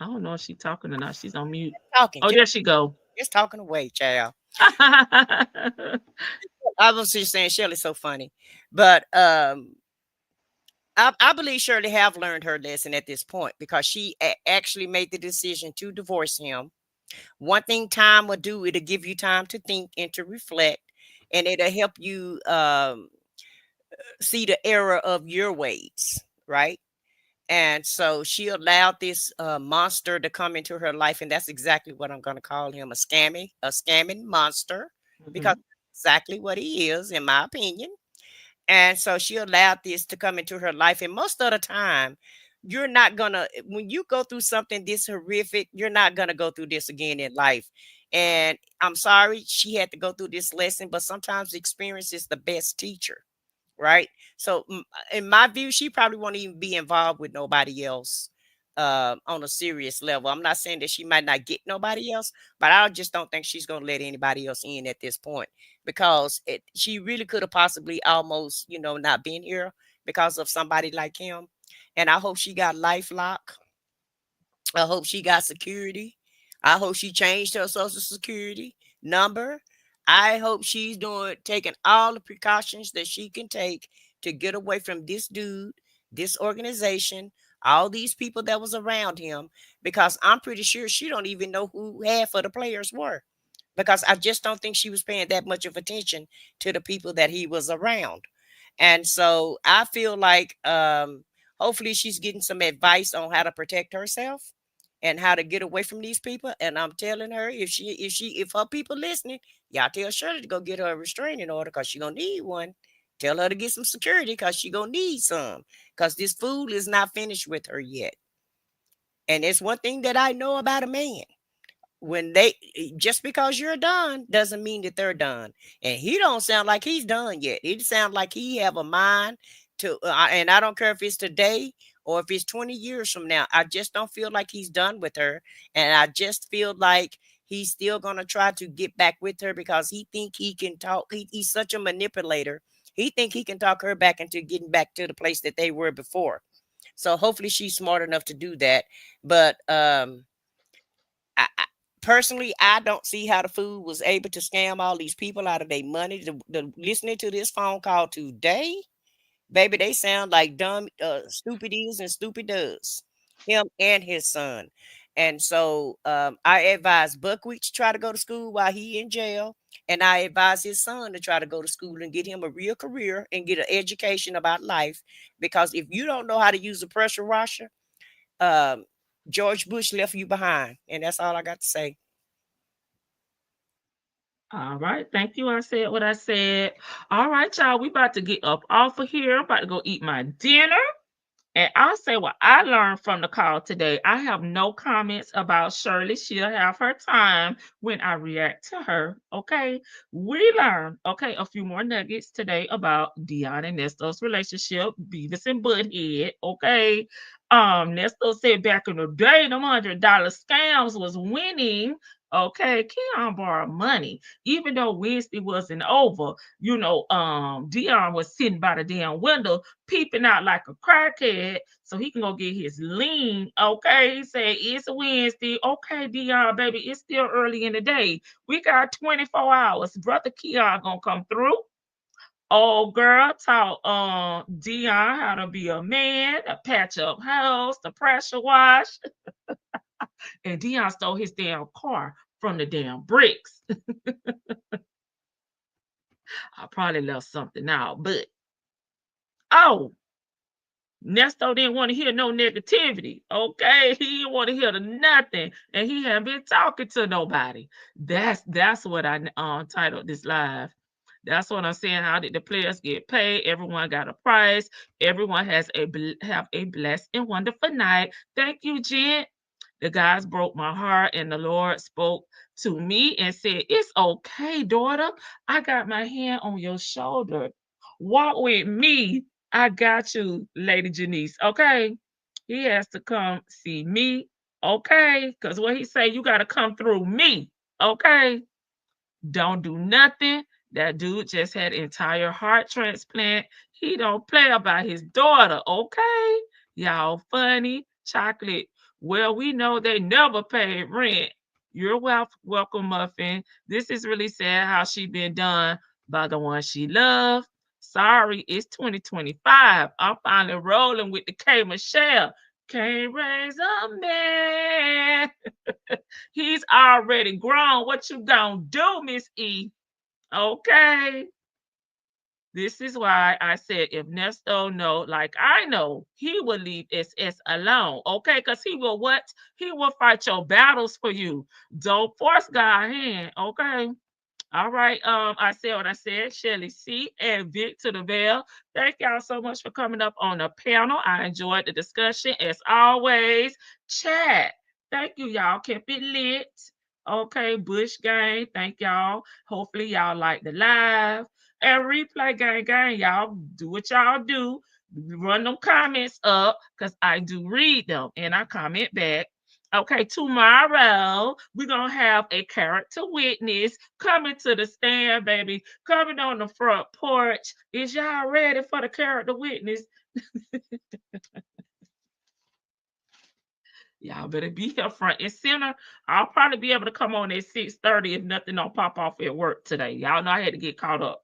I don't know if she's talking or not. She's on mute. Talking, Oh, there she go. just talking away, child. I was just saying Shirley's so funny. But I believe Shirley have learned her lesson at this point, because she actually made the decision to divorce him. One thing time will do, it'll give you time to think and to reflect, and it'll help you see the error of your ways, right? And so she allowed this monster to come into her life, and that's exactly what I'm going to call him, a scamming monster, because Mhm. exactly what he is, in my opinion. And so she allowed this to come into her life. And most of the time, you're not gonna, when you go through something this horrific, you're not gonna go through this again in life. And I'm sorry she had to go through this lesson, but sometimes experience is the best teacher, right? So in my view, she probably won't even be involved with nobody else on a serious level. I'm not saying that she might not get nobody else, but I just don't think she's going to let anybody else in at this point, because she really could have possibly almost, not been here because of somebody like him. And I hope she got LifeLock. I hope she got security. I hope she changed her social security number. I hope she's taking all the precautions that she can take to get away from this dude, this organization, all these people that was around him, because I'm pretty sure she don't even know who half of the players were, because I just don't think she was paying that much of attention to the people that he was around. And so I feel like hopefully she's getting some advice on how to protect herself and how to get away from these people. And I'm telling her, if her people listening, y'all tell Shirley to go get her a restraining order, because she gonna need one. Tell her to get some security, because she gonna need some, because this fool is not finished with her yet. And it's one thing that I know about a man: when just because you're done doesn't mean that they're done. And he don't sound like he's done yet. It sounds like he have a mind to and I don't care if it's today or if it's 20 years from now. I just don't feel like he's done with her, and I just feel like he's still going to try to get back with her, because he think he can talk. He's such a manipulator. He think he can talk her back into getting back to the place that they were before. So hopefully she's smart enough to do that. But personally, I don't see how the food was able to scam all these people out of their money. Listening to this phone call today, baby, they sound like dumb, stupid is and stupid does. Him and his son. And so I advise Buckwheat to try to go to school while he in jail. And I advise his son to try to go to school and get him a real career and get an education about life. Because if you don't know how to use a pressure washer, um, George Bush left you behind. And that's all I got to say. All right. Thank you. I said what I said. All right, y'all. We about to get up off of here. I'm about to go eat my dinner. And I'll say what I learned from the call today. I have no comments about Shirley. She'll have her time when I react to her. Okay. We learned, okay, a few more nuggets today about Dion and Nesto's relationship, Beavis and Butthead. Okay. Nesto said back in the day, them $100 scams was winning. Okay, Keon borrowed money, even though Wednesday wasn't over. Dion was sitting by the damn window peeping out like a crackhead so he can go get his lean. Okay, he said it's a Wednesday. Okay, Dion, baby, it's still early in the day. We got 24 hours. Brother Keon gonna come through. Old girl taught Dion how to be a man, to patch up house, to pressure wash, and Dion stole his damn car from the damn bricks. I probably left something out, but oh, Nesto didn't want to hear no negativity. Okay, he didn't want to hear nothing, and he hadn't been talking to nobody. That's what I titled this live. That's what I'm saying. How did the players get paid? Everyone got a price. Everyone have a blessed and wonderful night. Thank you, Jen. The guys broke my heart, and the Lord spoke to me and said, "It's okay, daughter. I got my hand on your shoulder. Walk with me. I got you, Lady Janice. Okay." He has to come see me. Okay. Because what he say, you got to come through me. Okay. Don't do nothing. That dude just had entire heart transplant. He don't play about his daughter, okay? Y'all funny. Chocolate. Well, we know they never paid rent. You're welcome, Muffin. This is really sad how she been done by the one she loved. Sorry, it's 2025. I'm finally rolling with the K Michelle. Can't raise a man. He's already grown. What you gonna do, Miss E? Okay. This is why I said if Nesto know, like I know, he will leave SS alone. Okay, because he will what? He will fight your battles for you. Don't force God's hand. Okay. All right. I said what I said. Shirley C and Vic to the Veil. Thank y'all so much for coming up on the panel. I enjoyed the discussion as always. Chat. Thank you, y'all. Kept it lit. Okay, Bush Gang. Thank y'all. Hopefully, y'all like the live. And replay gang, y'all do what y'all do. Run them comments up because I do read them and I comment back. Okay, tomorrow we're gonna have a character witness coming to the stand, baby, coming on the front porch. Is y'all ready for the character witness? Y'all better be here front and center. I'll probably be able to come on at 6:30 if nothing don't pop off at work today. Y'all know I had to get caught up.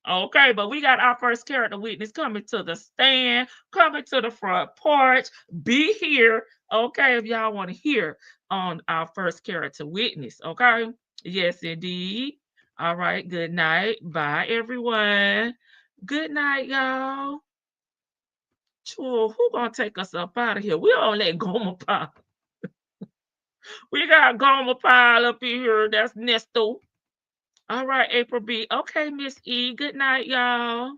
Okay, but we got our first character witness coming to the stand, coming to the front porch. Be here, okay, if y'all want to hear on our first character witness, okay? Yes, indeed. All right, good night. Bye, everyone. Good night, y'all. Sure, who gonna take us up out of here? We don't let Goma pile. We got Goma pile up in here. That's Nesto. All right, April B. Okay, Miss E. Good night, y'all.